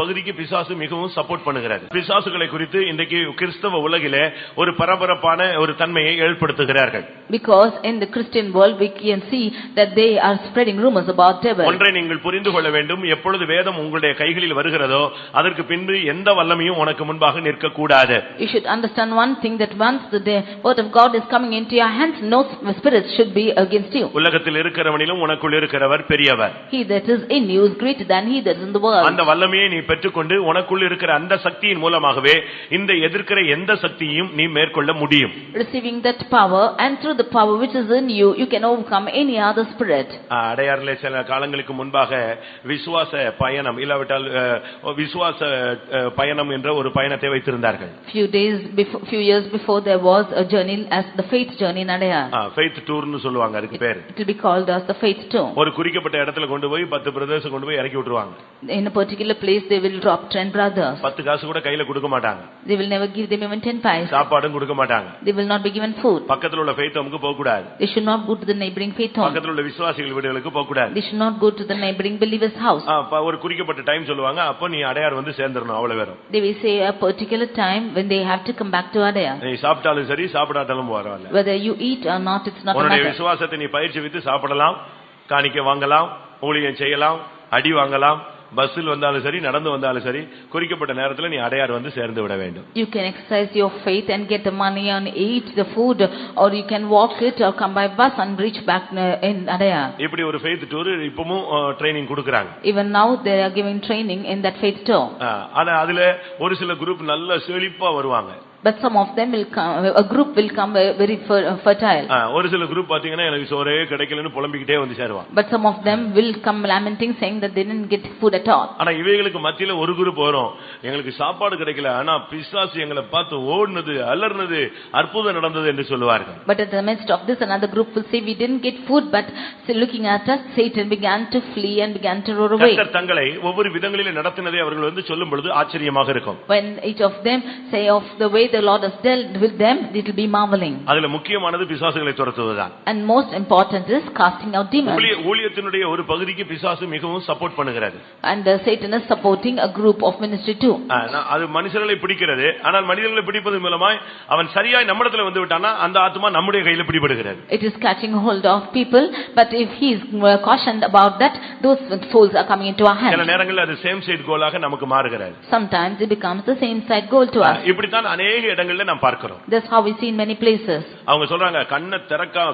பகுதிக்கு பிசாசு மிகவும் சப்போர்ட் பண்ணுகிறது. பிசாசுகளை குறித்து இன்றைக்கு கிறிஸ்தவ உலகிலே ஒரு பரபரப்பான ஒரு தன்மையை ஏற்படுத்துகிறார்கள். Because in the Christian world we can see that they are spreading rumors about devil. ஒன்றை நீங்கள் புரிந்து கொள்ள வேண்டும், எப்பொழுது வேதம் உங்களுடைய கைகளில் வருகிறதோ அதற்கு பின்பு எந்த வல்லமையும் உனக்கு முன்பாக நிற்க கூடாது. You should understand one thing, that once the word of God is coming into your hands, no spirits should be against you. உலகத்தில் இருக்கிறவனிலும் உனக்குள் இருக்கிறவர் பெரியவர். He that is in you is greater than he that is in the world. அந்த வல்லமையை நீ பெற்றுக்கொண்டு உனக்குள் இருக்கிற அந்த சக்தியின் மூலமாகவே இந்த எதிர்க்கிற எந்த சக்தியையும் நீ மேற்கொள்ள முடியும். Receiving that power, and through the power which is in you, you can overcome any other spirit. அடையாறிலே சில காலங்களுக்கு முன்பாக விசுவாச பயணம் இல்லாவிட்டால் விசுவாச பயணம் என்ற ஒரு பயணத்தை வைத்திருந்தார்கள். Few years before there was a journey as the faith journey in Adayar. faith tour னு சொல்லுவாங்க, அதுக்கு பேர். It will be called as the faith tour. ஒரு குறிக்கப்பட்ட இடத்துல கொண்டு போய் 10 பிரதர்ஸ் கொண்டு போய் இறக்கி விட்டுருவாங்க. In a particular place they will drop 10 brothers. 10 காசு கூட கையில கொடுக்க மாட்டாங்க. They will never give them even 10 pies. சாப்பாடும் கொடுக்க மாட்டாங்க. They will not be given food. பக்கத்துல உள்ள faith homeக்கு போக கூடாது. They should not go to the neighboring faith home. பக்கத்துல உள்ள விசுவாசிகள் வீடுகளுக்கு போக கூடாது. They should not go to the neighboring believers house. ஒரு குறிக்கப்பட்ட டைம் சொல்லுவாங்க, அப்ப நீ அடையார் வந்து சேர்ந்துறணும், அவ்வளவு வேற. They will say a particular time when they have to come back to Adayar. நீ சாப்பிட்டாலும் சரி சாப்பிடாட்டாலும் பரவாயில்லை. Whether you eat or not, it's not a matter. உன்னுடைய விசுவாசத்தை நீ பயிற்சி வித்து சாப்பிடலாம், காணிக்கை வாங்கலாம், ஊழியம் செய்யலாம், அடி வாங்கலாம், பஸ்ஸில் வந்தாலும் சரி நடந்து வந்தாலும் சரி குறிக்கப்பட்ட நேரத்தில் நீ அடையார் வந்து சேர்ந்து விட வேண்டும். You can exercise your faith and get the money and eat the food, or you can walk it or come by bus and reach back in Adayar. இப்படி ஒரு faith tour இப்பவும் ட்ரெய்னிங் கொடுக்கறாங்க. Even now they are giving training in that faith tour. ஆனா அதுல ஒரு சில group நல்ல செழிப்பா வருவாங்க. But some of them will come, a group will come very fertile. ஒரு சில குரூப் பாத்தீங்கன்னா எனக்கு சோறே கிடைக்கலன்னு புலம்பிக்கிட்டே வந்து சேருவாங்க. But some of them will come lamenting, saying that they didn't get food at all. ஆனா இவைகளுக்கு மத்தியில ஒரு குரூப் வரும், எங்களுக்கு சாப்பாடு கிடைக்கல, ஆனா பிசாசு எங்களை பார்த்து ஓடுனது அலர்னது அற்புதம் நடந்தது என்று சொல்லுவார்கள். But in the midst of this another group will say, we didn't get food, but still looking at us Satan began to flee and began to roar away. கர்த்தர் தங்களை ஒவ்வொரு விதங்களிலே நடத்தினதை அவர்கள் வந்து சொல்லும் பொழுது ஆச்சரியமாக இருக்கும். When each of them say of the way the Lord has dealt with them, it will be marveling. அதுல முக்கியமானது பிசாசுகளை துரத்துவதுதான். And most important is casting out demons. ஊழியத்தினுடைய ஒரு பகுதிக்கு பிசாசு மிகவும் சப்போர்ட் பண்ணுகிறது. And Satan is supporting a group of ministry too. அது மனுஷர்களை பிடிக்கிறது, ஆனால் மனிதர்களை பிடிப்பதன் மூலமாய் அவன் சரியாய் நம்மிடத்துல வந்து விட்டானா அந்த ஆத்மா நம்முடைய கையில பிடிபடுகிறது. It is catching hold of people, but if he is cautioned about that, those souls are coming into our hands. சில நேரங்களில் அது சேம் சைடு கோலாக நமக்கு மாறுகிறது. Sometimes it becomes the same side goal to us. இப்படி தான் अनेक இடங்களில் நாம் பார்க்கிறோம். That's how we see in many places. அவங்க சொல்றாங்க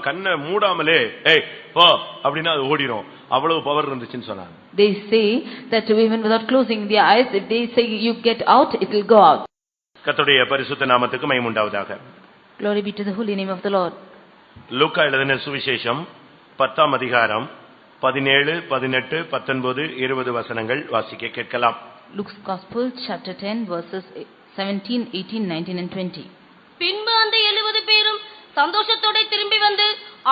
கண்ணை மூடாமலே ஏய் போ அப்படினா அது ஓடிரும், அவ்வளவு பவர் இருந்துச்சுன்னு சொன்னாங்க. They say that even without closing their eyes, if they say you get out, it will go out. கர்த்தருடைய பரிசுத்த நாமத்துக்கு மகிமை உண்டாவதாக. Glory be to the holy name of the Lord. லூக்கா எழுதின சுவிசேஷம் 10ஆம் அதிகாரம் 17, 18, 19, 20 வசனங்கள் வாசிக்க கேட்கலாம். Luke's Gospel chapter 10 verses 17, 18, 19 and 20. பின்பு அந்த 70 பேரும் சந்தோஷத்தோட திரும்பி வந்து,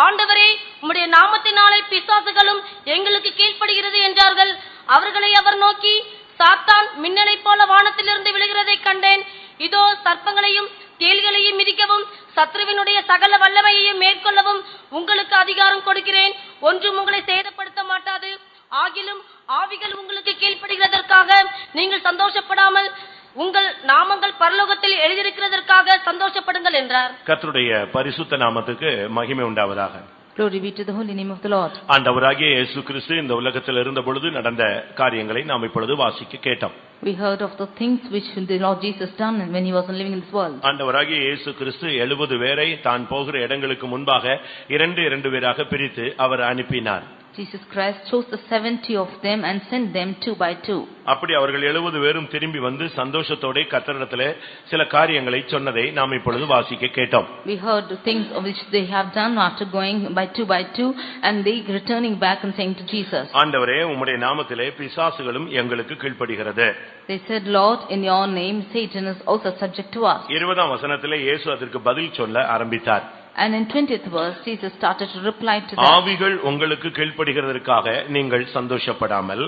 ஆண்டவரே, உம்முடைய நாமத்தினாலே பிசாசுகளும் எங்களுக்கு கீழ்ப்படுகிறது என்றார்கள். அவர்களை அவர் நோக்கி, சாத்தான் மின்னலை போல வானத்திலிருந்து விழுகிறதை கண்டேன். இதோ சர்ப்பங்களையும் தேள்களையும் மிதிக்கவும் சத்ருவினுடைய சகல வல்லமையையும் மேற்கொள்ளவும் உங்களுக்கு அதிகாரம் கொடுக்கிறேன். ஒன்றும் உங்களை சேதப்படுத்த மாட்டாது. ஆகிலும் ஆவிகள் உங்களுக்கு கீழ்ப்படுகிறதற்காக நீங்கள் சந்தோஷப்படாமல் உங்கள் நாமங்கள் பரலோகத்தில் எழுதியிருக்கிறதற்காக சந்தோஷப்படுங்கள் என்றார். கர்த்தருடைய பரிசுத்த நாமத்துக்கு மகிமை உண்டாவதாக. Glory be to the holy name of the Lord. ஆண்டவராகிய இயேசு கிறிஸ்து இந்த உலகத்தில் இருந்த பொழுது நடந்த காரியங்களை நாம் இப்பொழுது வாசிக்க கேட்டோம். We heard of the things which the Lord Jesus done when he was living in this world. ஆண்டவராகிய இயேசு கிறிஸ்து 70 பேரை தான் போகிற இடங்களுக்கு முன்பாக 2 பேராக பிரித்து அவர் அனுப்பினார். Jesus Christ chose the 70 of them and sent them 2 by 2. அப்படி அவர்கள் 70 பேரும் திரும்பி வந்து சந்தோஷத்தோட கர்த்தரிடத்திலே சில காரியங்களை சொன்னதை நாம் இப்பொழுது வாசிக்க கேட்டோம். We heard the things which they have done after going by 2 and they returning back and saying to Jesus, ஆண்டவரே, உம்முடைய நாமத்திலே பிசாசுகளும் எங்களுக்கு கீழ்ப்படுகிறது. They said, Lord, in your name Satan is also subject to us. 20ஆம் வசனத்திலே இயேசு அதற்கு பதில் சொல்ல ஆரம்பித்தார். And in 20th verse Jesus started to reply to that. ஆவிகள் உங்களுக்கு கீழ்ப்படுகிறதற்காக நீங்கள் சந்தோஷப்படாமல்,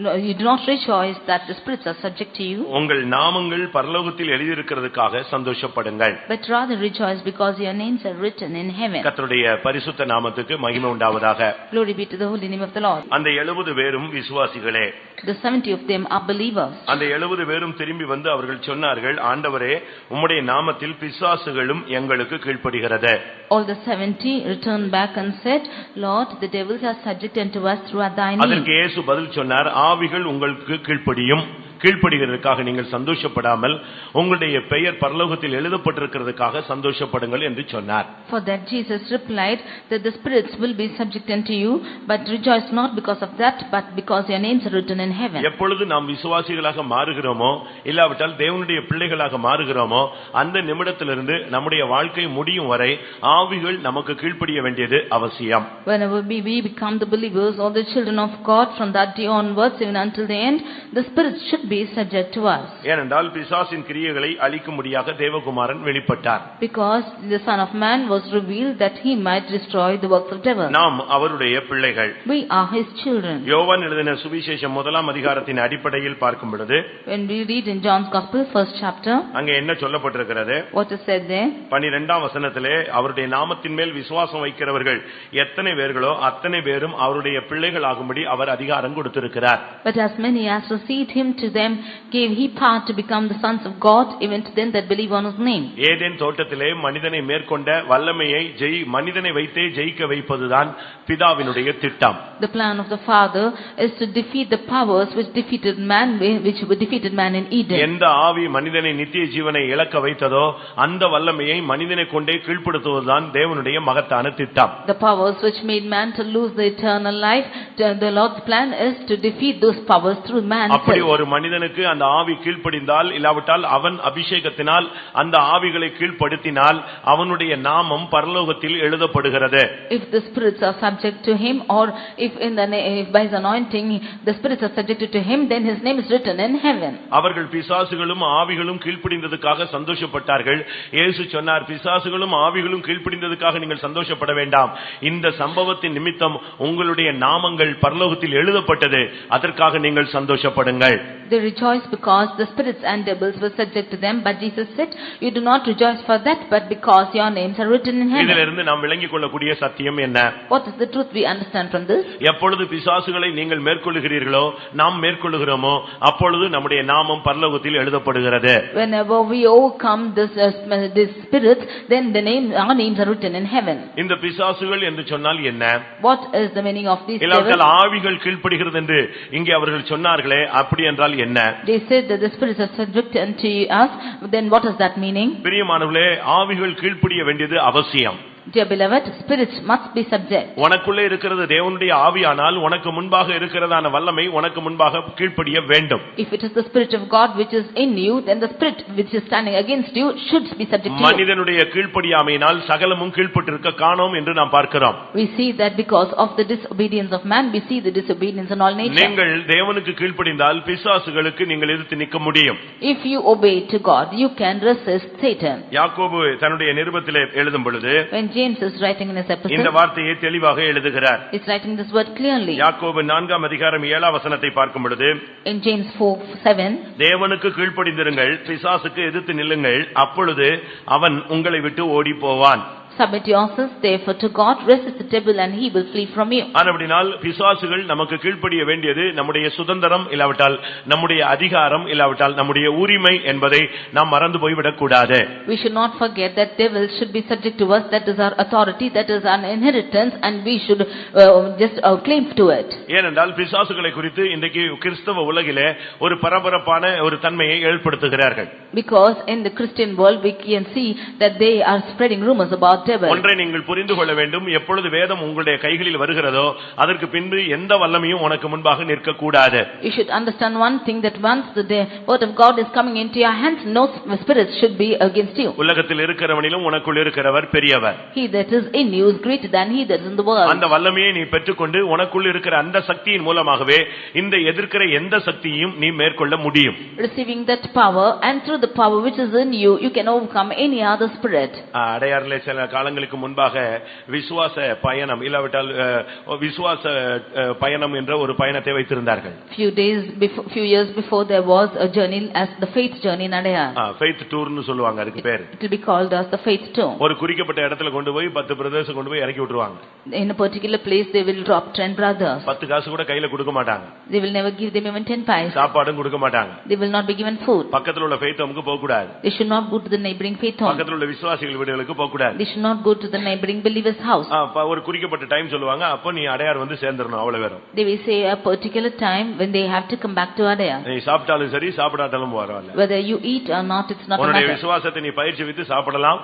No, you do not rejoice that the spirits are subject to you, உங்கள் நாமங்கள் பரலோகத்தில் எழுதியிருக்கிறதுக்காக சந்தோஷப்படுங்கள். but rather rejoice because your names are written in heaven. கர்த்தருடைய பரிசுத்த நாமத்துக்கு மகிமை உண்டாவதாக. Glory be to the holy name of the Lord. அந்த 70 பேரும் விசுவாசிகளே. The 70 of them are believers. அந்த 70 பேரும் திரும்பி வந்து அவர்கள் சொன்னார்கள், ஆண்டவரே உம்முடைய நாமத்தில் பிசாசுகளும் எங்களுக்கு கீழ்ப்படிகிறது. All the 70 returned back and said, Lord, the devils are subject unto us through thy name. அதற்கு இயேசு பதில் சொன்னார், ஆவிகள் உங்களுக்கு கீழ்ப்படியும், கீழ்ப்படிகிறதுக்காக நீங்கள் சந்தோஷப்படாமல் உங்களுடைய பெயர் பரலோகத்தில் எழுதப்பட்டிருக்கிறதுக்காக சந்தோஷப்படுங்கள் என்று சொன்னார். For that Jesus replied that the spirits will be subject unto you, but rejoice not because of that, but because your names are written in heaven. எப்பொழுது நாம் விசுவாசிகளாக மாறுகிறோமோ இல்லாவிட்டால் தேவனுடைய பிள்ளைகளாக மாறுகிறோமோ அந்த நிமிடத்திலிருந்து நம்முடைய வாழ்க்கை முடியும் வரை ஆவிகள் நமக்கு கீழ்ப்படிய வேண்டியது அவசியம். Whenever we become the believers or the children of God, from that day onwards even until the end, the spirits should be subject to us. ஏனென்றால் பிசாசின் கிரியைகளை அழிக்கும்படியாக தேவகுமாரன் வெளிப்பட்டார். Because the Son of Man was revealed that he might destroy the works of devil. நாம் அவருடைய பிள்ளைகள். We are his children. யோவான் எழுதின சுவிசேஷம் 1ஆம் அதிகாரத்தின் அடிப்படையில் பார்க்கும் பொழுது, When we read in John's Gospel, 1st chapter, அங்கே என்ன சொல்லப்பட்டிருக்கிறது? what is said there? 12ஆம் வசனத்திலே அவருடைய நாமத்தின் மேல் விசுவாசம் வைக்கிறவர்கள் எத்தனை பேர்களோ அத்தனை பேரும் அவருடைய பிள்ளைகள் ஆகும்படி அவர் அதிகாரம் கொடுத்திருக்கிறார். But as many as received him, to them gave he power to become the sons of God, even to them that believe on his name. Eden தோட்டத்திலே மனிதனை மேற்கொண்ட வல்லமையை மனிதனை வைத்தே ஜெயிக்க வைப்பதுதான் பிதாவினுடைய திட்டம். The plan of the Father is to defeat the powers which defeated man in Eden. எந்த ஆவி மனிதனை நித்திய ஜீவனை இழக்க வைத்ததோ அந்த வல்லமையை மனிதனை கொண்டே கீழ்ப்படுத்துவதுதான் தேவனுடைய மகத்தான திட்டம். The powers which made man to lose the eternal life, the Lord's plan is to defeat those powers through man. அப்படி ஒரு மனிதனுக்கு அந்த ஆவி கீழ்ப்படிந்தால் இல்லாவிட்டால் அவன் அபிஷேகத்தினால் அந்த ஆவிகளை கீழ்ப்படுத்தினால் அவனுடைய நாமம் பரலோகத்தில் எழுதப்படுகிறது. If the spirits are subject to him, or if by his anointing the spirits are subjected to him, then his name is written in heaven. அவர்கள் பிசாசுகளும் ஆவிகளும் கீழ்ப்படிந்ததுக்காக சந்தோஷப்பட்டார்கள். இயேசு சொன்னார், பிசாசுகளும் ஆவிகளும் கீழ்ப்படிந்ததுக்காக நீங்கள் சந்தோஷப்பட வேண்டாம். இந்த சம்பவத்தின் நிமித்தம் உங்களுடைய நாமங்கள் பரலோகத்தில் எழுதப்பட்டது, அதற்காக நீங்கள் சந்தோஷப்படுங்கள். They rejoice because the spirits and devils were subject to them, but Jesus said, you do not rejoice for that, but because your names are written in heaven. இதிலிருந்து நாம் விளங்கிக் கொள்ளக்கூடிய சத்தியம் என்ன? What is the truth we understand from this? எப்பொழுது பிசாசுகளை நீங்கள் மேற்கொள்ளுகிறீர்களோ நாம் மேற்கொள்ளுகிறோமோ அப்பொழுது நம்முடைய நாமம் பரலோகத்தில் எழுதப்படுகிறது. Whenever we overcome this spirits, then our names are written in heaven. இந்த பிசாசுகள் என்று சொன்னால் என்ன? What is the meaning of these devils? இல்லாவிட்டால் ஆவிகள் கீழ்ப்படுகிறது என்று இங்கே அவர்கள் சொன்னார்களே, அப்படி என்றால் என்ன? They said that the spirits are subject unto us, then what is that meaning? பிரியமானவர்களே, ஆவிகள் கீழ்ப்படிய வேண்டியது அவசியம். Dear beloved, spirits must be subject. உனக்குள்ளே இருக்கிறது தேவனுடைய ஆவியானால் உனக்கு முன்பாக இருக்கிறதான வல்லமை உனக்கு முன்பாக கீழ்ப்படிய வேண்டும். If it is the spirit of God which is in you, then the spirit which is standing against you should be subject to you. மனிதனுடைய கீழ்ப்படியாமையினால் சகலமும் கீழ்ப்பட்டிருக்க காணோம் என்று நாம் பார்க்கிறோம். We see that because of the disobedience of man, we see the disobedience in all nature. நீங்கள் தேவனுக்கு கீழ்ப்படிந்தால் பிசாசுகளுக்கு நீங்கள் எதிர்த்து நிற்க முடியும். If you obey to God, you can resist Satan. யாக்கோபு தன்னுடைய நிருபத்திலே எழுதும் பொழுது When James is writing in his epistle, இந்த வார்த்தையை தெளிவாக எழுதுகிறார். he's writing this word clearly. யாக்கோபு 4ஆம் அதிகாரம் 7ஆம் வசனத்தை பார்க்கும் பொழுது, In James 4:7, தேவனுக்கு கீழ்ப்படிந்திருங்கள், பிசாசுக்கு எதிர்த்து நில்லுங்கள், அப்பொழுது அவன் உங்களை விட்டு ஓடி போவான். Submit yourselves therefore to God, resist the devil and he will flee from you. அப்படினால் பிசாசுகள் நமக்கு கீழ்ப்படிய வேண்டியது நம்முடைய சுதந்திரம் இல்லாவிட்டால் நம்முடைய அதிகாரம் இல்லாவிட்டால் நம்முடைய உரிமை என்பதை நாம் மறந்து போய்விடக் கூடாது. We should not forget that devils should be subject to us, that is our authority, that is our inheritance, and we should just claim to it. ஏனென்றால் பிசாசுகளை குறித்து இன்றைக்கு கிறிஸ்தவ உலகிலே ஒரு பரபரப்பான ஒரு தன்மையை ஏற்படுத்துகிறார்கள். Because in the Christian world we can see that they are spreading rumors about devils. ஒன்றை நீங்கள் புரிந்து கொள்ள வேண்டும், எப்பொழுது வேதம் உங்களுடைய கைகளில் வருகிறதோ அதற்கு பின்பு எந்த வல்லமையும் உனக்கு முன்பாக நிற்க கூடாது. You should understand one thing, that once the word of God is coming into your hands, no spirit should be against you. உலகத்தில் இருக்கிறவனிலும் உனக்குள் இருக்கிறவர் பெரியவர். He that is in you is greater than he that is in the world. அந்த வல்லமையை நீ பெற்றுக்கொண்டு உனக்குள் இருக்கிற அந்த சக்தியின் மூலமாகவே இந்த எதிர்க்கிற எந்த சக்தியையும் நீ மேற்கொள்ள முடியும். Receiving that power, and through the power which is in you, you can overcome any other spirit. அடையாறிலே சில காலங்களுக்கு முன்பாக விசுவாச பயணம் இல்லாவிட்டால் விசுவாச பயணம் என்ற ஒரு பயணத்தை வைத்திருந்தார்கள். Few years before there was a journey as the faith journey in Adayar. faith tour னு சொல்லுவாங்க அதுக்கு பேர். It will be called as the faith tour. ஒரு குறிக்கப்பட்ட இடத்துல கொண்டு போய் 10 brothers கொண்டு போய் இறக்கி விட்டுருவாங்க. In a particular place they will drop 10 brothers. 10 காசு கூட கையில கொடுக்க மாட்டாங்க. They will never give them even 10 paise. சாப்பாடும் கொடுக்க மாட்டாங்க. They will not be given food. பக்கத்துல உள்ள faith homeக்கு போக கூடாது. They should not go to the neighboring faith home. பக்கத்துல உள்ள விசுவாசிகள் வீடுகளுக்கு போக கூடாது. They should not go to the neighboring believers house. ஒரு குறிக்கப்பட்ட டைம் சொல்லுவாங்க. அப்ப நீ அடையார் வந்து சேர்ந்துறணும் அவ்வளவு வேற. They will say a particular time when they have to come back to Adayar. நீ சாப்பிட்டாலும் சரி சாப்பிடாட்டாலும் பரவாயில்லை. Whether you eat or not, it's not a matter. உன்னுடைய விசுவாசத்தை நீ பயிற்சி வித்து சாப்பிடலாம்,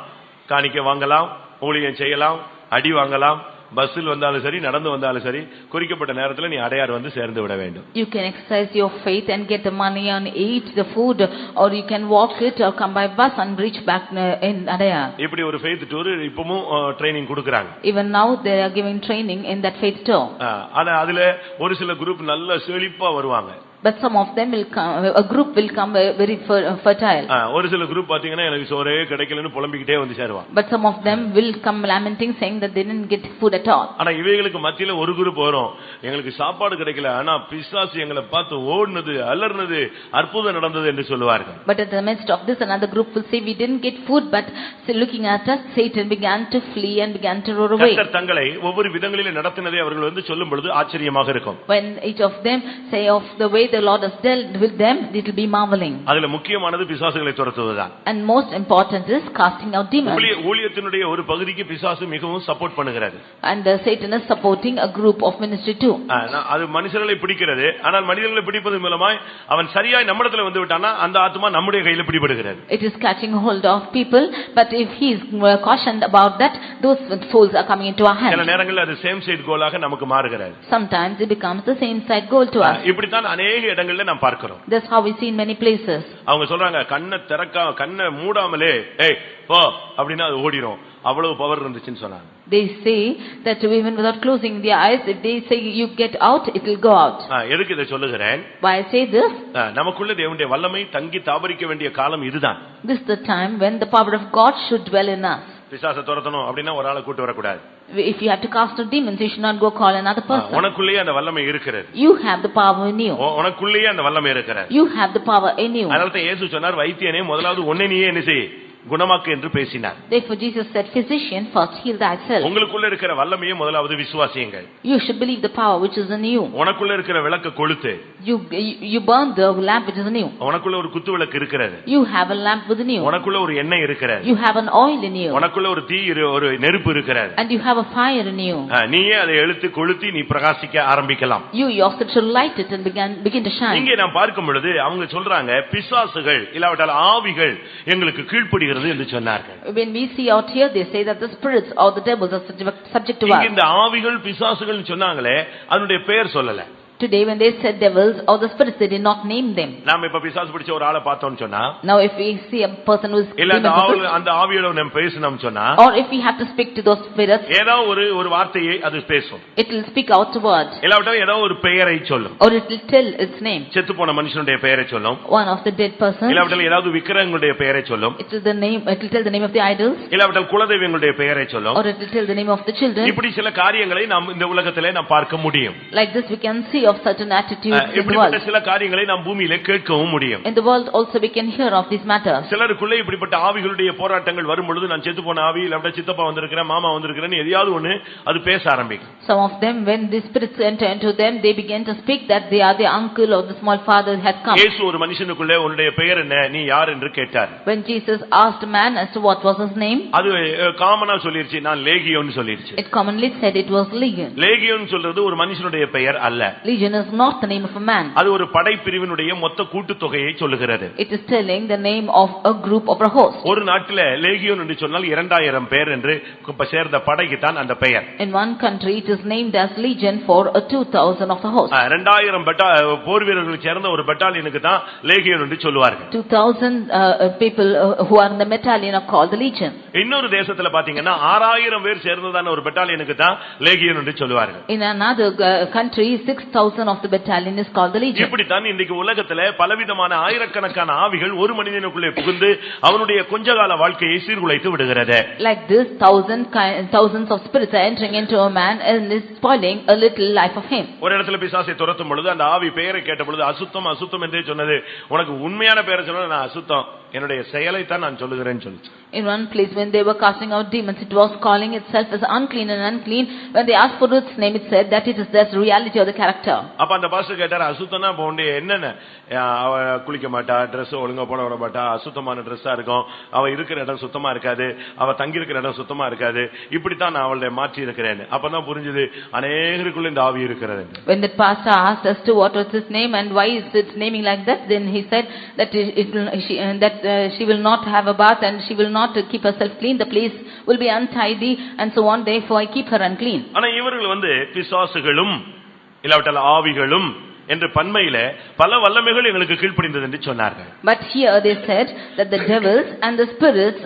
காணிக்கை வாங்கலாம், ஊழியம் செய்யலாம், அடி வாங்கலாம், பஸ்ஸில் வந்தாலும் சரி நடந்து வந்தாலும் சரி குறிக்கப்பட்ட நேரத்துல நீ அடையார் வந்து சேர்ந்து விட வேண்டும். You can exercise your faith and get the money and eat the food, or you can walk it or come by bus and reach back in Adayar. இப்படி ஒரு faith tour இப்பவும் ட்ரெய்னிங் கொடுக்கறாங்க. Even now they are giving training in that faith tour. ஆனா அதுல ஒரு சில group நல்ல செழிப்பா வருவாங்க. But some of them will come, a group will come very fertile. ஒரு சில குரூப் பாத்தீங்கன்னா எனக்கு சோறே கிடைக்கலன்னு புலம்பிக்கிட்டே வந்து சேருவாங்க. But some of them will come lamenting saying that they didn't get food at all. ஆனா இவைகளுக்கு மத்தியில ஒரு குரூப் வரும், எங்களுக்கு சாப்பாடு கிடைக்கல, ஆனா பிசாசு எங்களை பார்த்து ஓடுனது அலர்னது அற்புதம் நடந்தது என்று சொல்லுவார்கள். But at the midst of this another group will say we didn't get food, but looking at us Satan began to flee and began to roar away. கர்த்தர் தங்களை ஒவ்வொரு விதங்களிலே நடத்தினதை அவர்கள் வந்து சொல்லும் பொழுது ஆச்சரியமாக இருக்கும். When each of them say of the way the Lord has dealt with them, it will be marveling. அதுல முக்கியமானது பிசாசுகளை துரத்துவதுதான். And most important is casting out demons. ஊழியத்தினுடைய ஒரு பகுதிக்கு பிசாசு மிகவும் சப்போர்ட் பண்ணுகிறது. And Satan is supporting a group of ministry too. அது மனுஷர்களை பிடிக்கிறது. ஆனால் மனிதர்களை பிடிப்பது மூலமாய் அவன் சரியாய் நம்மிடத்துல வந்து விட்டானா அந்த ஆத்மா நம்முடைய கையில பிடிபடுகிறது. It is catching hold of people, but if he is cautioned about that, those souls are coming into our hands. சில நேரங்களில் அது சேம் சைடு கோலாக நமக்கு மாறுகிறது. Sometimes it becomes the same side goal to us. இப்படி தான் अनेक இடங்களில் நாம் பார்க்கிறோம். That's how we see in many places. அவங்க சொல்றாங்க கண்ணை மூடாமலே ஏய் போ அப்படினா அது ஓடிரும். அவ்வளவு பவர் இருந்துச்சுன்னு சொன்னாங்க. They say that even without closing their eyes, if they say you get out, it will go out. எதுக்கு இதை சொல்லுகிறேன்? Why I say this? நமக்குள்ள தேவனுடைய வல்லமை தங்கி தாபரிக்க வேண்டிய காலம் இதுதான். This is the time when the power of God should dwell in us. பிசாசை துரத்தணும் அப்படினா ஒரு ஆளை கூட்டி வர கூடாது. If you have to cast out demons, you should not go call another person. உனக்குள்ளேயே அந்த வல்லமை இருக்கிறது. You have the power in you. உனக்குள்ளேயே அந்த வல்லமை இருக்கிறது. You have the power in you. அதனால தான் இயேசு சொன்னார் வைத்தியனே முதலாவது உன்னை நீயே என்ன செய் குணமாக்கு என்று பேசினார். Therefore Jesus said, physician, first heal thyself. உங்களுக்குள்ள இருக்கிற வல்லமையை முதலாவது விசுவாசியுங்கள். You should believe the power which is in you. உனக்குள்ள இருக்கிற விளக்கு கொளுத்து. You burn the lamp which is in you. உனக்குள்ள ஒரு குத்து விளக்கு இருக்கிறது. You have a lamp within you. உனக்குள்ள ஒரு எண்ணெய் இருக்கிறது. You have an oil in you. உனக்குள்ள ஒரு தீ ஒரு நெருப்பு இருக்கிறது. And you have a fire in you. நீயே அதை எழுத்து கொளுத்தி நீ பிரகாசிக்க ஆரம்பிக்கலாம். You yourself should light it and begin to shine. இங்கே நாம் பார்க்கும் பொழுது அவங்க சொல்றாங்க பிசாசுகள் இல்லாவிட்டால் ஆவிகள் எங்களுக்கு கீழ்ப்படிகிறது என்று சொன்னார்கள். When we see out here, they say that the spirits or the devils are subject to us. இந்த ஆவிகள் பிசாசுகள் சொன்னாங்களே அதனுடைய பெயர் சொல்லல. Today when they said devils or the spirits, they did not name them. நாம இப்ப பிசாசு பிடிச்ச ஒரு ஆளை பார்த்தோம்னு சொன்னா, now if we see a person who is இல்ல அந்த ஆவியோட நம்ம பேசணும் சொன்னா, or if we have to speak to those spirits, ஏதோ ஒரு வார்த்தையை அது பேசும். it will speak out words. இல்லாவிட்டா ஏதோ ஒரு பெயரை சொல்லும். or it will tell its name. செத்து போன மனுஷனுடைய பெயரை சொல்லும். one of the dead persons. இல்லாவிட்டா ஏதாவது விக்கிரகங்களுடைய பெயரை சொல்லும். it will tell the name of the idols. இல்லாவிட்டா குலதெய்வங்களுடைய பெயரை சொல்லும். or it will tell the name of the children. இப்படி சில காரியங்களை நாம் இந்த உலகத்திலே நாம் பார்க்க முடியும். like this we can see of certain attitudes. இப்படிப்பட்ட சில காரியங்களை நாம் பூமியிலே கேட்கவும் முடியும். in the world also we can hear of these matters. சிலருக்குள்ள இப்படிப்பட்ட ஆவிகளுடைய போராட்டங்கள் வரும் பொழுது நான் செத்து போன ஆவி இல்ல சித்தப்பா வந்திருக்கிறேன் மாமா வந்திருக்கிறேன் எதையாவது ஒண்ணு அது பேச ஆரம்பிக்கும். some of them when the spirits enter into them, they begin to speak that they are the uncle or the small father has come. இயேசு ஒரு மனுஷனுக்குள்ள உன்னுடைய பெயர் என்ன நீ யார் என்று கேட்டார். when Jesus asked a man as to what was his name, அது காமனா சொல்லிருச்சு நான் லேகியோன் சொல்லிருச்சு. it commonly said it was legion. லேகியோன் சொல்றது ஒரு மனுஷனுடைய பெயர் அல்ல. legion is not the name of a man. அது ஒரு படைப்பிரிவினுடைய மொத்த கூட்டு தொகையை சொல்லுகிறது. it is telling the name of a group of a host. ஒரு நாட்டில லேகியோன் என்று சொன்னால் 2000 பேர் என்று சேர்ந்த படைக்கு தான் அந்த பெயர். in one country it is named as legion for 2000 of the host. 2000 போர் வீரர்கள் சேர்ந்த ஒரு பட்டாலியனுக்கு தான் லேகியோன் என்று சொல்வார்கள். 2000 people who are in the battalion are called the legion. இன்னொரு தேசத்துல பாத்தீங்கன்னா 6000 பேர் சேர்ந்ததான ஒரு பட்டாலியனுக்கு தான் லேகியோன் என்று சொல்வார்கள். in another country 6000 10,000 of the battalion is called the legion. இப்படித்தான் இன்றைக்கு உலகத்திலே பலவிதமான ஆயிரக்கணக்கான ஆவிகள் ஒரு மனிதனுக்குள்ளே புகுந்து அவனுடைய கொஞ்சகால வாழ்க்கையை சீர்குலைத்து விடுகிறது. Like this, thousands of spirits are entering into a man and is spoiling a little life of him. ஒரு இடத்துல பிசாசை துரத்தும் பொழுது அந்த ஆவி பெயரை கேட்ட பொழுது அசுத்தம் அசுத்தம் என்றே சொன்னது. உனக்கு உண்மையான பெயரை சொன்னா நான் அசுத்தம், என்னுடைய செயலை தான் நான் சொல்லுகிறேன்னு சொல்லுச்சு. In one place when they were casting out demons, it was calling itself as unclean and unclean. When they asked for its name, it said that it is the reality of the character. அப்ப அந்த pastor கேட்டார், அசுத்தம்னா போண்டே என்னென்ன? அவ குளிக்க மாட்டா, Dress ஒழுங்கா போட விட மாட்டா, அசுத்தமான Dress-ஆ இருக்கும், அவ இருக்கிற இடம் சுத்தமா இருக்காது, அவ தங்கி இருக்கிற இடம் சுத்தமா இருக்காது, இப்படித்தான் நான் அவளை மாற்றி இருக்கிறேன். அப்பதான் புரிஞ்சது அநேகருக்குள்ள இந்த ஆவி இருக்கிறது. When the pastor asked as to what was his name and why is it naming like that, then he said that she will not have a bath and she will not keep herself clean, the place will be untidy and so on, therefore I keep her unclean. ஆனா இவர்கள் பிசாசுகளும் இல்லாவிட்டால் ஆவிகளும் என்று பன்மையில பல வல்லமைகள் எங்களுக்கு கீழ்ப்படிந்தது என்று சொன்னார்கள். But here they said that the devils and the spirits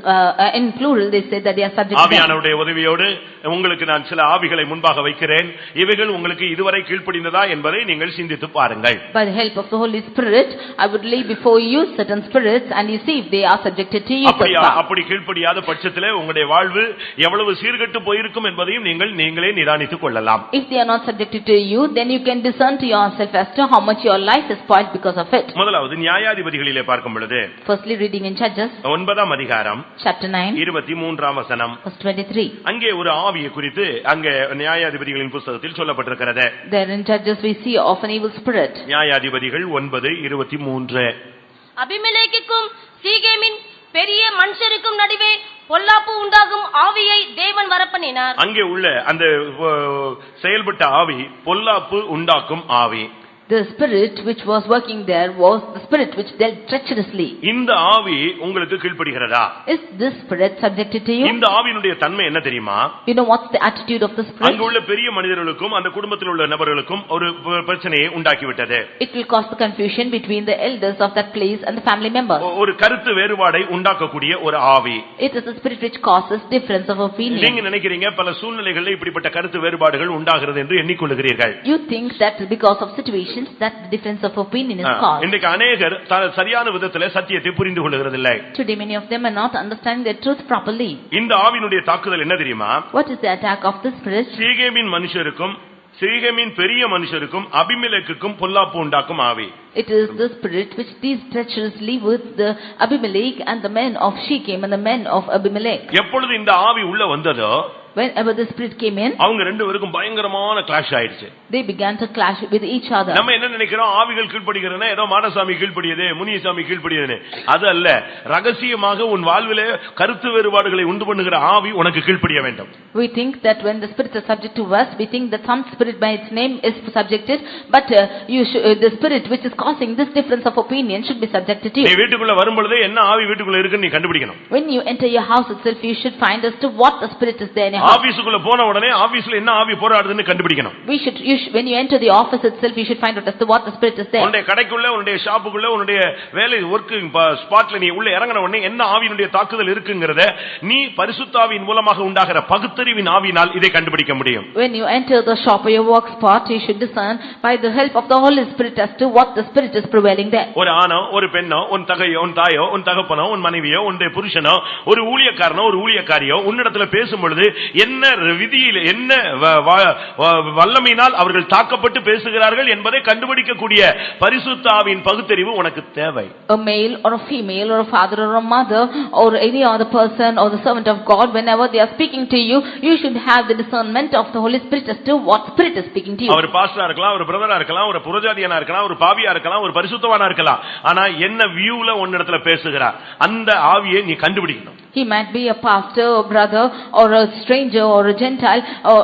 in plural they said that they are subject to ஆவியானவருடைய உதவியோடு உங்களுக்கு நான் சில ஆவிகளை முன்பாக வைக்கிறேன், இவைகள் உங்களுக்கு இதுவரை கீழ்ப்படிந்ததா என்பதை நீங்கள் சிந்தித்து பாருங்கள். By the help of the Holy Spirit I would lay before you certain spirits and you see if they are subjected to you. அப்படி கீழ்ப்படியாத பட்சத்திலே உங்களுடைய வாழ்வு எவ்வளவு சீர்கெட்டு போயிருக்கும் என்பதையும் நீங்களே நிதானித்துக் கொள்ளலாம். If they are not subjected to you, then you can discern to yourself as to how much your life is spoiled because of it. முதலாவது நியாயாதிபதிகளிலே பார்க்கும் பொழுது, firstly reading in Judges 9ஆம் அதிகாரம் chapter 9 23ஆம் வசனம், verse 23. அங்கே ஒரு ஆவியை குறித்து அங்கே நியாயாதிபதிகளின் புத்தகத்தில் சொல்லப்பட்டிருக்கிறது. There in Judges we see of an evil spirit. நியாயாதிபதிகள் 9:23. அபிமெலேக்குக்கும் சீகேமின் பெரிய மனுஷருக்கும் நடுவே பொல்லாப்பு உண்டாகும் ஆவியை தேவன் வரப்பண்ணினார். அங்கே உள்ள அந்த செயல்பட்ட ஆவி பொல்லாப்பு உண்டாக்கும் ஆவி. The spirit which was working there was the spirit which dealt treacherously. இந்த ஆவி உங்களுக்கு கீழ்ப்படிகிறதா? Is this spirit subjected to you? இந்த ஆவியினுடைய தன்மை என்ன தெரியுமா? You know what's the attitude of the spirit? அங்க உள்ள பெரிய மனிதர்களுக்கும் அந்த குடும்பத்தில் உள்ள நபர்களுக்கும் ஒரு பிரச்சனையை உண்டாக்கி விட்டது. It will cause the confusion between the elders of that place and the family members. ஒரு கருத்து வேறுபாடை உண்டாக்கக்கூடிய ஒரு ஆவி. It is a spirit which causes difference of opinion. நீங்க நினைக்கிறீங்க பல சூழ்நிலைகளில் இப்படிப்பட்ட கருத்து வேறுபாடுகள் உண்டாகிறது என்று எண்ணிக்கொள்கிறீர்கள். You think that because of situations that the difference of opinion is caused. இன்றைக்கு अनेகர் சரியான விதத்திலே சத்தியத்தை புரிந்து கொள்கிறதில்லை. Today many of them are not understanding the truth properly. இந்த ஆவியினுடைய தாக்குதல் என்ன தெரியுமா? What is the attack of the spirit? சீகேமின் மனுஷருக்கும் சீகேமின் பெரிய மனுஷருக்கும் அபிமெலேக்குக்கும் பொல்லாப்பு உண்டாக்கும் ஆவி. It is the spirit which deals treacherously with the Abimelech and the men of Shechem and the men of Abimelech. எப்பொழுது இந்த ஆவி உள்ள வந்ததோ, whenever the spirit came in, அவங்க ரெண்டு பேருக்கும் பயங்கரமான கிளாஷ் ஆயிடுச்சு. They began to clash with each other. நம்ம என்ன நினைக்கிறோம், ஆவிகள் கீழ்ப்படிகிறேன்னா ஏதோ மாடசாமி கீழ்ப்படியதே, முனியசாமி கீழ்ப்படியதே. அது அல்ல. ரகசியமாக உன் வாழ்விலே கருத்து வேறுபாடுகளை உண்டு பண்ணுகிற ஆவி உனக்கு கீழ்ப்படிய வேண்டும். We think that when the spirits are subject to us, we think that some spirit by its name is subjected, but the spirit which is causing this difference of opinion should be subjected to you. நீ வீட்டுக்குள்ள வரும்பொழுதே என்ன ஆவி வீட்டுக்குள்ள இருக்குன்னு நீ கண்டுபிடிக்கணும். When you enter your house itself, you should find as to what the spirit is there in your house. ஆபீஸ்க்குள்ள போன உடனே ஆபீஸ்ல என்ன ஆவி போராடுதுன்னு கண்டுபிடிக்கணும். When you enter the office itself, you should find out as to what the spirit is there. உன்னுடைய கடைக்குள்ள, உன்னுடைய ஷாப்புக்குள்ள, உன்னுடைய வேலை வர்க்கிங் ஸ்பாட்ல நீ உள்ள இறங்கன உடனே என்ன ஆவியினுடைய தாக்குதல் இருக்குங்கறத நீ பரிசுத்த ஆவியின் மூலமாக உண்டாகிற பகுத்தறிவின் ஆவியினால் இதை கண்டுபிடிக்க முடியும். When you enter the shop or your work spot, you should discern by the help of the Holy Spirit as to what the spirit is prevailing there. ஒரு ஆணோ, ஒரு பெண்ணோ, உன் தகையோ, உன் தாயோ, உன் தகப்பனோ, உன் மனைவியோ, உன்னுடைய புருஷனோ, ஒரு ஊழியக்காரனோ, ஒரு ஊழியக்காரியோ உன்னிடத்துல பேசும் பொழுது என்ன விதியில் என்ன வல்லமையினால் அவர்கள் தாக்கப்பட்டு பேசுகிறார்கள் என்பதை கண்டுபிடிக்கக்கூடிய பரிசுத்த ஆவியின் பகுத்தறிவு உனக்கு தேவை. A male or a female or a father or a mother or any other person or the servant of God, whenever they are speaking to you, you should have the discernment of the Holy Spirit as to what spirit is speaking to you. அவர் பாஸ்டரா இருக்கலாம், ஒரு பிரதரா இருக்கலாம், ஒரு புரஜாதியனா இருக்கலாம், ஒரு பாவியா இருக்கலாம், ஒரு பரிசுத்தவானா இருக்கலாம். ஆனா என்ன வியூல உன்னிடத்துல பேசுகிறார் அந்த ஆவியை நீ கண்டுபிடிக்கணும். He might be a pastor or brother or a stranger or a Gentile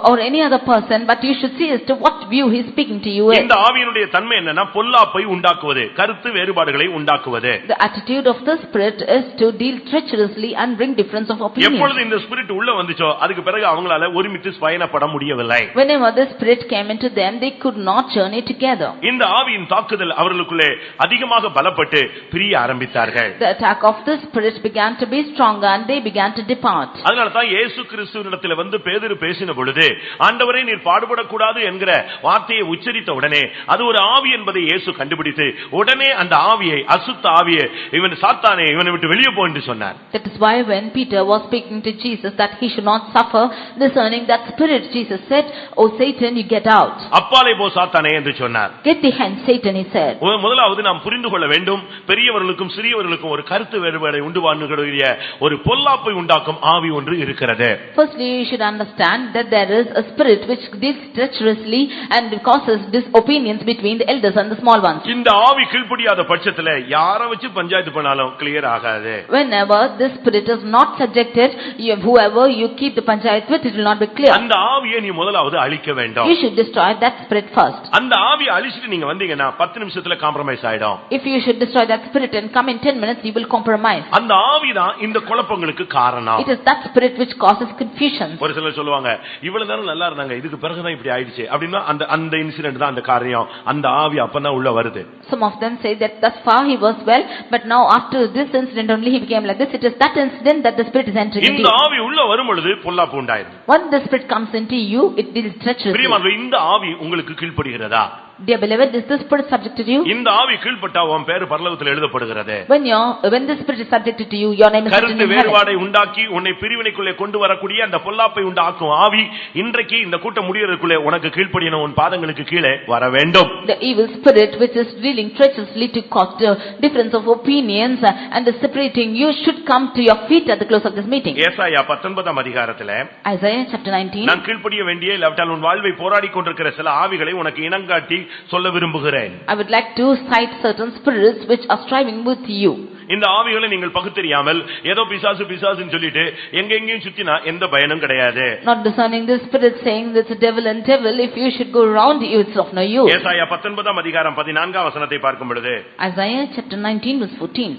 or any other person, but you should see as to what view he is speaking to you in. இந்த ஆவியினுடைய தன்மை என்னன்னா பொல்லாப்பை உண்டாக்குவது, கருத்து வேறுபாடுகளை உண்டாக்குவது. The attitude of the spirit is to deal treacherously and bring difference of opinion. எப்பொழுது இந்த spirit உள்ள வந்துச்சோ அதுக்கு பிறகு அவங்களால ஒருமித்து பயணப்பட முடியவில்லை. Whenever the spirit came into them, they could not journey together. இந்த ஆவியின் தாக்குதல் அவர்களுக்குள்ளே அதிகமாக பலப்பட்டு பிரிய ஆரம்பித்தார்கள். The attack of the spirit began to be stronger and they began to depart. அதனால தான் இயேசு கிறிஸ்துவினிடத்தில் இடத்துல வந்து பேதுரு பேசின பொழுது ஆண்டவரே நீர் பாடுபடக்கூடாது என்கிற வார்த்தையை உச்சரித்த உடனே அது ஒரு ஆவி என்பதை இயேசு கண்டுபிடித்து உடனே அந்த ஆவியை, அசுத்த ஆவியை, இவன் சாத்தானே இவனை விட்டு வெளியே போ என்று சொன்னார். That is why when Peter was speaking to Jesus that he should not suffer discerning that spirit, Jesus said, "O Satan, you get out." அப்பாலே போ சாத்தானே என்று சொன்னார். Get thee hence, Satan, he said. முதலாவது நாம் புரிந்து கொள்ள வேண்டும், பெரியவர்களுக்கும் சிறியவர்களுக்கும் ஒரு கருத்து வேறுபாடை உண்டு பண்ணுகிற ஒரு பொல்லாப்பை உண்டாக்கும் ஆவி ஒன்று இருக்கிறது. Firstly, you should understand that there is a spirit which deals treacherously and causes disopinions between the elders and the small ones. இந்த ஆவி கீழ்ப்படியாத பட்சத்துல யாரை வச்சு பஞ்சாயத்து பண்ணாலும் கிளியர் ஆகாது. Whenever this spirit is not subjected, whoever you keep the panchayat with, it will not be clear. அந்த ஆவியை நீ முதலாவது அழிக்க வேண்டும். You should destroy that spirit first. அந்த ஆவியை அழிச்சிட்டு நீங்க வந்தீங்கன்னா 10 நிமிஷத்துல காம்ப்ரமைஸ் ஆயிடும். If you should destroy that spirit and come in 10 minutes, you will compromise. அந்த ஆவிதான் இந்த குழப்பங்களுக்கு காரணம். It is that spirit which causes confusion. ஒரு சிலர் சொல்லுவாங்க, இவ்வளவு நேரம் நல்லா இருந்தாங்க, இதுக்கு பிறகுதான் இப்படி ஆயிடுச்சு அப்படின்னா அந்த இன்சிடென்ட் தான் அந்த காரியம். அந்த ஆவி அப்பதான் உள்ள வருது. Some of them say that thus far he was well, but now after this incident only he became like this. It is that incident that the spirit is entering into. இந்த ஆவி உள்ள வரும் பொழுது பொல்லாப்பு உண்டாயிடும். When the spirit comes into you, it deals treacherously. பிரியமானவர்களே, இந்த ஆவி உங்களுக்கு கீழ்ப்படிகிறதா? Dear beloved, is this spirit subjected to you? இந்த ஆவி கீழ்ப்பட்டா உன் பேர் பரலோகத்தில் எழுதப்படுகிறது. When the spirit is subjected to you, your name is written in கருத்து heaven. வேறுபாடை உண்டாக்கி உன்னை பிரிவினைக்குள்ளே கொண்டு வரக்கூடிய அந்த பொல்லாப்பை உண்டாக்கும் ஆவி இன்றைக்கு இந்த கூட்டம் முடியறதுக்குள்ளே உனக்கு கீழ்ப்படின உன் பாதங்களுக்கு கீழே வர வேண்டும். The evil spirit which is dealing treacherously to cause difference of opinions and is separating you should come to your feet at the close of this meeting. ஏசாயா 19 அதிகாரத்திலே Isaiah chapter 19. நான் கீழ்ப்படிய வேண்டிய இல்லாவிட்டால் உன் வாழ்வை போராடிக் கொண்டிருக்கிற சில ஆவிகளை உனக்கு இனங்காட்டி சொல்ல விரும்புகிறேன். I would like to cite certain spirits which are striving with you. இந்த ஆவிகளை நீங்கள் பகுத்தறியாமல் ஏதோ பிசாசு பிசாசுன்னு சொல்லிட்டு எங்கெங்கேயும் சுத்தினா எந்த பயனும் கிடையாது. Not discerning the spirit saying that it's a devil and devil, if you should go around you, it's of no use. ஏசாயா 19 அதிகாரம் 14 வசனத்தை பார்க்கும் பொழுது Isaiah chapter 19 verse 14.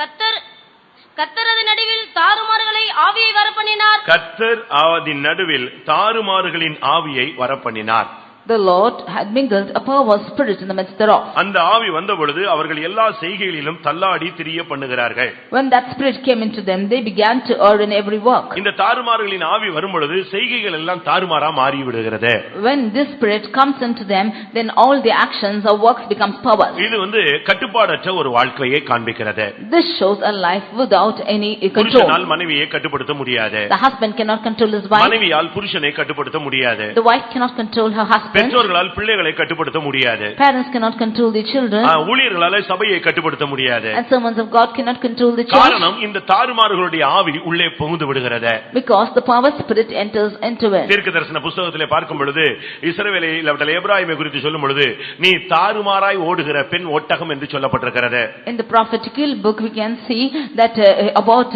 கர்த்தர் அதன் நடுவில் தாறுமாறுகளை ஆவியை வரப்பண்ணினார். கர்த்தர் அதன் நடுவில் தாறுமாறுகளின் ஆவியை வரப்பண்ணினார். The Lord had mingled a perverse spirit in the midst thereof. அந்த ஆவி வந்த பொழுது அவர்கள் எல்லா செய்கைகளிலும் தள்ளாடி திரிய பண்ணுகிறார்கள். When that spirit came into them, they began to err in every work. இந்த தாறுமாறுகளின் ஆவி வரும் பொழுது செய்கைகள் எல்லாம் தாறுமாறா மாறி விடுகிறது. When this spirit comes into them, then all the actions or works becomes perverse. இது கட்டுப்பாடற்ற ஒரு வாழ்க்கையை காண்பிக்கிறது. This shows a life without any control. புருஷனால் மனைவியை கட்டுப்படுத்த முடியாது. The husband cannot control his wife. மனைவியால் புருஷனை கட்டுப்படுத்த முடியாது. The wife cannot control her husband. பெற்றோர்களால் பிள்ளைகளை கட்டுப்படுத்த முடியாது. Parents cannot control the children. ஊழியர்களால் சபையை கட்டுப்படுத்த முடியாது. And servants of God cannot control the church. காரணம் இந்த தாறுமாறுகளுடைய ஆவி உள்ளே புகுந்து விடுகிறது. Because the perverse spirit enters into it. தீர்க்கதரிசன புத்தகத்திலே பார்க்கும் பொழுது இஸ்ரவேலை இல்ல எபிராயீமை குறித்து சொல்லும் பொழுது நீ தாறுமாறாய் ஓடுகிற பெண் ஒட்டகம் என்று சொல்லப்பட்டிருக்கிறது. In the prophetical book we can see that about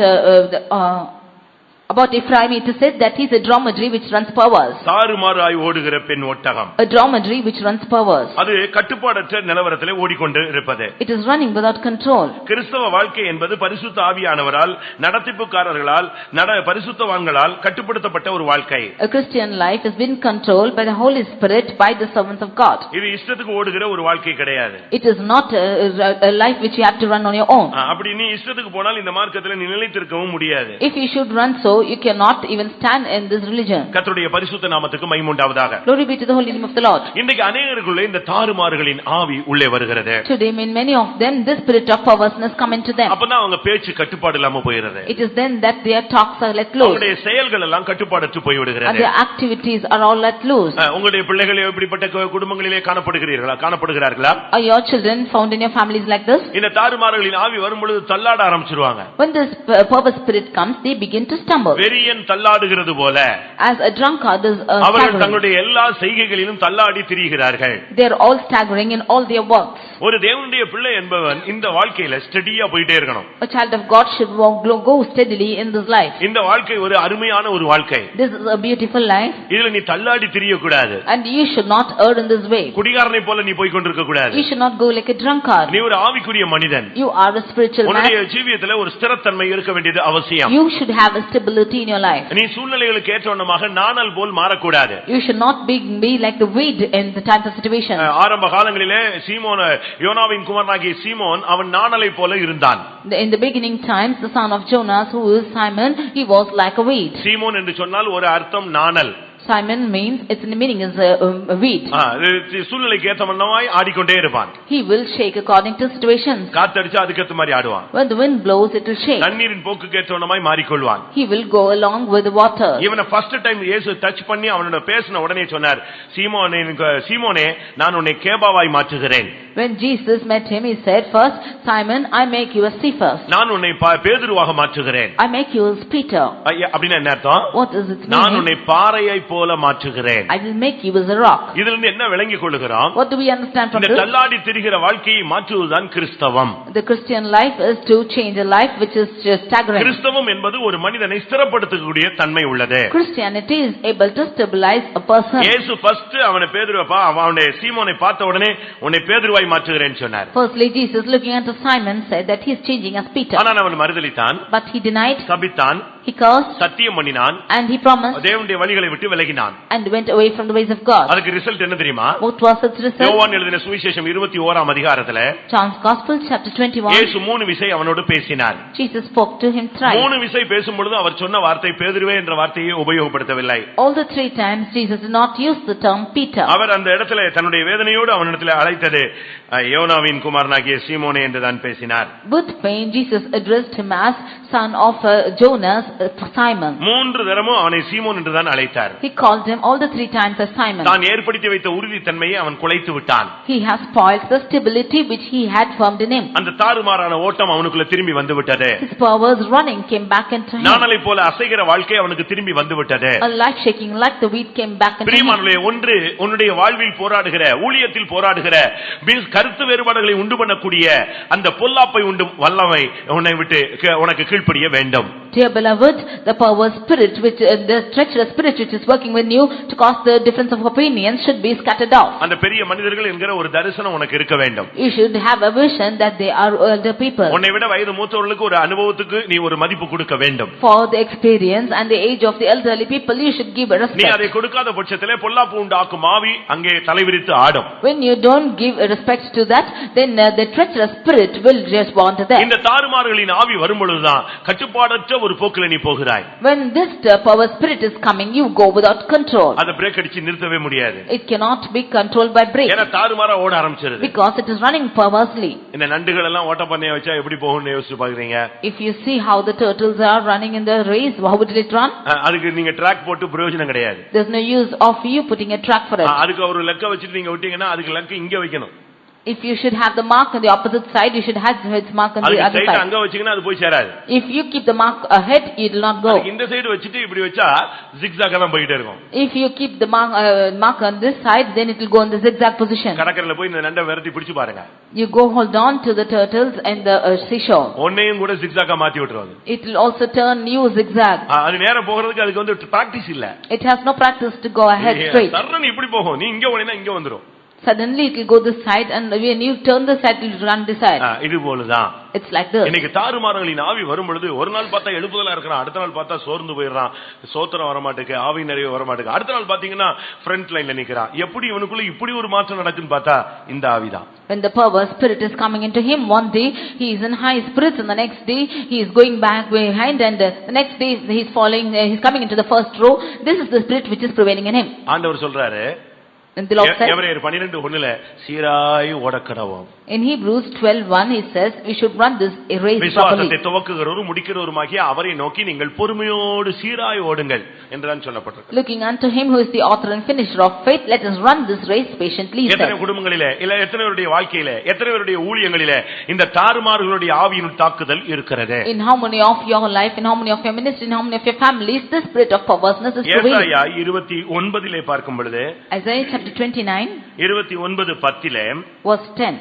Ephraim it is said that he is a dromedary which runs perverse. தாறுமாறாய் ஓடுகிற பெண் ஒட்டகம். A dromedary which runs perverse. அது கட்டுப்பாடற்ற நிலவரத்திலே ஓடிக்கொண்டு இருப்பது. It is running without control. கிறிஸ்தவ வாழ்க்கை என்பது பரிசுத்த ஆவியானவரால் நடத்திப்புக்காரர்களால் பரிசுத்தவான்களால் கட்டுப்படுத்தப்பட்ட ஒரு வாழ்க்கை. A Christian life has been controlled by the Holy Spirit by the servants of God. இது இஷ்டத்துக்கு ஓடுகிற ஒரு வாழ்க்கை கிடையாது. It is not a life which you have to run on your own. அப்படி நீ இஷ்டத்துக்கு போனால் இந்த மார்க்கத்திலே நீ நிலைத்திருக்கவும் முடியாது. If you should run so, you cannot even stand in this religion. கர்த்தருடைய பரிசுத்த நாமத்துக்கு மகிமை உண்டாவதாக. Glory be to the holy name of the Lord. இன்றைக்கு अनेகருக்குள்ளே இந்த தாறுமாறுகளின் ஆவி உள்ளே வருகிறது. Today in many of them this spirit of perverseness come into them. அப்பதான் அவங்க பேச்சு கட்டுப்பாடு இல்லாம போயிடுது. It is then that their talks are let loose. அவங்களுடைய செயல்கள் எல்லாம் கட்டுப்பாடற்று போய் விடுகிறது. And their activities are all let loose. உங்களுடைய பிள்ளைகள் எப்படிப்பட்ட குடும்பங்களிலே காணப்படுகிறார்களா? Are your children found in your families like this? இந்த தாறுமாறுகளின் ஆவி வரும்பொழுது தள்ளாட ஆரம்பிச்சிருவாங்க. When this perverse spirit comes, they begin to stumble. வெறியன் தள்ளாடுகிறது போல as a drunkard is அவர்கள் தங்களுடைய எல்லா செய்கைகளிலும் தள்ளாடி திரிகிறார்கள். They are all staggering in all their works. ஒரு தேவனுடைய பிள்ளை என்பவன் இந்த வாழ்க்கையில ஸ்டெடியா போயிட்டே இருக்கணும். A child of God should go steadily in this life. இந்த வாழ்க்கை ஒரு அருமையான ஒரு வாழ்க்கை. This is a beautiful life. இதுல நீ தள்ளாடி திரிய கூடாது. And you should not err in this way. குடிகாரனை போல நீ போய் கொண்டிருக்க கூடாது. You should not go like a drunkard. நீ ஒரு ஆவிக்குரிய மனிதன். You are a spiritual man. உன்னுடைய ஜீவியத்திலே ஒரு ஸ்திரத்தன்மை இருக்க வேண்டியது அவசியம். You should have a stability possibility in your life. நீ சூழ்நிலைகளுக்கு ஏற்றவண்ணமாக நாணல் போல் மாறக்கூடாது. You should not be like the weed in the type of situation. ஆரம்ப காலங்களிலே சீமோன் யோனாவின் குமாரனாகிய சீமோன் அவன் நாணலை போல இருந்தான். In the beginning times, the son of Jonas, who is Simon, he was like a weed. சீமோன் என்று சொன்னால் ஒரு அர்த்தம் நாணல். Simon means, its meaning is a weed. சூழ்நிலைக்கு ஏற்றவண்ணமாய் ஆடிக்கொண்டே இருப்பான். He will shake according to situations. காத்தடிச்சா அதுக்கு ஏத்த மாதிரி ஆடுவான். When the wind blows, it will shake. தண்ணீரின் போக்குக்கு ஏற்றவண்ணமாய் மாறிக்கொள்வான். He will go along with the water. இவனை ஃபர்ஸ்ட் டைம் இயேசு டச் பண்ணி அவனோட பேசின உடனே சொன்னார், சீமோனே நான் உன்னை கேபாவாய் மாற்றுகிறேன். When Jesus met him, he said, first, Simon, I make you a Cephas. நான் உன்னை பேதுருவாக மாற்றுகிறேன். I make you as Peter. அப்படினா என்ன அர்த்தம்? What is its meaning? நான் உன்னை பாறையை போல மாற்றுகிறேன். I will make you as a rock. இதிலிருந்து என்ன விளங்கிக் கொள்கிறோம்? What do we understand from இந்த this? தள்ளாடி திரிகிற வாழ்க்கையை மாற்றுவதுதான் கிறிஸ்தவம். The Christian life is to change a life which is just staggering. கிறிஸ்தவம் என்பது ஒரு மனிதனை ஸ்திரப்படுத்தக்கூடிய தன்மை உள்ளது. Christianity is able to stabilize a person. இயேசு ஃபர்ஸ்ட் அவனை அவனுடைய சீமோனை பார்த்த உடனே உன்னை பேதுருவாய் மாற்றுகிறேன் சொன்னார். Firstly, Jesus looking at Simon said that he is changing as Peter. ஆனால் அவன் மறுதலித்தான். But he denied. சபித்தான். He cursed. சத்தியம் பண்ணினான். And he promised. தேவனுடைய வழிகளை விட்டு விலகினான். And went away from the ways of God. அதுக்கு ரிசல்ட் என்ன தெரியுமா? What was its result? யோவான் எழுதின சுவிசேஷம் 21ஆம் அதிகாரத்திலே John's Gospel chapter 21. இயேசு 3 விசை அவனோடு பேசினார். Jesus spoke to him thrice. 3 விசை பேசும்பொழுது அவர் சொன்ன வார்த்தை பேதுருவே என்ற வார்த்தையை உபயோகப்படுத்தவில்லை. All the 3 times Jesus did not use the term Peter. அவர் அந்த இடத்திலே தன்னுடைய வேதனையோடு அவனிடத்திலே அழைத்தது யோனாவின் குமாரனாகிய சீமோனே என்று தான் பேசினார். With pain Jesus addressed him as son of Jonas, Simon. 3 தடவை அவனை சீமோன் என்று தான் அழைத்தார். He called him all the 3 times as Simon. தான் ஏற்படுத்தி வைத்த உறுதித்தன்மையை அவன் குலைத்து விட்டான். He has spoiled the stability which he had formed in him. அந்த தாறுமாறான ஓட்டம் அவனுக்குள்ள திரும்பி வந்து விட்டது. His powers running came back into him. நாணலை போல அசைகிற வாழ்க்கை அவனுக்கு திரும்பி வந்து விட்டது. A life shaking like the wheat came back into him. பிரியமானவர்களே, ஒன்று உன்னுடைய வாழ்வில் போராடுகிற, ஊழியத்தில் போராடுகிற, கருத்து வேறுபாடுகளை உண்டு பண்ணக்கூடிய அந்த பொல்லாப்பை உண்டும் வல்லமை உன்னை விட்டு உனக்கு கீழ்ப்படிய வேண்டும். Dear beloved, the power spirit which the treacherous spirit which is working with you to cause the difference of opinions should be scattered off. அந்த பெரிய மனிதர்கள் என்கிற ஒரு தரிசனம் உனக்கு இருக்க வேண்டும். You should have a vision that they are elder people. உன்னை விட வயது மூத்தவர்களுக்கு ஒரு அனுபவத்துக்கு நீ ஒரு மதிப்பு கொடுக்க வேண்டும். For the experience and the age of the elderly people you should give a respect. நீ அதை கொடுக்காத பட்சத்திலே பொல்லாப்பு உண்டாக்கும் ஆவி அங்கே தலைவிரித்து ஆடும். When you don't give a respect to that, then the treacherous spirit will just wander there. இந்த தாறுமாறுகளின் ஆவி வரும்பொழுதுதான் கட்டுப்பாடற்ற ஒரு போக்கில நீ போகிறாய். When this power spirit is coming, you go without control. அத பிரேக் அடிச்சு நிறுத்தவே முடியாது. It cannot be controlled by brake. ஏன்னா தாறுமாறா ஓட ஆரம்பிச்சிருது. Because it is running perversely. இந்த நண்டுகள் எல்லாம் ஓட்ட பண்ணைய வச்சா எப்படி போகும்னு யோசிச்சு பாக்குறீங்க? If you see how the turtles are running in the race, how would it run? அதுக்கு நீங்க ட்ராக் போட்டு பிரயோஜனம் கிடையாது. There's no use of you putting a track for it. அதுக்கு ஒரு லக்க வச்சிட்டு நீங்க விட்டீங்கன்னா அதுக்கு லக்க இங்க வைக்கணும். If you should have the mark on the opposite side, you should have its mark on the other side. அங்க வச்சீங்கன்னா அது போய் சேராது. If you keep the mark ahead, it will not go. இந்த சைடு வச்சிட்டு இப்படி வச்சா zigzag தான் போயிட்டே இருக்கும். If you keep the mark on this side, then it will go in the zigzag position. கடற்கரையில போய் இந்த நண்டை விரட்டி பிடிச்சு பாருங்க. You go hold on to the turtles and the seashore. ஒன்னையும் கூட zigzag மாத்தி விட்டுருவாங்க. It will also turn you zigzag. அது நேரா போகிறதுக்கு அதுக்கு வந்து பிராக்டீஸ் இல்ல. It has no practice to go ahead straight. சர்றன்னு இப்படி போகும். நீ இங்க ஓடினா இங்க வந்துரும். Suddenly it will go this side, and when you turn the side, it will run this side. இது போலதான். It's like this. இன்னைக்கு தாறுமாறுகளின் ஆவி வரும்பொழுது ஒரு நாள் பார்த்தா எழுப்புதலா இருக்கான், அடுத்த நாள் பார்த்தா சோர்ந்து போயிடுறான், சோத்திரம் வர மாட்டேங்குது, ஆவி நிறைய வர மாட்டேங்குது, அடுத்த நாள் பாத்தீங்கன்னா ஃப்ரண்ட் லைன்ல நிக்கிறான். எப்படி இவனுக்குள்ள இப்படி ஒரு மாற்றம் நடக்குன்னு பார்த்தா இந்த ஆவிதான். When the power spirit is coming into him, one day he is in high spirits, and the next day he is going back behind, and the next day he is following, he is coming into the first row. This is the spirit which is prevailing in him. ஆண்டவர் சொல்றாரு, And the Lord said, எபிரேயர் 12:1 சீராய் ஓடக்கடவோம். In Hebrews 12:1 he says we should run this race properly. விசுவாசத்தை துவக்குகிறவரும் முடிக்கிறவருமாகிய அவரை நோக்கி நீங்கள் பொறுமையோடு சீராய் ஓடுங்கள் என்றுதான் சொல்லப்பட்டிருக்கு. Looking unto him who is the author and finisher of faith, let us run this race patiently. எத்தனை குடும்பங்களிலே இல்ல எத்தனை பேருடைய வாழ்க்கையிலே எத்தனை பேருடைய ஊழியங்களிலே இந்த தாறுமாறுகளுடைய ஆவியின் தாக்குதல் இருக்கிறது. In how many of your life, in how many of your ministry, in how many of your families, the spirit of perverseness is prevailing. ஏசாயா 29 பார்க்கும் பொழுது, Isaiah chapter 29 29:10 verse 10.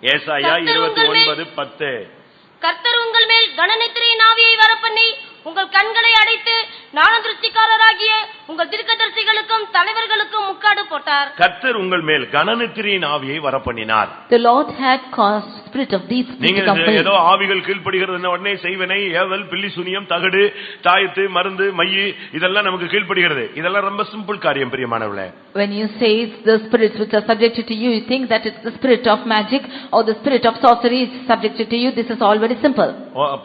ஏசாயா 29:10 கர்த்தர் உங்கள் மேல் கனநித்திரையின் ஆவியை வரப்பண்ணி உங்கள் கண்களை அடைத்து ஞானதிருஷ்டிக்காரராகிய உங்கள் உங்கள் தீர்க்கதரிசிகளுக்கும் தலைவர்களுக்கும் முக்காடு போட்டார். கர்த்தர் உங்கள் மேல் கனநித்திரையின் ஆவியை வரப்பண்ணினார். The Lord had caused spirit of deep sleep நீங்க to come upon ஏதோ you. ஆவிகள் கீழ்ப்படுகிறது உடனே செய்வனை ஏவல் பில்லி சுனியம் தகடு தாயத்து மருந்து மையி இதெல்லாம் நமக்கு கீழ்ப்படுகிறது. இதெல்லாம் ரொம்ப சிம்பிள் காரியம் பிரியமானவர்களே. When you say it's the spirits which are subjected to you, you think that it's the spirit of magic or the spirit of sorcery is subjected to you. This is all very simple.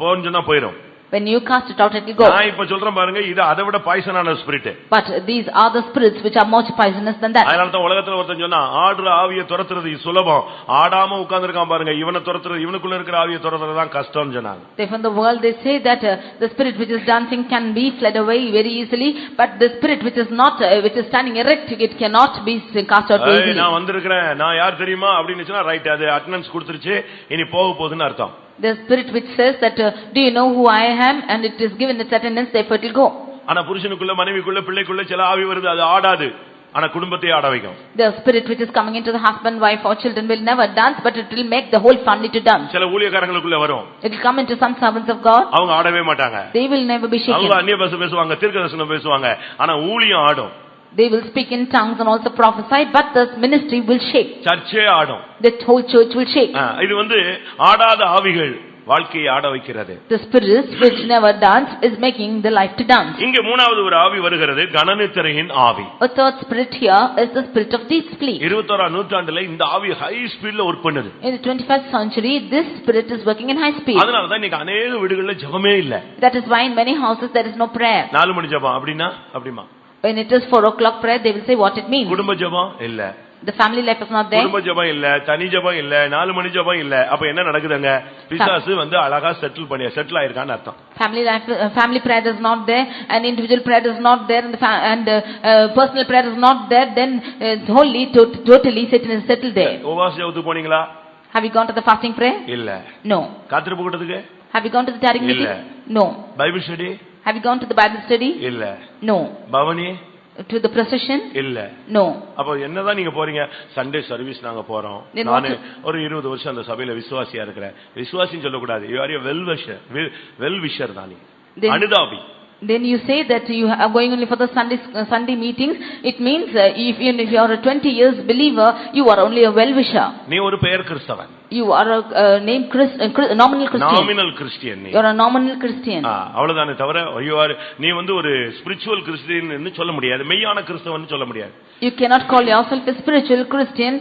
போன்னு சொன்னா போயிடும். When you cast it out, it will go. நான் இப்ப சொல்றேன் பாருங்க, இது அதை விட பாய்சனான spirit. But these are the spirits which are more poisonous than that. அதனால தான் உலகத்துல ஒருத்தன் சொன்னா ஆடுற ஆவியை துரத்துறது சுலபம், ஆடாம உட்கார்ந்திருக்கான் பாருங்க, இவனை துரத்துறது இவனுக்குள்ள இருக்கிற ஆவியை துரத்துறது தான் கஷ்டம்னு சொன்னாங்க. Therefore in the world they say that the spirit which is dancing can be fled away very easily, but the spirit which is not which is standing erect, it cannot be cast out easily. நான் வந்திருக்கிறேன், நான் யார் தெரியுமா அப்படின்னு சொன்னா right, அது attendance கொடுத்துருச்சு, இனி போக போகுதுன்னு அர்த்தம். The spirit which says that do you know who I am, and it is given its attendance, therefore it will go. ஆனா புருஷனுக்குள்ள மனைவிக்குள்ள பிள்ளைக்குள்ள சில ஆவி வருது, அது ஆடாது, ஆனா குடும்பத்தை ஆட வைக்கும். The spirit which is coming into the husband, wife or children will never dance, but it will make the whole family to dance. சில ஊழியக்காரங்களுக்குள்ள வரும், It will come into some servants of God. அவங்க ஆடவே மாட்டாங்க. They will never be shaken. அவங்க அந்நிய பாஷை பேசுவாங்க, தீர்க்கதரிசனம் பேசுவாங்க, ஆனா ஊழியம் ஆடும். They will speak in tongues and also prophesy, but the ministry will shake. சர்ச்சே ஆடும். The whole church will shake. இது ஆடாத ஆவிகள் வாழ்க்கையை ஆட வைக்கிறது. The spirits which never dance is making the life to dance. இங்க மூணாவது ஒரு ஆவி வருகிறது, கனநித்திரையின் ஆவி. A third spirit here is the spirit of deep sleep. 21ஆம் நூற்றாண்டுல இந்த ஆவி ஹை ஸ்பீட்ல வர்க் பண்ணுது. In the 21st century this spirit is working in high speed. அதனால தான் இன்னைக்கு अनेक வீடுகள்ல ஜெபமே இல்ல. That is why in many houses there is no prayer. 4 மணி ஜெபம் அப்படினா அப்படிமா. When it is 4 o'clock prayer, they will say what it means. குடும்ப ஜெபம் இல்ல. The family life is not there. குடும்ப ஜெபம் இல்ல, தனி ஜெபம் இல்ல, 4 மணி ஜெபம் இல்ல. அப்ப என்ன நடக்குதுங்க? பிசாசு அழகா செட்டில் ஆயிருக்கான்னு அர்த்தம். Family life, family prayer is not there, and individual prayer is not there, and personal prayer is not there. Then wholly totally Satan is settled there. உபவாச ஜெபத்துக்கு போனீங்களா? Have you gone to the fasting prayer? இல்ல. No. காத்திருப்பு கூட்டத்துக்கு? Have you gone to the tarrying meeting? No. Bible study? Have you gone to the Bible study? இல்ல. No. பவனி? To the procession? இல்ல. No. அப்ப என்னதான் நீங்க போறீங்க? சண்டே சர்வீஸ் நாங்க போறோம். நான் ஒரு 20 வருஷம் அந்த சபையில விசுவாசியா இருக்கிறேன். விசுவாசின்னு சொல்ல கூடாது. You are a well wisher தானே. அனுதாபி. Then you say that you are going only for the Sunday meetings. It means if you are a 20 years believer, you are only a well wisher. நீ ஒரு பெயர் கிறிஸ்தவன். You are a name nominal Christian. Nominal Christian. You are a nominal Christian. அவ்வளவுதானே தவிர நீ ஒரு spiritual Christian ன்னு சொல்ல முடியாது. மெய்யான கிறிஸ்தவன் சொல்ல முடியாது. You cannot call yourself a spiritual Christian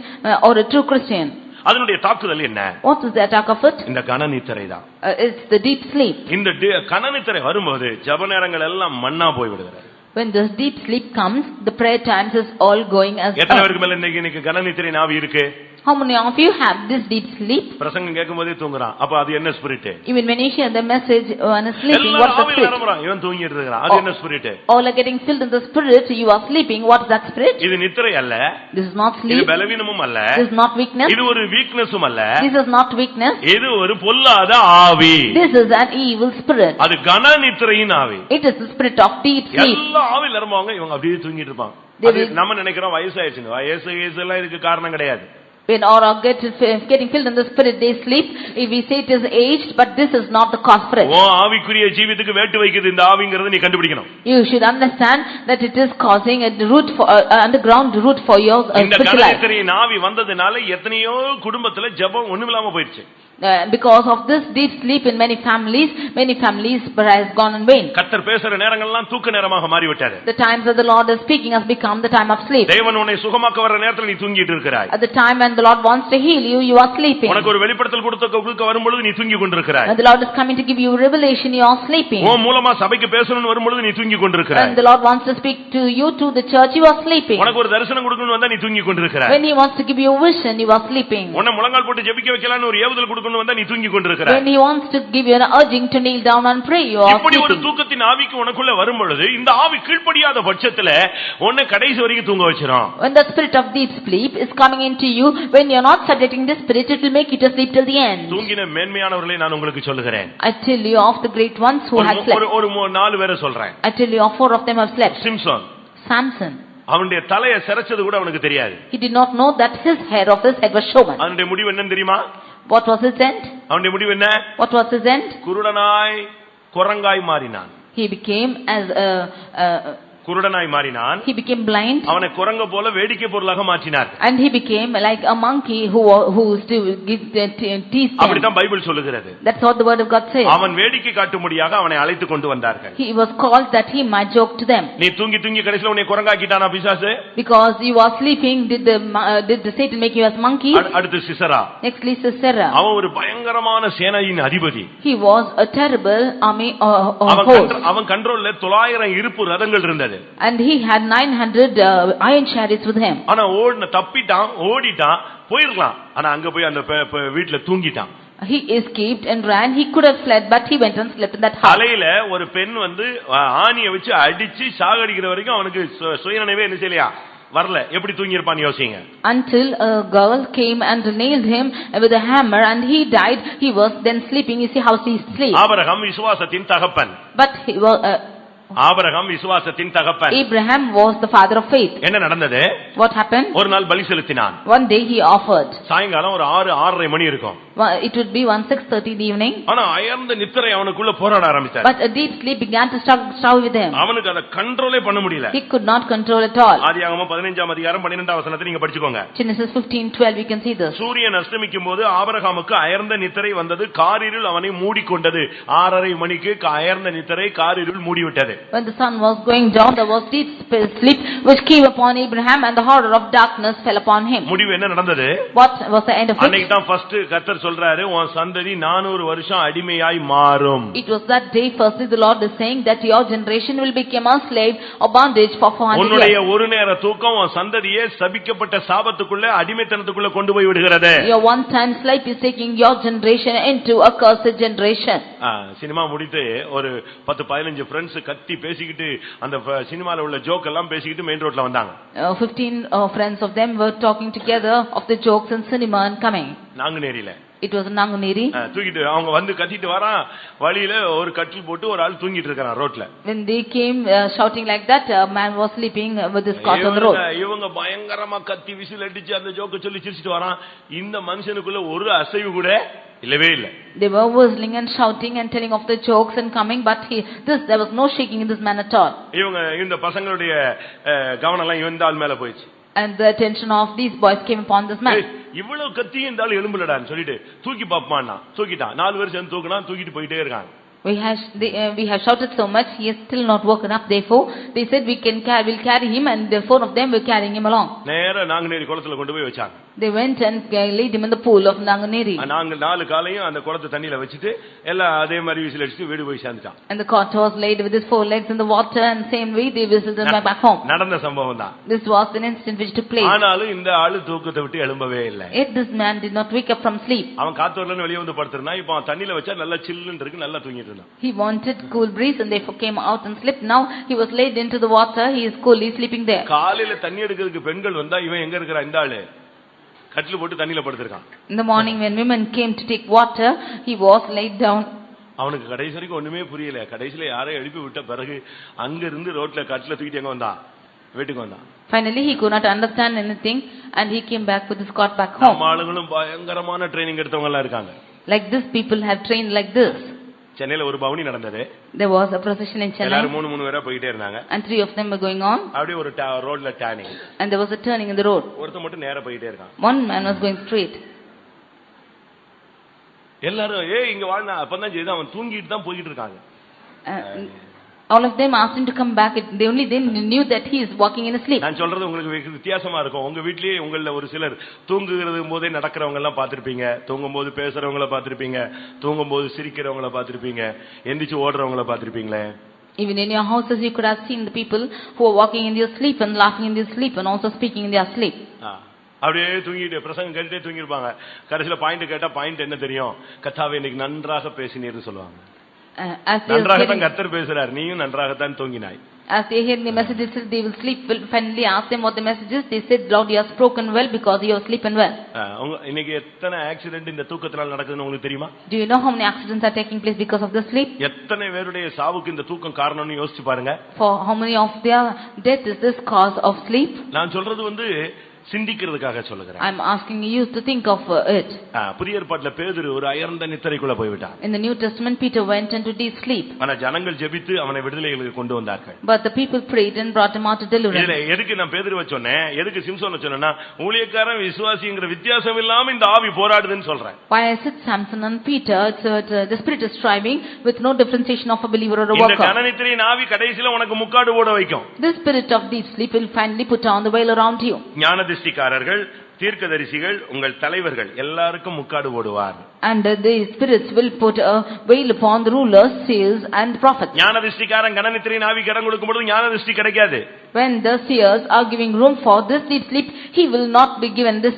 or a true Christian. அதனுடைய தாக்குதல் என்ன? What is the attack of it? இந்த கனநித்திரை தான். It's the deep sleep. இந்த கனநித்திரை வரும்போது ஜெப நேரங்கள் எல்லாம் மண்ணா போய் விடுகிறது. When this deep sleep comes, the prayer times is all going as எத்தனை பேருக்கு மேல இன்னைக்கு கனநித்திரை ஆவி இருக்கு? How many of you have this deep sleep? பிரசங்கம் கேட்கும்போதே தூங்குறான். அப்ப அது என்ன spirit? Even when you hear the message and sleeping, what is the spirit? இவன் தூங்கிட்டு இருக்கான். அது என்ன spirit? All are getting filled in the spirit, you are sleeping. What is that spirit? இது நித்திரை அல்ல. This is not sleep. இது பலவீனமும் அல்ல. This is not weakness. இது ஒரு வீக்னஸும் அல்ல. This is not weakness. இது ஒரு பொல்லாத ஆவி. This is an evil spirit. அது கனநித்திரையின் ஆவி. It is the spirit of deep sleep. எல்லா ஆவில இருப்பாங்க, இவங்க அப்படியே தூங்கிட்டு இருப்பாங்க. நம்ம நினைக்கிறோம் வயசாயிடுச்சு. வயசு எல்லாம் இதுக்கு காரணம் கிடையாது. When all are getting filled in the spirit, they sleep. If we say it is aged, but this is not the cause for it. ஆவிக்குரிய ஜீவிதத்துக்கு வேட்டு வைக்குது இந்த ஆவிங்கிறது நீ கண்டுபிடிக்கணும். You should understand that it is causing a root for underground root for your spiritual life. இந்த கனநித்திரையின் ஆவி வந்ததனால எத்தனையோ குடும்பத்துல ஜெபம் ஒண்ணுமில்லாம போயிடுச்சு. Because of this deep sleep in many families prayer has gone in vain. கர்த்தர் பேசுற நேரங்கள்லாம் தூக்க நேரமாக மாறி விட்டது. The times that the Lord is speaking has become the time of sleep. தேவன் உன்னை சுகமாக்க வர நேரத்துல நீ தூங்கிட்டு இருக்கிறாய். At the time when the Lord wants to heal you, you are sleeping. உனக்கு ஒரு வெளிப்படுத்தல் கொடுக்க வரும்போது நீ தூங்கி கொண்டிருக்கிறாய். When the Lord is coming to give you revelation, you are sleeping. உன் மூலமா சபைக்கு பேசணும்னு வரும்போது நீ தூங்கி கொண்டிருக்கிறாய். When the Lord wants to speak to you to the church, you are sleeping. உனக்கு ஒரு தரிசனம் கொடுக்கணும்னு வந்தா நீ தூங்கி கொண்டிருக்கிறாய். When he wants to give you a vision, you are sleeping. உன்னை முழங்கால் போட்டு ஜெபிக்க வைக்கலாம்னு ஒரு ஏவுதல் கொடுக்கணும்னு வந்தா நீ தூங்கி கொண்டிருக்கிறாய். When he wants to give you an urging to kneel down and pray, you are இப்படி ஒரு தூக்கத்தின் ஆவிக்கு உனக்குள்ள வரும்பொழுது இந்த ஆவி கீழ்ப்படியாத பட்சத்துல உன்னை கடைசி வரைக்கும் தூங்க வச்சிரும். When the spirit of deep sleep is coming into you, when you are not subjecting this spirit, it will make you to sleep till the end. தூங்கின மேன்மையானவர்களை நான் உங்களுக்கு சொல்லுகிறேன். I tell you of the great ones who have slept. ஒரு 4 பேரை சொல்றேன். I tell you of 4 of them have slept. Samson. அவனுடைய தலையை சிரைச்சது கூட அவனுக்கு தெரியாது. He did not know that his hair of his head was shorn. அவனுடைய முடிவு என்னன்னு தெரியுமா? What was his end? அவனுடைய முடிவு என்ன? What was his end? குருடனாய் குரங்காய் மாறினான். He became as a குருடனாய் மாறினான். He became blind. அவனை குரங்க போல வேடிக்கை பொருளாக மாற்றினார். And he became like a monkey who used to give tease them. அப்படிதான் பைபிள் சொல்லுகிறது. That's what the word of God says. அவன் வேடிக்கை காட்டும்படியாக அவனை அழைத்து கொண்டு வந்தார்கள். He was called that he might joke to them. நீ தூங்கி தூங்கி கடைசில உன்னை குரங்காக்கிட்டானா பிசாசு? Because you are sleeping, did the Satan make you as monkey? அடுத்து சிசரா. Nextly Sisera. அவன் ஒரு பயங்கரமான சேனையின் அதிபதி. He was a terrible army host. அவன் கண்ட்ரோல்ல 900 இருப்பு ரதங்கள் இருந்தது. And he had 900 iron chariots with him. ஆனா தப்பிட்டான், ஓடிட்டான், போயிருக்கலாம். ஆனா அங்க போய் அந்த வீட்ல தூங்கிட்டான். He escaped and ran. He could have fled, but he went and slept in that house. தலையில ஒரு பெண் வந்து ஆணியை வச்சு அடிச்சு சாகடிக்கிற வரைக்கும் அவனுக்கு சுயநினைவே என்ன செய்யலையா வரல. எப்படி தூங்கி இருப்பான்னு யோசிங்க. Until a girl came and nailed him with a hammer and he died. He was then sleeping. You see how he sleep. Abraham விசுவாசத்தின் தகப்பன். But he was ஆபிரகாம் விசுவாசத்தின் தகப்பன். Abraham was the father of faith. என்ன நடந்தது? What happened? ஒரு நாள் பலி செலுத்தினான். One day he offered. சாயங்காலம் ஒரு 6:30 மணி இருக்கும். It would be 6:30 in the evening. ஆனா அயர்ந்த நித்திரை அவனுக்குள்ள போராட ஆரம்பிச்சார். But a deep sleep began to struggle with him. அவனுக்கு அத கண்ட்ரோலே பண்ண முடியல. He could not control at all. ஆதியாகமம் 15ஆம் அதிகாரம் 12ஆம் வசனத்தை நீங்க படிச்சுக்கோங்க. Genesis 15:12 we can see this. சூரியன் அஸ்தமிக்கும் போது ஆபிரகாமுக்கு அயர்ந்த நித்திரை வந்தது, காரிருள் அவனை மூடிக்கொண்டது. 6:30 மணிக்கு அயர்ந்த நித்திரை காரிருள் மூடிவிட்டது. When the sun was going down, there was deep sleep which came upon Abraham and the horror of darkness fell upon him. முடிவு என்ன நடந்தது? What was the end of it? அன்னைக்கு தான் ஃபர்ஸ்ட் கர்த்தர் சொல்றாரு, உன் சந்ததி 400 வருஷம் அடிமையாய் மாறும். It was that day firstly the Lord is saying that your generation will become a slave or bondage for 400 years. உன்னுடைய ஒரு நேர தூக்கம் உன் சந்ததியை சபிக்கப்பட்ட சாபத்துக்குள்ள அடிமைத்தனத்துக்குள்ள கொண்டு போய் விடுகிறது. Your one time sleep is taking your generation into a cursed generation. Cinema முடித்து ஒரு 10-15 ஃப்ரெண்ட்ஸ் கத்தி பேசிக்கிட்டு அந்த சினிமால உள்ள ஜோக் எல்லாம் பேசிக்கிட்டு மெயின் ரோட்ல வந்தாங்க. 15 friends of them were talking together of the jokes in cinema and coming. நாங்குநேரியில. It was in Nanganeri. தூக்கிட்டு அவங்க வந்து கத்திட்டு வரான், வழியில ஒரு கட்டில் போட்டு ஒரு ஆள் தூங்கிட்டு இருக்கான் ரோட்ல. When they came shouting like that, a man was sleeping with his cot on the road. இவங்க பயங்கரமா கத்தி விசில் அடிச்சு அந்த ஜோக்க சொல்லி சிரிச்சிட்டு வரான். இந்த மனுஷனுக்குள்ள ஒரு அசைவு கூட இல்லவே இல்ல. They were whistling and shouting and telling of the jokes and coming, but there was no shaking in this man at all. இவங்க இந்த பசங்களுடைய கவனம் எல்லாம் இந்த ஆள் மேல போயிடுச்சு. And the attention of these boys came upon this man. இவ்வளவு கத்தி இந்த ஆள் எலும்புலடான்னு சொல்லிட்டு தூக்கி பாப்பான்னா தூக்கிட்டான். 4 பேர் சேர்ந்து தூக்குனா தூக்கிட்டு போயிட்டே இருக்காங்க. We have shouted so much, he is still not woken up. Therefore, they said we'll carry him, and the 4 of them were carrying him along. நேரா நாங்குநேரி குளத்துல கொண்டு போய் வச்சாங்க. They went and laid him in the pool of Nanganeri. நாங்க 4 காலையும் அந்த குளத்து தண்ணியில வச்சிட்டு எல்லாம் அதே மாதிரி விசில் அடிச்சு வீடு போய் சேர்ந்துட்டான். And the cot was laid with his 4 legs in the water, and same way they visited him back home. நடந்த சம்பவம் தான். This was an instant which took place. ஆனாலும் இந்த ஆளு தூக்கத்தை விட்டு எழும்பவே இல்லை. Yet this man did not wake up from sleep. அவன் காத்தோர்லன்னு வெளிய வந்து படுத்துறான். இப்போ தண்ணியில வச்சா நல்லா சில்லுன்னு இருக்கு, நல்லா தூங்கிட்டு இருந்தான். He wanted cool breeze and therefore came out and slept. Now he was laid into the water. He is coolly sleeping there. காலையில தண்ணி எடுக்கிறதுக்கு பெண்கள் வந்தா இவன் எங்க இருக்கறான் இந்த ஆளு? கட்டில போட்டு தண்ணியில படுத்திருக்கான். In the morning when women came to take water, he was laid down. அவனுக்கு கடைசி வரைக்கும் ஒண்ணுமே புரியல. கடைசில யாரை எழுப்பி விட்ட பிறகு அங்க இருந்து ரோட்ல கட்டில தூக்கிட்டு எங்க வந்தான்? வீட்டுக்கு வந்தான். Finally he could not understand anything and he came back with his cot back home. ஆளுங்களும் பயங்கரமான ட்ரெய்னிங் எடுத்தவங்க எல்லாம் இருக்காங்க. Like this people have trained like this. சென்னையில ஒரு பவனி நடந்தது. There was a procession in Chennai. எல்லாரும் 3 பேரா போயிட்டே இருந்தாங்க. And 3 of them were going on. அப்படியே ஒரு ரோட்ல turning. And there was a turning in the road. ஒருத்தன் மட்டும் நேரா போயிட்டே இருக்கான். One man was going straight. எல்லாரும் இங்க வாழ்னா அப்பதான் செய்து அவன் தூங்கிட்டு தான் போயிட்டு இருக்காங்க. All of them asked him to come back. They knew that he is walking in a sleep. நான் சொல்றது உங்களுக்கு வித்தியாசமா இருக்கும். உங்க வீட்லயே உங்கள ஒரு சிலர் தூங்குகிறது போதே நடக்கிறவங்க எல்லாம் பாத்திருப்பீங்க, தூங்கும்போது பேசுறவங்கள பாத்திருப்பீங்க, தூங்கும்போது சிரிக்கிறவங்கள பாத்திருப்பீங்க, எந்திரிச்சு ஓடுறவங்கள பாத்திருப்பீங்களே. Even in your houses you could have seen the people who are walking in their sleep and laughing in their sleep and also speaking in their sleep. அப்படியே தூங்கிட்டு பிரசங்கம் கேட்டுட்டே தூங்கிருப்பாங்க. கடைசில பாயிண்ட் கேட்டா பாயிண்ட் என்ன தெரியும்? கர்த்தாவே இன்னைக்கு நன்றாக பேசினீர்னு சொல்லுவாங்க. நன்றாகத்தான் கர்த்தர் பேசுறார், நீயும் நன்றாகத்தான் தூங்கினாய். As they hear the messages, they will sleep. Will finally ask them what the message is. They said, Lord, you have spoken well because you have sleeping well. இன்னைக்கு எத்தனை ஆக்சிடென்ட் இந்த தூக்கத்தினால நடக்குதுன்னு உங்களுக்கு தெரியுமா? Do you know how many accidents are taking place because of the sleep? எத்தனை பேருடைய சாவுக்கு இந்த தூக்கம் காரணம்னு யோசிச்சு பாருங்க. For how many of their death is this cause of sleep? நான் சொல்றது சிந்திக்கிறதுக்காக சொல்லுகிறேன். I'm asking you to think of it. புதிய ஏற்பாட்டுல பேதுரு ஒரு அயர்ந்த நித்திரைக்குள்ள போய்விட்டான். In the New Testament, Peter went into deep sleep. ஆனா ஜனங்கள் ஜெபித்து அவனை விடுதலைக்கு கொண்டு வந்தார்கள். But the people prayed and brought him out to deliverance. இதுல எதுக்கு நான் பேதுருவை சொன்னேன், எதுக்கு சிம்சோனை சொன்னேன்னா, ஊழியக்காரன் விசுவாசிங்கிற வித்தியாசம் இல்லாம இந்த ஆவி போராடுதுன்னு சொல்றேன். Why I said Samson and Peter, the spirit is striving with no differentiation of a believer or a இந்த worker. கனநித்திரையின் ஆவி கடைசில உனக்கு முக்காடு போட வைக்கும். This spirit of deep sleep will finally put on the veil around you. ஞானதிஷ்டிக்காரர்கள், தீர்க்கதரிசிகள், உங்கள் தலைவர்கள் எல்லாருக்கும் முக்காடு போடுவார். And the spirits will put a veil upon the rulers, seers and prophets. ஞானதிஷ்டிக்காரன் கனநித்திரையின் ஆவி கடன் கொடுக்கும்போது ஞானதிஷ்டி கிடைக்காது. When the seers are giving room for this deep sleep, he will not be given this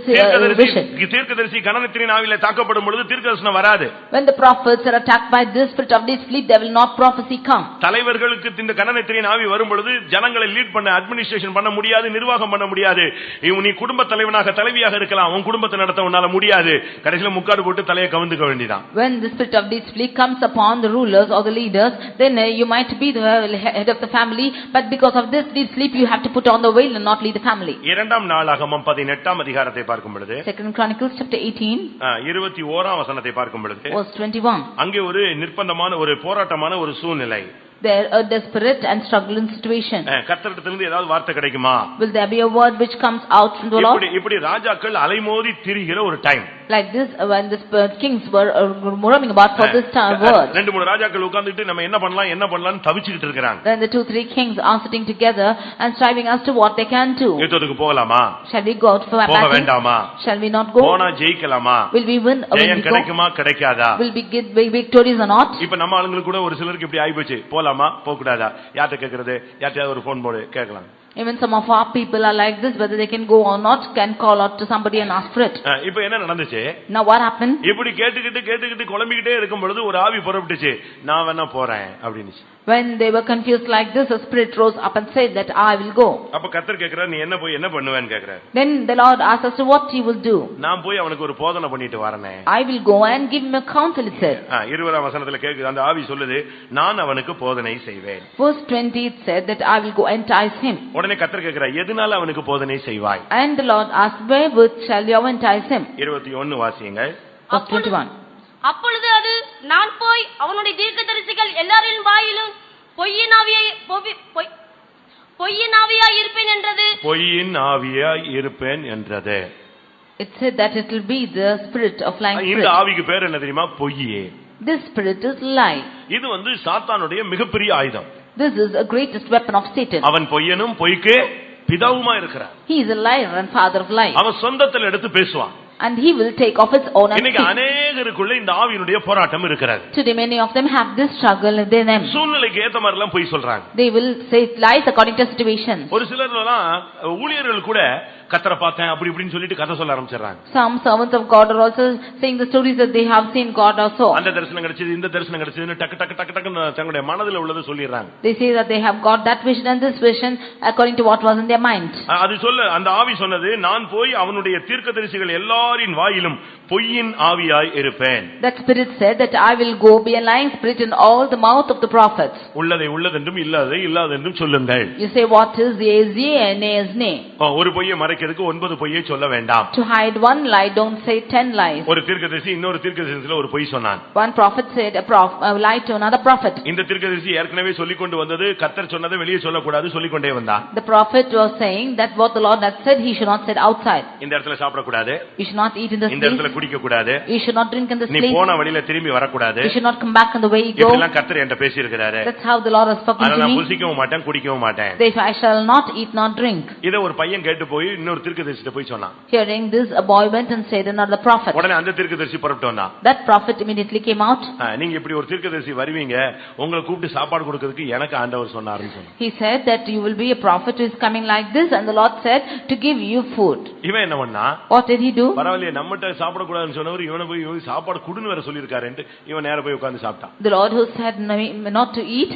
vision. தீர்க்கதரிசி கனநித்திரையின் ஆவியில தாக்கப்படும் பொழுது தீர்க்கதரிசனம் வராது. When the prophets are attacked by this spirit of deep sleep, there will not prophecy come. தலைவர்களுக்கு இந்த கனநித்திரையின் ஆவி வரும் பொழுது ஜனங்களை லீட் பண்ண, அட்மினிஸ்ட்ரேஷன் பண்ண முடியாது, நிர்வாகம் பண்ண முடியாது. நீ குடும்ப தலைவனாக தலைவியாக இருக்கலாம், உன் குடும்பத்தை நடத்த உன்னால முடியாது. கடைசில முக்காடு போட்டு தலையை கவுந்துக்க வேண்டியதான். When the spirit of deep sleep comes upon the rulers or the leaders, then you might be the head of the family, but because of this deep sleep you have to put on the veil and not lead the family. இரண்டாம் நாளாகமம் 18ஆம் அதிகாரத்தை பார்க்கும் பொழுது, Second Chronicles chapter 18 21ஆம் வசனத்தை பார்க்கும் பொழுது, verse 21, அங்கே ஒரு நிர்பந்தமான ஒரு போராட்டமான ஒரு சூழ்நிலை. there a desperate and struggling situation. கர்த்தரிடத்திலிருந்து ஏதாவது வார்த்தை கிடைக்குமா? Will there be a word which comes out from the Lord? இப்படி ராஜாக்கள் அலைமோதி திரிகிற ஒரு time. Like this, when the kings were roaming about for this word. ரெண்டு மூணு ராஜாக்கள் உட்கார்ந்துட்டு நம்ம என்ன பண்ணலாம்னு தவிச்சிட்டு இருக்காங்க. Then the 2-3 kings are sitting together and striving as to what they can do. யுத்தத்துக்கு போகலாமா? Shall we go out for battle? போக வேண்டாமா? Shall we not go? போனா ஜெயிக்கலாமா? Will we win or will we go? கிடைக்குமா கிடைக்காதா? Will we get victorious or not? இப்ப நம்ம ஆளுங்களுக்கு கூட ஒரு சிலருக்கு இப்படி ஆயிப்போச்சு. போலாமா போக கூடாதா? யார்ட்ட கேக்குறது? யார்ட்ட ஒரு போன் போடு கேட்கலாம். Even some of our people are like this, whether they can go or not, can call out to somebody and ask for it. இப்போ என்ன நடந்துச்சு? Now what happened? இப்படி கேட்டுக்கிட்டு குழம்பிக்கிட்டே இருக்கும் பொழுது ஒரு ஆவி புறப்பட்டுச்சு. நான் வேணா போறேன் அப்படினுச்சு. When they were confused like this, a spirit rose up and said that I will go. அப்ப கர்த்தர் கேக்குறார், நீ என்ன போய் என்ன பண்ணுவேன்னு கேக்குறார். Then the Lord asked us what he will do. நான் போய் அவனுக்கு ஒரு போதனை பண்ணிட்டு வரேனே. I will go and give him a counsel, it said. 20ஆம் வசனத்துல கேக்குது, அந்த ஆவி சொல்லுது, நான் அவனுக்கு போதனை செய்வேன். Verse 20 it said that I will go entice him. உடனே கர்த்தர் கேக்குறார், எதனால அவனுக்கு போதனை செய்வாய்? And the Lord asked, wherewith shall you entice him? 21 வாசியுங்க. Verse 21. அப்பொழுது அது, நான் போய் அவனுடைய தீர்க்கதரிசிகள் எல்லாரின் வாயிலும் பொய்யின் ஆவியாய் இருப்பேன் என்றது. பொய்யின் ஆவியாய் இருப்பேன் என்றது. It said that it will be the spirit of lying spirit. இந்த ஆவிக்கு பேர் என்ன தெரியுமா? பொய்யே. This spirit is lie. இது சாத்தானுடைய மிகப்பெரிய ஆயுதம். This is a greatest weapon of Satan. அவன் பொய்யனும் பொய்க்கு பிதாவுமா இருக்கிறான். He is a liar and father of lies. அவன் சொந்தத்தில் எடுத்து பேசுவான். And he will take off his own and இன்னைக்கு अनेகருக்குள்ள இந்த ஆவியினுடைய போராட்டம் இருக்கிறது. Today many of them have this struggle within them. சூழ்நிலைக்கு ஏத்த மாதிரி எல்லாம் பொய் சொல்றாங்க. They will say lies according to situation. ஒரு சிலர்லாம் ஊழியர்கள் கூட கர்த்தரை பார்த்தேன் அப்படி இப்படின்னு சொல்லிட்டு கதை சொல்ல ஆரம்பிச்சறாங்க. Some servants of God are also saying the stories that they have seen God also. அந்த தரிசனம் கிடைச்சது, இந்த தரிசனம் கிடைச்சதுன்னு டக்கு டக்கு டக்கு டக்குன்னு தங்களுடைய மனதில உள்ளதை சொல்லிறாங்க. They say that they have got that vision and this vision according to what was in their mind. அது சொல்ல அந்த ஆவி சொன்னது, நான் போய் அவனுடைய தீர்க்கதரிசிகள் எல்லாரின் வாயிலும் பொய்யின் ஆவியாய் இருப்பேன். That spirit said that I will go be a lying spirit in all the mouth of the prophets. உள்ளதை உள்ளதென்றும் இல்லாததை இல்லாதென்றும் சொல்லுங்கள். You say what is yea is yea and nay is nay. ஒரு பொய்யை மறைக்கிறதுக்கு 9 பொய்யை சொல்ல வேண்டாம். To hide one lie don't say 10 lies. ஒரு தீர்க்கதரிசி இன்னொரு தீர்க்கதரிசியில ஒரு பொய் சொன்னான். One prophet said a lie to another prophet. இந்த தீர்க்கதரிசி ஏற்கனவே சொல்லிக் கொண்டு வந்தது, கர்த்தர் சொன்னதை வெளியே சொல்லக்கூடாது சொல்லிக்கொண்டே வந்தான். The prophet was saying that what the Lord had said he should not say outside. இந்த இடத்துல சாப்பிட கூடாது. You should not eat in this இந்த இடத்துல place. குடிக்க கூடாது. You should not drink in this நீ place. போன வழியில திரும்பி வர கூடாது. You should not come back on the way you go. இப்படிலாம் கர்த்தர் என்கிட்ட பேசி இருக்காரு. That's how the Lord has spoken to நான் me. புசிக்கவும் மாட்டேன் குடிக்கவும் மாட்டேன். Therefore I shall not eat nor drink. இத ஒரு பையன் கேட்டு போய் இன்னொரு தீர்க்கதரிசிட்ட போய் சொன்னான். Hearing this, a boy went and said another prophet. உடனே அந்த தீர்க்கதரிசி புறப்பட்டு வந்தான். That prophet immediately came out. நீங்க இப்படி ஒரு தீர்க்கதரிசி வருவீங்க, உங்களை கூப்பிட்டு சாப்பாடு கொடுக்கிறதுக்கு எனக்கு ஆண்டவர் சொன்னாருன்னு சொன்னான். He said that you will be a prophet who is coming like this, and the Lord said to give you food. இவன் என்ன பண்ணா? What did he do? பரவாயில்லை, நம்மட்ட சாப்பிட கூடாதுன்னு சொன்னவர் இவனை போய் சாப்பாடு குடுன்னு வேற சொல்லிருக்காருன்னு இவன் நேரா போய் உட்கார்ந்து சாப்பிட்டான். The Lord who said not to eat,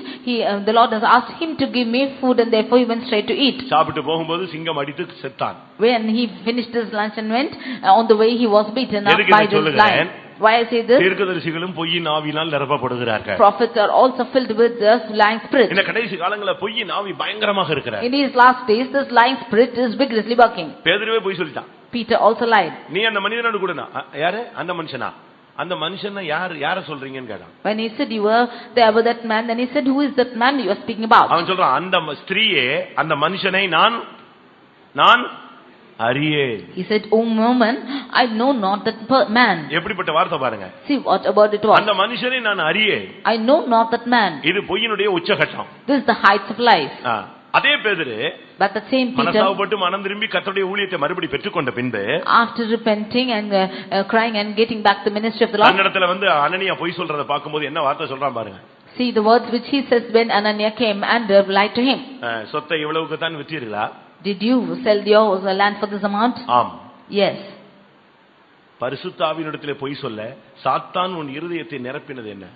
the Lord has asked him to give me food, and therefore he went straight to eat. சாப்பிட்டு போகும்போது சிங்கம் அடித்து செத்தான். When he finished his lunch and went, on the way he was beaten up by this lion. Why I say this? தீர்க்கதரிசிகளும் பொய்யின் ஆவியினால் நிரப்பப்படுகிறார்கள். Prophets are also filled with the lying spirit. இந்த கடைசி காலங்கள பொய்யின் ஆவி பயங்கரமாக இருக்கிறது. In these last days, this lying spirit is vigorously working. பேதுருவே பொய் சொல்லிட்டான். Peter also lied. நீ அந்த மனிதனோடு கூடனா? யாரு? அந்த மனுஷனா? அந்த மனுஷனை யார சொல்றீங்கன்னு கேட்டான். When he said you were there with that man, then he said, who is that man you are speaking about? அவன் சொல்றான், அந்த ஸ்திரீயே அந்த மனுஷனை நான் அறியேன். He said, oh woman, I know not that man. எப்படிப்பட்ட வார்த்தை பாருங்க. See what about it was. அந்த மனுஷனை நான் அறியேன். I know not that man. இது பொய்யினுடைய உச்சகட்டம். This is the heights of lies. அதே பேதுரு But the same Peter, மனசாவுபட்டு மனம் திரும்பி கர்த்தருடைய ஊழியத்தை மறுபடி பெற்றுக்கொண்ட பின்பு, after repenting and crying and getting back the ministry of the Lord, அன்னடத்துல வந்து அனனியா பொய் சொல்றத பாக்கும்போது என்ன வார்த்தை சொல்றான் பாருங்க. see the words which he says when Ananias came and lied to him. சொத்தை இவ்வளவுக்கு தான் விற்றீர்களா? Did you sell your land for this amount? ஆம். Yes. பரிசுத்த ஆவியினிடத்திலே பொய் சொல்ல சாத்தான் உன் இருதயத்தை நிரப்பினது என்ன?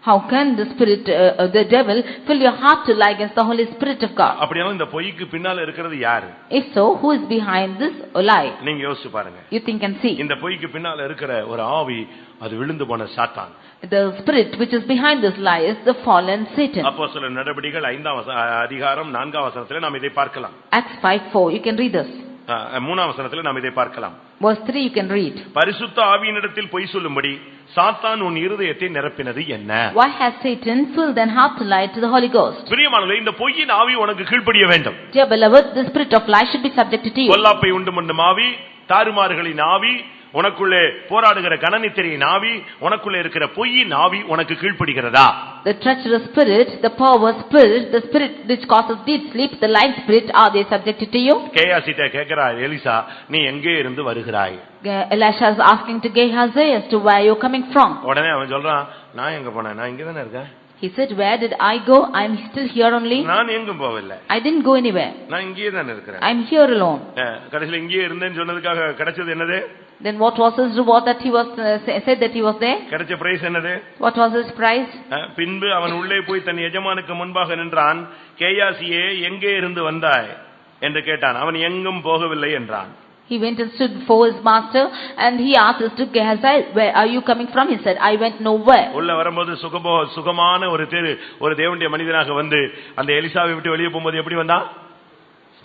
How can the spirit, the devil, fill your heart to lie against the Holy Spirit of God? அப்படினா இந்த பொய்க்கு பின்னால இருக்கிறது யாரு? If so, who is behind this lie? நீங்க யோசிச்சு பாருங்க. You think and see. இந்த பொய்க்கு பின்னால இருக்கிற ஒரு ஆவி, அது விழுந்து போன சாத்தான். The spirit which is behind this lie is the fallen Satan. அப்போஸ்தலர் நடபடிகள் 5ஆம் அதிகாரம் 4ஆம் வசனத்திலே நாம் இதை பார்க்கலாம். Acts 5:4, you can read this. 3ஆம் வசனத்திலே நாம் இதை பார்க்கலாம். Verse 3 you can read. பரிசுத்த ஆவியினிடத்தில் பொய் சொல்லும்படி சாத்தான் உன் இருதயத்தை நிரப்பினது என்ன? Why has Satan filled thine heart to lie to the Holy Ghost? பிரியமானவர்களே, இந்த பொய்யின் ஆவி உனக்கு கீழ்ப்படிய வேண்டும். Dear beloved, the spirit of lie should be subjected to you. பொல்லாப்பை உண்டு பண்ணும் ஆவி, தாறுமாறுகளின் ஆவி, உனக்குள்ளே போராடுகிற கனநித்திரையின் ஆவி, உனக்குள்ளே இருக்கிற பொய்யின் ஆவி உனக்கு கீழ்ப்படிகிறதா? The treacherous spirit, the perverse spirit, the spirit which causes deep sleep, the lying spirit, are they subjected to you? கேயாசிட்ட கேக்குறார் எலிசா, நீ எங்கே இருந்து வருகிறாய்? Elisha is asking to Gehazi as to where you are coming from. உடனே அவன் சொல்றான், நான் எங்க போனேன்? நான் இங்க தானே இருக்கேன். He said, where did I go? I am still here only. நான் எங்கும் போகவில்லை. I didn't go anywhere. நான் இங்கேயே தானே இருக்கிறேன். I am here alone. கடைசில இங்கேயே இருந்தேன்னு சொன்னதுக்காக கிடைச்சது என்னது? Then what was his reward that he was said that he was there? கிடைச்ச பிரைஸ் என்னது? What was his prize? பின்பு அவன் உள்ளே போய் தன் எஜமானுக்கு முன்பாக நின்றான். கேயாசியே, எங்கே இருந்து வந்தாய் என்று கேட்டான். அவன் எங்கும் போகவில்லை என்றான். He went and stood before his master and he asked us to Gehazi, where are you coming from? He said, I went nowhere. உள்ள வரும்போது சுகமான ஒரு தேவனுடைய மனிதனாக வந்து அந்த எலிசாவை விட்டு வெளியே போகும்போது எப்படி வந்தான்?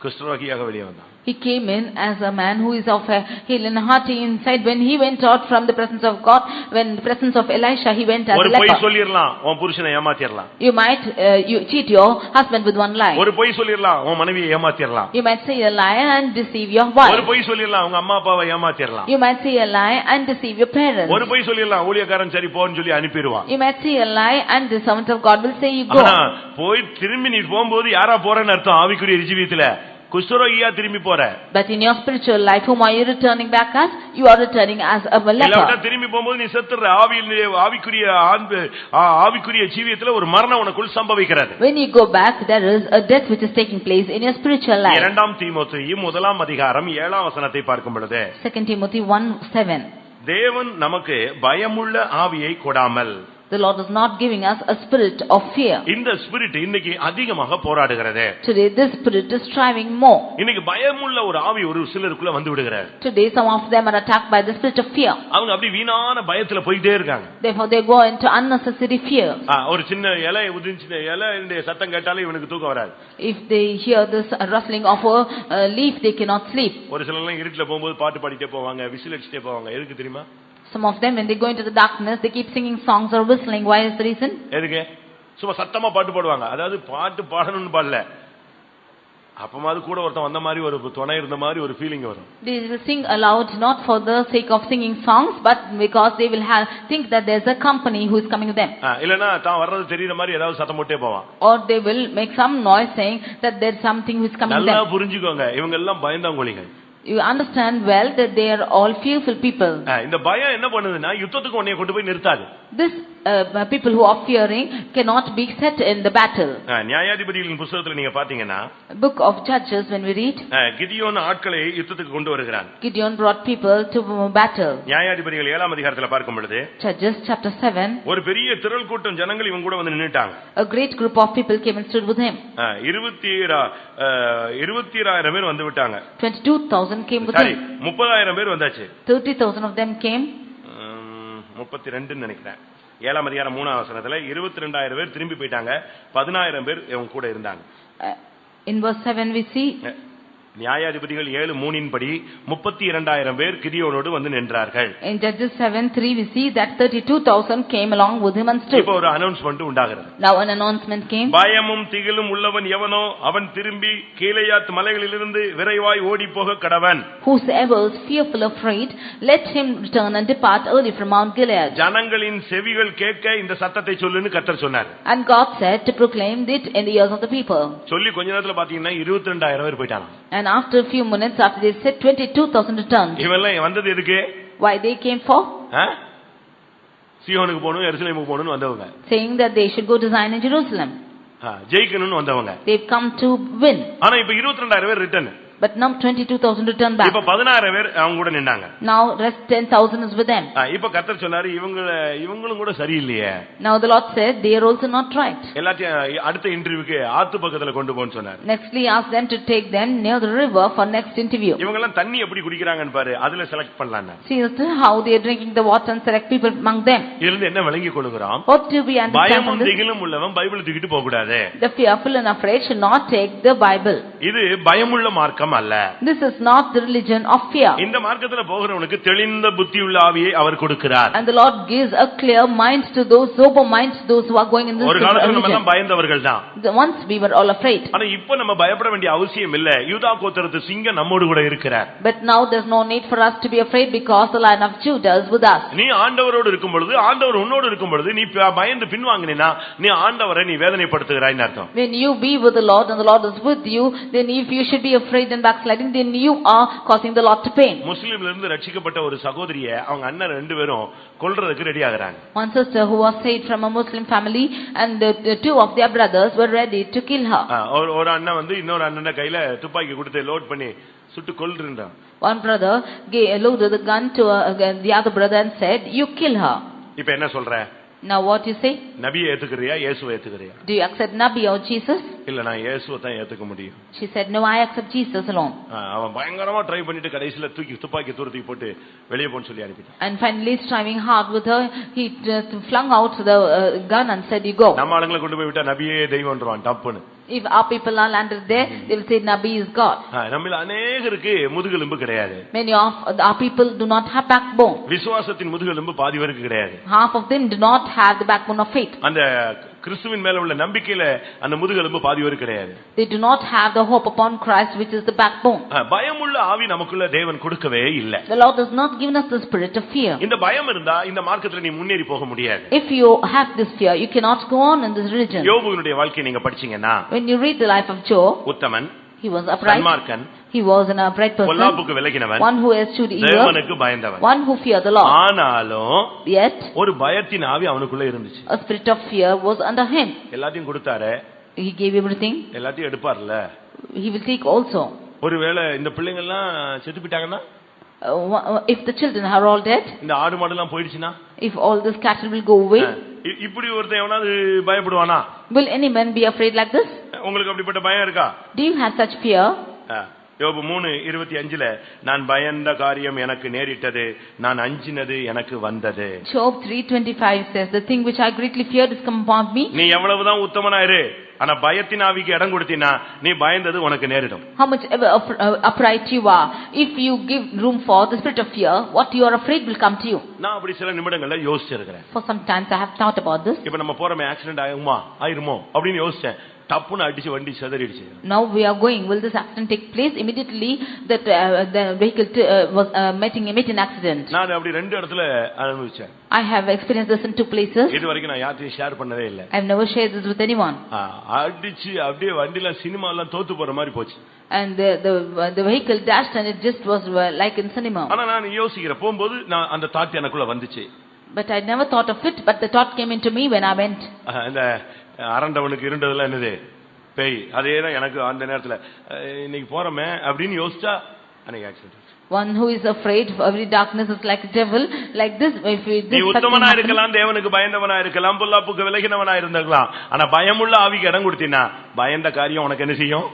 குஷ்டரோகியாக வெளியே வந்தான். He came in as a man who is of a hale and hearty inside. When he went out from the presence of God, when the presence of Elisha, he went as a leper. ஒரு பொய் சொல்லிரலாம், உன் புருஷனை ஏமாத்திரலாம். You might you cheat your husband with one lie. ஒரு பொய் சொல்லிரலாம், உன் மனைவியை ஏமாத்திரலாம். You might say a lie and deceive your wife. ஒரு பொய் சொல்லிரலாம், உங்க அம்மா அப்பாவை ஏமாத்திரலாம். You might say a lie and deceive your parents. ஒரு பொய் சொல்லிரலாம், ஊழியக்காரன் சரி போன்னு சொல்லி அனுப்பிடுவான். You might say a lie and the servant of God will say you go. போய் திரும்பி நீ போகும்போது யாரா போறன்னு அர்த்தம்? ஆவிக்குரிய ஜீவியத்துல குஷ்டரோகியா திரும்பி போற. But in your spiritual life, whom are you returning back as? You are returning as a leper. இல்ல திரும்பி போகும்போது நீ செத்துற. ஆவிக்குரிய ஜீவியத்துல ஒரு மரணம் உனக்குள் சம்பவிக்கிறது. When you go back, there is a death which is taking place in your spiritual life. 2 தீமோத்தேயு 1ஆம் அதிகாரம் 7ஆம் வசனத்தை பார்க்கும் பொழுது 2 Timothy 1:7. தேவன் நமக்கு பயமுள்ள ஆவியை கொடாமல், the Lord is not giving us a spirit of fear. இந்த ஸ்பிரிட் இன்னைக்கு அதிகமாக போராடுகிறது. Today this spirit is striving more. இன்னைக்கு பயமுள்ள ஒரு ஆவி ஒரு சிலருக்குள்ள வந்து விடுகிறது. Today some of them are attacked by the spirit of fear. அவங்க அப்படி வீணான பயத்துல போயிட்டே இருக்காங்க. Therefore they go into unnecessary fear. ஒரு சின்ன இலை உதிர்ந்த இலையோட சத்தம் கேட்டாலே இவனுக்கு தூக்கம் வராது. If they hear this rustling of a leaf, they cannot sleep. ஒரு சிலர்லாம் இருட்டுல போகும்போது பாட்டு பாடிட்டே போவாங்க, விசில் அடிச்சிட்டே போவாங்க. எதுக்கு தெரியுமா? Some of them, when they go into the darkness, they keep singing songs or whistling. Why is the reason? எதுக்கு? சும்மா சத்தமா பாட்டு பாடுவாங்க. அதாவது பாட்டு பாடணும்னு பாடல, அப்பமாது கூட ஒருத்தன் வந்த மாதிரி ஒரு துணை இருந்த மாதிரி ஒரு ஃபீலிங் வரும். They will sing aloud not for the sake of singing songs, but because they will think that there's a company who is coming to them. இல்லனா தான் வர்றது தெரியற மாதிரி ஏதாவது சத்தம் போட்டே போவான். Or they will make some noise saying that there's something who is coming to them. நல்லா புரிஞ்சுக்கோங்க, இவங்க எல்லாம் பயந்தாங்கோலிகள். You understand well that they are all fearful people. இந்த பயம் என்ன பண்ணுதுன்னா யுத்தத்துக்கு உன்னை கொண்டு போய் நிறுத்தாது. This people who are fearing cannot be set in the battle. நியாயாதிபதிகளின் புத்தகத்துல நீங்க பாத்தீங்கன்னா book of Judges, when we read, Gideon ஆட்களை யுத்தத்துக்கு கொண்டு வருகிறான். Gideon brought people to battle. நியாயாதிபதிகள் 7ஆம் அதிகாரத்துல பார்க்கும் பொழுது Judges chapter 7, ஒரு பெரிய திரள் கூட்டம் ஜனங்கள் இவங்க கூட வந்து நின்னுட்டாங்க. a great group of people came and stood with him. 20000 பேர் வந்து விட்டாங்க. 22,000 came with him. 30,000 பேர் வந்தாச்சு. 30,000 of them came. 32 நினைக்கிறேன். 7ஆம் அதிகாரம் 3ஆம் வசனத்துல 22,000 பேர் திரும்பி போயிட்டாங்க, 10,000 பேர் இவங்க கூட இருந்தாங்க. In verse 7 we see நியாயாதிபதிகள் 7:3 படி 32,000 பேர் கிதியோனோடு வந்து நின்றார்கள். in Judges 7:3 we see that 32,000 came along with him and stood. இப்போ ஒரு அனௌன்ஸ்மென்ட் உண்டாகிறது. Now an announcement came. பயமும் திகிலும் உள்ளவன் எவனோ அவன் திரும்பி கீலேயாத் மலைகளிலிருந்து விரைவாய் ஓடி போக கடவன். Whosoever is fearful afraid, let him return and depart early from Mount Gilead. ஜனங்களின் செவிகள் கேட்க இந்த சத்தத்தை சொல்லுன்னு கர்த்தர் சொன்னார். And God said to proclaim it in the ears of the people. சொல்லி கொஞ்ச நேரத்துல பாத்தீங்கன்னா 22,000 பேர் போயிட்டாங்க. And after a few minutes after they said 22,000 returned. இவெல்லாம் வந்தது எதுக்கு? Why they came for? சீயோனுக்கு போகணும், எருசலேமுக்கு போகணும்னு வந்தவங்க. Saying that they should go to Zion and Jerusalem. ஜெயிக்கணும்னு வந்தவங்க. They've come to win. ஆனா இப்ப 22,000 பேர் return. But now 22,000 returned back. இப்ப 16,000 பேர் அவங்க கூட நின்னாங்க. Now rest 10,000 is with them. இப்ப கர்த்தர் சொன்னாரு இவங்களும் கூட சரியில்லையே. Now the Lord said they are also not right. எல்லாத்தையும் அடுத்த இன்டர்வியூக்கு ஆத்து பக்கத்துல கொண்டு போன்னு சொன்னாரு. Nextly asked them to take them near the river for next interview. இவங்க எல்லாம் தண்ணி எப்படி குடிக்கறாங்கன்னு பாரு, அதுல செலக்ட் பண்ணலாம்னா. See how they are drinking the water and select people among them. இதிலிருந்து என்ன விளங்கிக் கொள்கிறோம்? What do we understand? பயமும் திகிலும் உள்ளவன் பைபிள் தூக்கிட்டு போக கூடாது. The fearful and afraid should not take the Bible. இது பயமுள்ள மார்க்கம் அல்ல. This is not the religion of fear. இந்த மார்க்கத்துல போகிறவனுக்கு தெளிந்த புத்தி உள்ள ஆவியை அவர் கொடுக்கிறார். And the Lord gives a clear mind to those sober minds, those who are going in this ஒரு காலத்துல நம்ம எல்லாம் பயந்தவர்கள் தான். Once we were all afraid. ஆனா இப்போ நம்ம பயப்பட வேண்டிய அவசியம் இல்ல. யூதா கோத்திரத்து சிங்கம் நம்மோடு கூட இருக்கிறார். But now there's no need for us to be afraid because the Lion of Judah is with us. நீ ஆண்டவரோடு இருக்கும் பொழுது, ஆண்டவர் உன்னோடு இருக்கும் பொழுது நீ பயந்து பின்வாங்கினா நீ ஆண்டவரை நீ வேதனைப்படுத்துகிறாய்ன்னு அர்த்தம். When you be with the Lord and the Lord is with you, then if you should be afraid and backsliding, then you are causing the Lord to pain. முஸ்லிம்ல இருந்து ரட்சிக்கப்பட்ட ஒரு சகோதரிய அவங்க அண்ணன் ரெண்டு பேரும் கொல்றதுக்கு ready ஆகறாங்க. One sister who was saved from a Muslim family and the two of their brothers were ready to kill her. ஒரு அண்ணன் வந்து இன்னொரு அண்ணன் கையில துப்பாக்கி கொடுத்து லோட் பண்ணி சுட்டு கொல்றேன்றான். One brother loaded the gun to the other brother and said, "You kill her." இப்போ என்ன சொல்ற? Now what you say? நபியை ஏத்துக்கறியா இயேசுவை ஏத்துக்கறியா? Do you accept Nabi or Jesus? இல்ல நான் இயேசுவை தான் ஏத்துக்க முடியும். She said, "No, I accept Jesus alone." அவன் பயங்கரமா ட்ரை பண்ணிட்டு கடைசில துப்பாக்கி தூரத்துக்கு போட்டு வெளிய போன்னு சொல்லி அனுப்பிட்டான். And finally striving hard with her, he flung out the gun and said, "You go." நம்ம ஆளுங்களை கொண்டு போய் விட்டா நபியே தெய்வம்ன்றான் டப்புன்னு. If our people are landed there, they will say Nabi is God. நம்மள அநேகருக்கு முதுகெலும்பு கிடையாது. Many of our people do not have backbone. விசுவாசத்தின் முதுகெலும்பு பாதி பேருக்கு கிடையாது. Half of them do not have the backbone of faith. அந்த கிறிஸ்துவின் மேல உள்ள நம்பிக்கையில அந்த முதுகெலும்பு பாதி பேருக்கு கிடையாது. They do not have the hope upon Christ, which is the backbone. பயமுள்ள ஆவி நமக்குள்ள தேவன் கொடுக்கவே இல்ல. The Lord has not given us the spirit of fear. இந்த பயம் இருந்தா இந்த மார்க்கத்துல நீ முன்னேறி போக முடியாது. If you have this fear, you cannot go on in this religion. யோபுவினுடைய வாழ்க்கையை நீங்க படிச்சீங்கன்னா, when you read the life of Job, Uthaman, he was upright, சன்மார்க்கன், he was an upright person, பொல்லாப்புக்கு விலகினவன், one who eschewed evil, தேவனுக்கு பயந்தவன், one who feared the Lord. ஆனாலும் yet ஒரு பயத்தின் ஆவி அவனுக்குள்ள இருந்துச்சு. a spirit of fear was under him. எல்லாத்தையும் கொடுத்தாரு, he gave everything, எல்லாத்தையும் எடுப்பார்ல, he will take also. ஒருவேளை இந்த பிள்ளைங்க எல்லாம் செத்து போயிட்டாங்கன்னா, if the children are all dead, இந்த ஆடு மாடு எல்லாம் போயிடுச்சுனா, if all this cattle will go away, இப்படி ஒருத்தன் எவனாவது பயப்படுவானா? will any man be afraid like this? உங்களுக்கு அப்படிப்பட்ட பயம் இருக்கா? Do you have such fear? யோபு 3:25 நான் பயந்த காரியம் எனக்கு நேரிட்டது, நான் அஞ்சினது எனக்கு வந்தது. Job 3:25 says, the thing which I greatly feared is come upon me. நீ எவ்வளவுதான் உத்தமனா இரு, ஆனா பயத்தின் ஆவிக்கு இடம் கொடுத்தினா நீ பயந்தது உனக்கு நேரிடும். How much ever upright you are, if you give room for the spirit of fear, what you are afraid will come to you. நான் அப்படி சில நிமிடங்கள்ல யோசிச்சிருக்கிறேன். For some times I have thought about this. இப்ப நம்ம போறமே accident ஆயிருமோ அப்படின்னு யோசிச்சேன். டப்புன்னு அடிச்சு வண்டி செதறிடுச்சு. Now we are going, will this accident take place? Immediately that the vehicle was meeting an accident. நான் அப்படி ரெண்டு இடத்துல அனுபவிச்சேன். I have experienced this in two places. இது வரைக்கும் நான் யார்கிட்டயும் ஷேர் பண்ணவே இல்ல. I have never shared this with anyone. அடிச்சு அப்படியே வண்டில சினிமா எல்லாம் தோத்து போற மாதிரி போச்சு. And the vehicle dashed and it just was like in cinema. ஆனா நான் யோசிக்கிறேன், போகும்போது நான் அந்த தாட் எனக்குள்ள வந்துச்சு. But I never thought of it, but the thought came into me when I went. இந்த அரண்டவனுக்கு இருண்டதெல்லாம் என்னது? பேய். அதேதான் எனக்கு அந்த நேரத்துல இன்னைக்கு போறமே அப்படின்னு யோசிச்சா அன்னைக்கு accident. One who is afraid of every darkness is like a devil. Like this, if நீ உத்தமனா இருக்கலாம், தேவனுக்கு பயந்தவனா இருக்கலாம், பொல்லாப்புக்கு விலகினவனா இருக்கலாம், ஆனா பயமுள்ள ஆவிக்கு இடம் கொடுத்தீனா பயந்த காரியம் உனக்கு என்ன செய்யும்?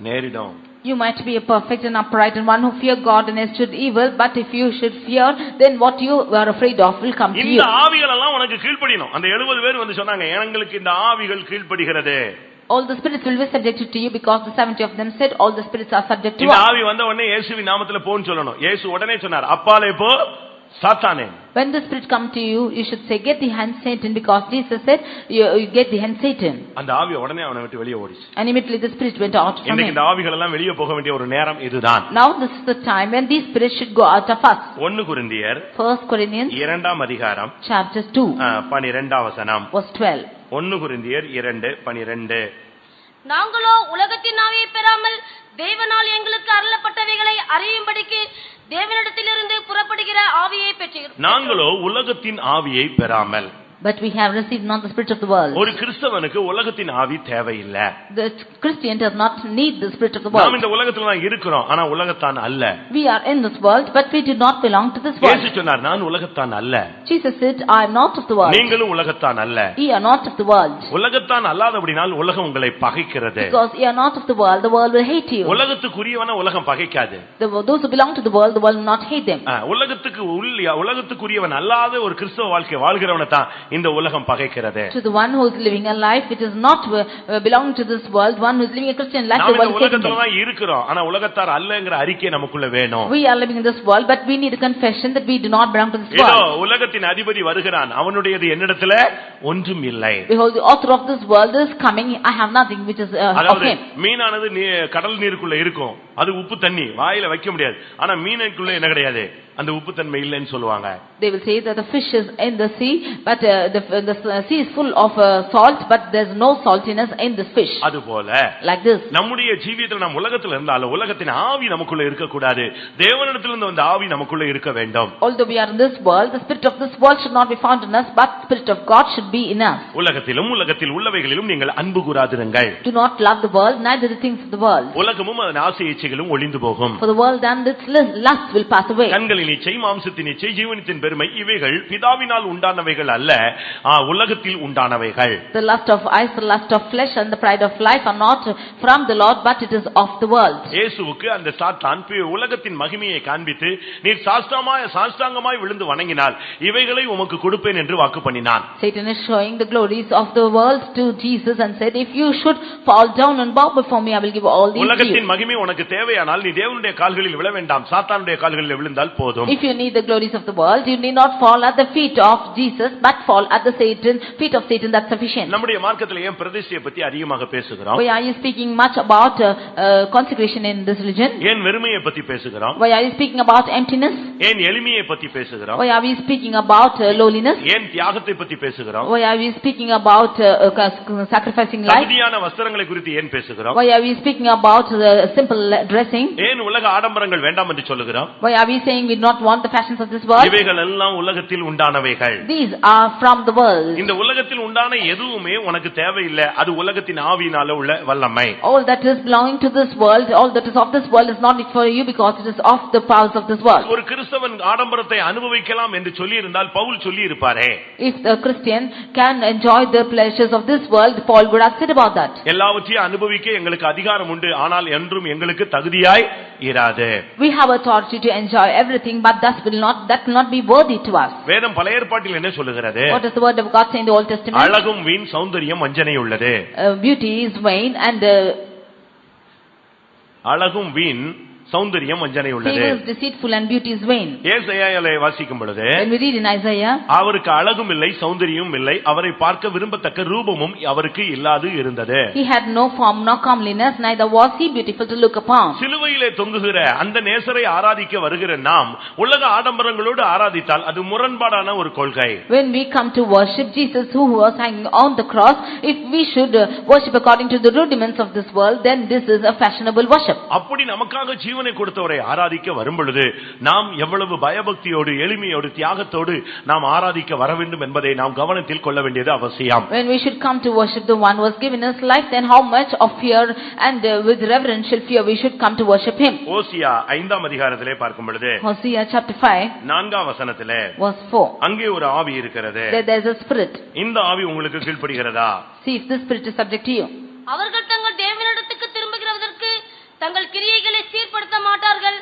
நேரிடும். You might be a perfect and upright and one who fear God and eschew evil, but if you should fear, then what you are afraid of will come to you. இந்த ஆவிகள் எல்லாம் உனக்கு கீழ்ப்படியணும். அந்த 70 பேர் வந்து சொன்னாங்க, எங்களுக்கு இந்த ஆவிகள் கீழ்ப்படிகிறது. All the spirits will be subjected to you, because the 70 of them said all the spirits are subject to us. இந்த ஆவி வந்த உடனே இயேசுவின் நாமத்திலே போன்னு சொல்லணும். இயேசு உடனே சொன்னார், அப்பாலே போ சாத்தானே. When the spirit come to you, you should say, get the hand Satan, because Jesus said, you get the hand Satan. அந்த ஆவி உடனே அவனை விட்டு வெளியே ஓடிச்சு. And immediately the spirit went out from him. இன்னைக்கு இந்த ஆவிகள் எல்லாம் வெளியே போக வேண்டிய ஒரு நேரம் இதுதான். Now this is the time when these spirits should go out of us. 1 கொரிந்தியர் 1 Corinthians 2ஆம் அதிகாரம் chapter 2 12ஆம் வசனம். verse 12. 1 கொரிந்தியர் 2:12. நாங்களோ உலகத்தின் ஆவியை பெறாமல் தேவனால் எங்களுக்கு அருளப்பட்டவைகளை அறியும்படிக்கு தேவனிடத்திலிருந்து புறப்படுகிற ஆவியை பெற்றோம். நாங்களோ உலகத்தின் ஆவியை பெறாமல். But we have received not the spirit of the world. ஒரு கிறிஸ்தவனுக்கு உலகத்தின் ஆவி தேவையில்லை. The Christian does not need the spirit of the world. நாம் இந்த உலகத்துல தான் இருக்கிறோம், ஆனா உலகத்தான் அல்ல. We are in this world, but we do not belong to this world. இயேசு சொன்னார், நான் உலகத்தான் அல்ல. Jesus said, I am not of the world. நீங்களும் உலகத்தான் அல்ல. Ye are not of the world. உலகத்தான் அல்லாதபடினால் உலகம் உங்களை பகைக்கிறது. Because ye are not of the world will hate you. உலகத்துக்குரியவன உலகம் பகைக்காது. Those who belong to the world will not hate them. உலகத்துக்குரியவன் அல்லாத ஒரு கிறிஸ்தவ வாழ்க்கை வாழ்கிறவனை தான் இந்த உலகம் பகைக்கிறது. To the one who is living a life which is not belonging to this world, one who is living a Christian life, the world hates them. தான் இருக்கிறோம், ஆனா உலகத்தார் அல்லங்கற அறிக்கை நமக்குள்ள வேணும். We are living in this world, but we need a confession that we do not belong to this world. இதோ உலகத்தின் அதிபதி வருகிறான், அவனுடையது என்னிடத்துல ஒன்றும் இல்லை. Behold, the author of this world is coming, I have nothing which is of him. மீனானது கடல் நீருக்குள்ள இருக்கும், அது உப்பு தண்ணி, வாயில வைக்க முடியாது. ஆனா மீனுக்குள்ள என்ன கிடையாது, அந்த உப்பு தன்மை இல்லைன்னு சொல்லுவாங்க. They will say that the fish is in the sea, but the sea is full of salt, but there's no saltiness in this fish. அதுபோல like this, நம்முடைய ஜீவியத்தில் நாம் உலகத்தில் இருந்தாலும் உலகத்தின் ஆவி நமக்குள்ள இருக்க கூடாது. தேவனிடத்திலிருந்து வந்த ஆவி நமக்குள்ள இருக்க வேண்டும். Although we are in this world, the spirit of this world should not be found in us, but the spirit of God should be in us. உலகத்திலும் உலகத்தில் உள்ளவைகளிலும் நீங்கள் அன்பு கூராதிருங்கள். Do not love the world, neither the things of the world. உலகமும் அதன் ஆசை இச்சைகளும் ஒளிந்து போகும். For the world and its lust will pass away. கண்களின் இச்சை, மாம்சத்தின் இச்சை, ஜீவனத்தின் பெருமை, இவைகள் பிதாவினால் உண்டானவைகள் அல்ல, உலகத்தில் உண்டானவைகள். The lust of eyes, the lust of flesh and the pride of life are not from the Lord, but it is of the world. இயேசுவுக்கு அந்த சாத்தான் உலகத்தின் மகிமையை காண்பித்து, நீர் சாஷ்டாங்கமாய் விழுந்து வணங்கினால் இவைகளை உமக்கு கொடுப்பேன் என்று வாக்கு பண்ணினான். Satan is showing the glories of the world to Jesus and said, if you should fall down and bow before me, I will give all these to you. உலகத்தின் மகிமை உனக்கு தேவையானால் நீ தேவனுடைய கால்களில் விழ வேண்டாம், சாத்தானுடைய கால்களில் விழுந்தால் போதும். If you need the glories of the world, you need not fall at the feet of Jesus, but fall at the feet of Satan. That's sufficient. நம்முடைய மார்க்கத்தில் ஏன் பிரதிஷ்டையை பத்தி அதிகமாக பேசுகிறோம்? Why are you speaking much about consecration in this religion? ஏன் வெறுமையை பத்தி பேசுகிறோம்? Why are you speaking about emptiness? ஏன் எளிமையை பத்தி பேசுகிறோம்? Why are we speaking about lowliness? ஏன் தியாகத்தை பத்தி பேசுகிறோம்? Why are we speaking about sacrificing life? தகுதியான வஸ்திரங்களை குறித்து ஏன் பேசுகிறோம்? Why are we speaking about simple dressing? ஏன் உலக ஆடம்பரங்கள் வேண்டாம் என்று சொல்லுகிறோம்? Why are we saying we do not want the fashions of this world? இவைகள் எல்லாம் உலகத்தில் உண்டானவைகள். These are from the world. இந்த உலகத்தில் உண்டான எதுவுமே உனக்கு தேவையில்லை, அது உலகத்தின் ஆவியினால உள்ள வல்லமை. All that is belonging to this world, all that is of this world is not for you, because it is of the powers of this world. ஒரு கிறிஸ்தவன் ஆடம்பரத்தை அனுபவிக்கலாம் என்று சொல்லி இருந்தால் பவுல் சொல்லி இருப்பாரே. If the Christian can enjoy the pleasures of this world, Paul would have said about that. எல்லாவற்றையும் அனுபவிக்க எங்களுக்கு அதிகாரம் உண்டு, ஆனால் என்றும் எங்களுக்கு தகுதியாய் இராது. We have authority to enjoy everything, but that will not be worthy to us. வேதம் பழைய ஏற்பாட்டில் என்ன சொல்லுகிறது? What does the word of God say in the Old Testament? அழகும் வீண், சௌந்தரியம் வஞ்சனை உள்ளது. Beauty is vain and அழகும் வீண், சௌந்தரியம் வஞ்சனை உள்ளது. Favor is deceitful and beauty is vain. ஏசாயாவை வாசிக்கும் பொழுது, when we read in Isaiah, அவருக்கு அழகும் இல்லை, சௌந்தரியமும் இல்லை, அவரை பார்க்க விரும்பத்தக்க ரூபமும் அவருக்கு இல்லாது இருந்தது. He had no form nor comeliness, neither was he beautiful to look upon. சிலுவையிலே தொங்குகிற அந்த நேசரை ஆராதிக்க வருகிற நாம் உலக ஆடம்பரங்களோடு ஆராதித்தால் அது முரண்பாடான ஒரு கொள்கை. When we come to worship Jesus who was hanging on the cross, if we should worship according to the rudiments of this world, then this is a fashionable worship. அப்படி நமக்காக ஜீவனை கொடுத்தவரை ஆராதிக்க வரும் பொழுது நாம் எவ்வளவு பயபக்தியோடு, எளிமையோடு, தியாகத்தோடு நாம் ஆராதிக்க வர வேண்டும் என்பதை நாம் கவனத்தில் கொள்ள வேண்டியது அவசியம். When we should come to worship the one who has given us life, then how much of fear and with reverential fear we should come to worship him. ஓசியா 5ஆம் அதிகாரத்திலே பார்க்கும் பொழுது, Hosea chapter 5 4ஆம் வசனத்திலே verse 4, அங்கே ஒரு ஆவி இருக்கிறது. there is a spirit. இந்த ஆவி உங்களுக்கு கீழ்ப்படிகிறதா? See if this spirit is subject to you. அவர்கள் தங்கள் தேவனிடத்துக்கு திரும்புகிறதற்கு தங்கள் கிரியைகளை சீர்படுத்த மாட்டார்கள்.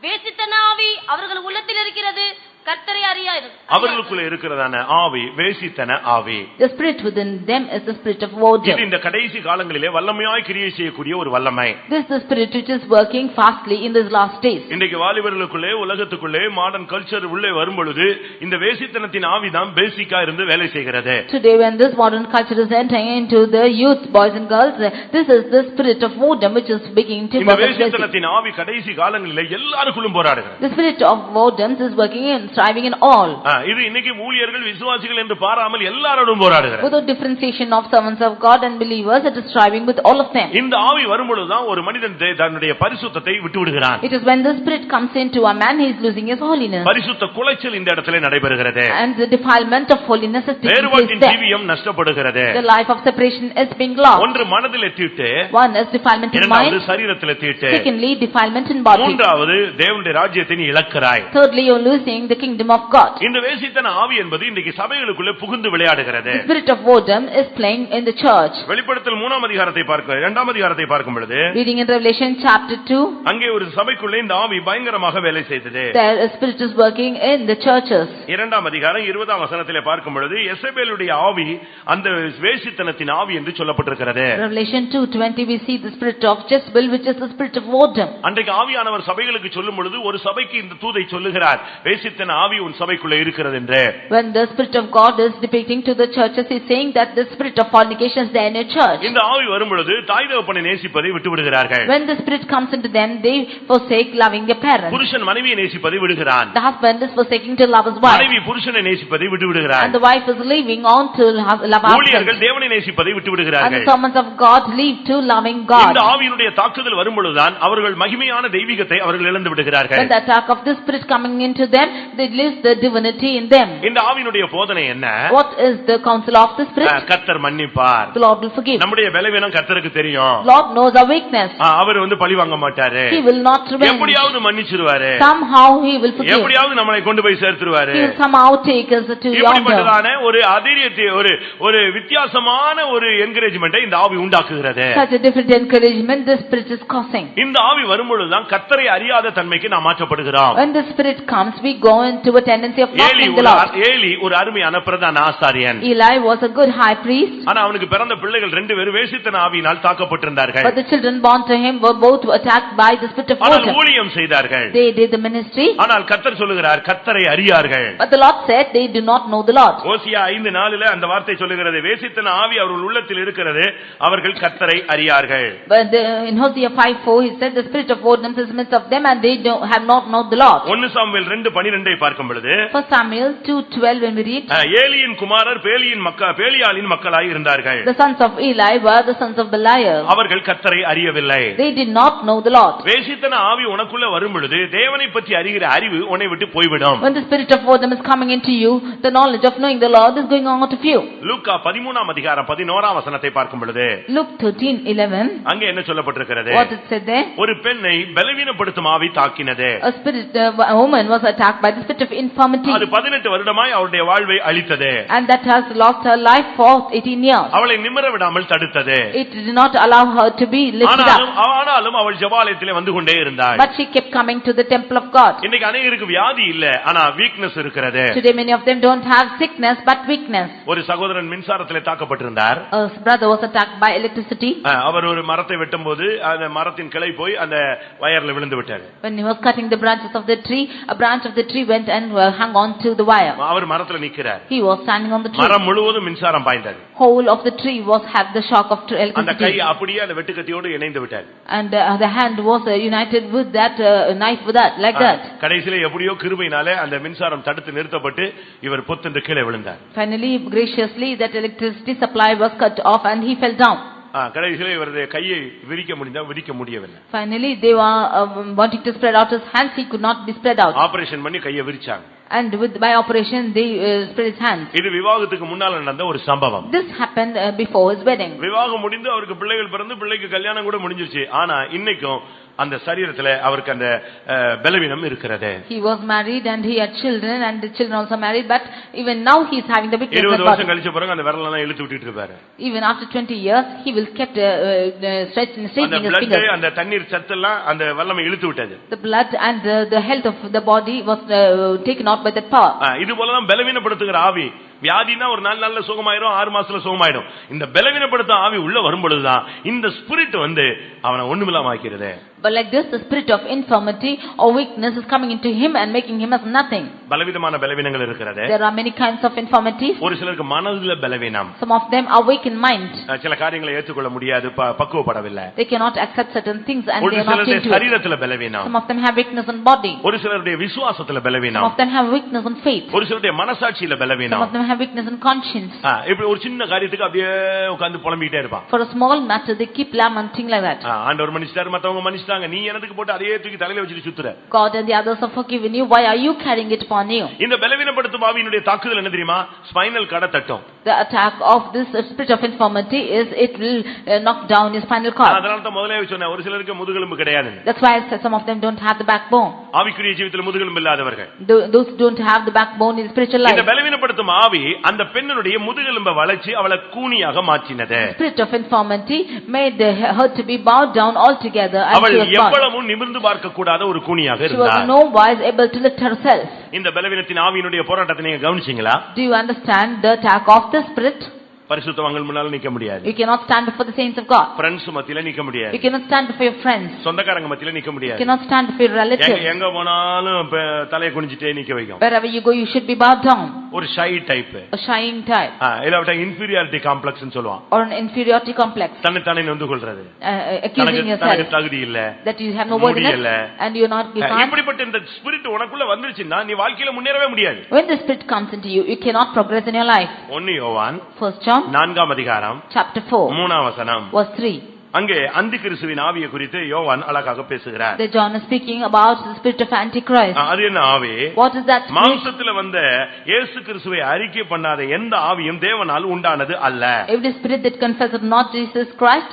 வேசித்தன ஆவி அவர்கள் உள்ளத்தில் இருக்கிறது, கர்த்தரை அறியாது. அவர்களுக்குள்ள இருக்கிறதான ஆவி வேசித்தன ஆவி. The spirit within them is the spirit of whoredom. இது இந்த கடைசி காலங்களிலே வல்லமையாய் கிரியை செய்யக்கூடிய ஒரு வல்லமை. This is the spirit which is working fastly in these last days. இன்றைக்கு வாலிபர்களுக்குள்ளே உலகத்துக்குள்ளே மாடர்ன் கல்ச்சர் உள்ளே வரும் பொழுது இந்த வேசித்தனத்தின் ஆவி தான் பேசிக்கா இருந்து வேலை செய்கிறது. Today when this modern culture is entering into the youth, boys and girls, this is the spirit of whoredom which is beginning to இந்த work. வேசித்தனத்தின் ஆவி கடைசி காலங்களிலே எல்லாருக்குள்ளும் போராடுகிறது. The spirit of whoredom is working in striving in all. இது இன்னைக்கு ஊழியர்கள் விசுவாசிகள் என்று பாராமல் எல்லாரோடும் போராடுகிறது. Without differentiation of servants of God and believers, it is striving with all of them. இந்த ஆவி வரும் பொழுது தான் ஒரு மனிதன் தன்னுடைய பரிசுத்தத்தை விட்டு விடுகிறான். It is when the spirit comes into a man, he is losing his holiness. பரிசுத்த குலைச்சல் இந்த இடத்திலே நடைபெறுகிறது. And the defilement of holiness is taking place வேறுபாட்டின் there. ஜீவியம் நஷ்டப்படுகிறது. The life of separation is being lost. ஒன்று மனதிலே தீட்டு, One is defilement in இரண்டாவது mind. சரீரத்திலே தீட்டு, Secondly, defilement in body. மூன்றாவது தேவனுடைய ராஜ்யத்தை நீ இழக்கிறாய். Thirdly, you are losing the kingdom of God. இந்த வேசித்தன ஆவி என்பது இன்றைக்கு சபைகளுக்குள்ளே புகுந்து விளையாடுகிறது. The spirit of whoredom is playing in the church. வெளிப்படுத்தல் 3ஆம் அதிகாரத்தை பார்க்க 2ஆம் அதிகாரத்தை பார்க்கும் பொழுது Reading in Revelation chapter 2, அங்கே ஒரு சபைக்குள்ளே இந்த ஆவி பயங்கரமாக வேலை செய்தது. there a spirit is working in the churches. 2ஆம் அதிகாரம் 20ஆம் வசனத்திலே பார்க்கும் பொழுது எசபேலுடைய ஆவி அந்த வேசித்தனத்தின் ஆவி என்று சொல்லப்பட்டிருக்கிறது. Revelation 2:20 we see the spirit of Jezebel, which is the spirit of whoredom. அன்றைக்கு ஆவியானவர் சபைகளுக்கு சொல்லும் பொழுது ஒரு சபைக்கு இந்த தூதை சொல்லுகிறார், வேசித்தன ஆவி உன் சபைக்குள்ளே இருக்கிறது என்று. When the spirit of God is depicting to the churches, he is saying that the spirit of fornication is there in a church. இந்த ஆவி வரும் பொழுது தாய் தகப்பனை நேசிப்பதை விட்டு விடுகிறார்கள். When the spirit comes into them, they forsake loving their parents. புருஷன் மனைவியை நேசிப்பதை விடுகிறான். The husband is forsaking to love his wife, மனைவி புருஷனை நேசிப்பதை விட்டு விடுகிறார். and the wife is leaving on to love her ஊழியர்கள் husband. தேவனை நேசிப்பதை விட்டு And விடுகிறார்கள். the servants of God leave to loving இந்த God. ஆவியினுடைய தாக்குதல் வரும் பொழுதுதான் அவர்கள் மகிமையான தெய்வீகத்தை அவர்கள் இழந்து விடுகிறார்கள். When the attack of the spirit coming into them, they lose the divinity in them. இந்த ஆவியினுடைய போதனை என்ன? What is the counsel of the spirit? கர்த்தர் மன்னிப்பார். The Lord will forgive. நம்முடைய பலவீனம் கர்த்தருக்கு தெரியும். Lord knows our weakness. அவர் பழி வாங்க மாட்டாரு. He will not revenge. எப்படியாவது மன்னிச்சிடுவாரு. Somehow he will forgive. எப்படியாவது நம்மளை கொண்டு போய் சேர்த்துருவாரு. He will somehow take us to yonder. இப்படிப்பட்டதான ஒரு அதிரியத்தை ஒரு வித்தியாசமான ஒரு என்கரேஜ்மென்ட்டை இந்த ஆவி உண்டாக்குகிறது. Such a different encouragement the spirit is causing. இந்த ஆவி வரும்பொழுது தான் கர்த்தரை அறியாத தன்மைக்கு நாம் மாற்றப்படுகிறோம். When the spirit comes, we go into a tendency of not knowing the Lord. Eli ஒரு அருமையான பிரதான ஆசாரியன். Eli was a good high priest. ஆனா அவனுக்கு பிறந்த பிள்ளைகள் ரெண்டு பேரும் வேசித்தன ஆவியினால் தாக்கப்பட்டிருந்தார்கள். But the children born to him were both attacked by the spirit of ஆனால் whoredom. ஊழியம் செய்தார்கள். They did the ministry. ஆனால் கர்த்தர் சொல்லுகிறார், கர்த்தரை அறியார்கள். But the Lord said they do not know the Lord. ஓசியா 5:4 அந்த வார்த்தை சொல்லுகிறது, வேசித்தன ஆவி அவர்கள் உள்ளத்தில் இருக்கிறது, அவர்கள் கர்த்தரை அறியார்கள். But in Hosea 5:4 he said the spirit of whoredom is in the midst of them and they have not known the Lord. 1 Samuel 2:12 பார்க்கும் பொழுது 1 Samuel 2:12 when we read, ஏலியின் குமாரர் பேலியாளின் மக்களாய் இருந்தார்கள். the sons of Eli were the sons of Belial. அவர்கள் கர்த்தரை அறியவில்லை. They did not know the Lord. வேசித்தன ஆவி உனக்குள்ள வரும் பொழுது தேவனை பற்றி அறிகிற அறிவு உன்னை விட்டு போய்விடும். When the spirit of whoredom is coming into you, the knowledge of knowing the Lord is going out of you. லூக்கா 13ஆம் அதிகாரம் 11ஆம் வசனத்தை பார்க்கும் பொழுது Luke 13:11, அங்கே என்ன சொல்லப்பட்டிருக்கிறது? what it said there? ஒரு பெண்ணை பலவீனப்படுத்தும் ஆவி தாக்கினது. A spirit, a woman was attacked by the spirit of infirmity. அது 18 வருடமாய் அவளுடைய வாழ்வை அழித்தது. And that has lost her life for 18 years. அவளை நிமிர விடாமல் தடுத்தது. It did not allow her to be lifted up. ஆனாலும் அவள் ஜெபாலயத்திலே வந்து கொண்டே இருந்தாள். But she kept coming to the temple of God. இன்னைக்கு அநேகருக்கு வியாதி இல்ல, ஆனா வீக்னஸ் இருக்கிறது. Today many of them don't have sickness but weakness. ஒரு சகோதரன் மின்சாரத்திலே தாக்கப்பட்டிருந்தார். A brother was attacked by electricity. அவர் ஒரு மரத்தை வெட்டும்போது அந்த மரத்தின் கிளை போய் அந்த வயர்ல விழுந்து விட்டார். When he was cutting the branches of the tree, a branch of the tree went and hung on to the wire. அவர் மரத்துல நிக்கிறார். He was standing on the tree. மரம் முழுவதும் மின்சாரம் பாய்ந்தது. Whole of the tree was had the shock of அந்த கை electricity. அப்படியே அந்த வெட்டுக்கத்தியோடு இணைந்து விட்டார். And the hand was united with that knife with that like that. கடைசியில எப்படியோ கிருபையினாலே அந்த மின்சாரம் தடுத்து நிறுத்தப்பட்டு இவர் பொத்தென்று கீழே விழுந்தார். Finally, graciously, that electricity supply was cut off and he fell down. கடைசியில இவருடைய கையை விரிக்க முடியவில்லை. Finally, they were wanting to spread out his hands. He could not be spread out. Operation பண்ணி கையை விரிச்சாங்க. and by operation they spread his hands. இது விவாகத்துக்கு முன்னால நடந்த ஒரு சம்பவம். This happened before his wedding. விவாகம் முடிந்து அவருக்கு பிள்ளைகள் பிறந்து பிள்ளைக்கு கல்யாணம் கூட முடிஞ்சிருச்சு. ஆனா இன்னைக்கும் அந்த சரீரத்துல அவருக்கு அந்த பலவீனம் இருக்கிறது. He was married and he had children and the children also married, but even now he is having the weakness. 20 வருஷம் கழிச்ச பிறகு அந்த விரல் எல்லாம் இழுத்து விட்டுட்டு இருப்பாரு. Even after 20 years he will kept straightening his fingers. அந்த தண்ணீர் சத்து எல்லாம் அந்த வல்லமை இழுத்து விட்டது. The blood and the health of the body was taken out by that power. இது போல தான் பலவீனப்படுத்துகிற ஆவி. வியாதினா ஒரு 4 நாள்ல சுகமாயிரும், 6 மாசத்துல சுகமாயிடும். இந்த பலவீனப்படுத்த ஆவி உள்ள வரும்பொழுதுதான் இந்த ஸ்பிரிட் வந்து அவனை ஒண்ணுமில்லாம ஆக்கிறது. But like this, the spirit of infirmity or weakness is coming into him and making him as nothing. பலவிதமான பலவீனங்கள் இருக்கிறது. There are many kinds of infirmities. ஒரு சிலருக்கு மனதுல பலவீனம். Some of them are weak in mind. சில காரியங்களை ஏற்றுக்கொள்ள முடியாது, பக்குவப்படவில்லை. They cannot accept certain things and they are not into it. சரீரத்துல பலவீனம். Some of them have weakness in body. ஒரு சிலருடைய விசுவாசத்துல பலவீனம். Some of them have weakness in faith. ஒரு சிலருடைய மனசாட்சியில பலவீனம். Some of them have weakness in conscience. இப்படி ஒரு சின்ன காரியத்துக்கு அப்படியே உட்கார்ந்து புலம்பிட்டே இருப்பான். For a small matter they keep lamenting like that. ஆண்டவர் மன்னிச்சார், மத்தவங்க மன்னிச்சாங்க, நீ எனக்கு அதே தூக்கி தலையில வச்சிட்டு சுத்துற. God and the others have forgiven you, why are you carrying it upon you? இந்த பலவீனப்படுத்தும் ஆவியினுடைய தாக்குதல் என்ன தெரியுமா? ஸ்பைனல் கார்டை தட்டும். The attack of this spirit of infirmity is it will knock down his spinal cord. அதனால தான் முதல்லயே சொன்னேன், ஒரு சிலருக்கு முதுகெலும்பு கிடையாது. That's why I said some of them don't have the backbone. ஆவிக்குரிய ஜீவிதத்துல முதுகெலும்பு இல்லாதவர்கள். Those don't have the backbone in spiritual life. இந்த பலவீனப்படுத்தும் ஆவி அந்த பெண்ணுடைய முதுகெலும்பை வளைச்சு அவளை கூனியாக மாற்றினது. Spirit of infirmity made her to be bowed down altogether and அவள் she was எவ்வளவு நிமிர்ந்து பார்க்க கூடாத ஒரு கூனியாக இருந்தாள். She was இருந்தாள். no wise able to lift herself. இந்த பலவீனத்தின் ஆவியினுடைய போராட்டத்தை நீங்க கவனிச்சீங்களா? Do you understand the attack of the spirit? பரிசுத்தவான்கள் முன்னால நிக்க முடியாது. You cannot stand before the saints of God. Friends மத்தியில நிக்க முடியாது. You cannot stand before your friends. சொந்தக்காரங்க மத்தியில நிக்க முடியாது. You cannot stand before your relatives. எங்க போனாலும் தலையை குனிஞ்சிட்டே நிக்க வைக்கும். Wherever you go you should be bowed down. ஒரு shy type. A shying type. இல்ல இன்ஃபீரியாரிட்டி காம்ப்ளெக்ஸ் னு சொல்லுவாங்க. Or an inferiority complex. தன்னை தானே நொந்து கொள்றது. Accusing yourself. தனக்கு தகுதி இல்ல. That you have no worth in it and you can't. இப்படிப்பட்ட இந்த ஸ்பிரிட் உனக்குள்ள வந்துருச்சுன்னா நீ வாழ்க்கையில முன்னேறவே முடியாது. When the spirit comes into you, you cannot progress in your life. 1 யோவான் 1 John 4ஆம் அதிகாரம் chapter 4 3ஆம் வசனம் verse 3. அங்கே அந்திகிறிஸ்துவின் ஆவியை குறித்து யோவான் அழகாக பேசுகிறார். The John is speaking about the spirit of Antichrist. அது என்ன ஆவி? What is that spirit? மாம்சத்துல வந்த இயேசு கிறிஸ்துவை அறிக்கை பண்ணாத எந்த ஆவியும் தேவனால் உண்டானது அல்ல. Every spirit that confesses not Jesus Christ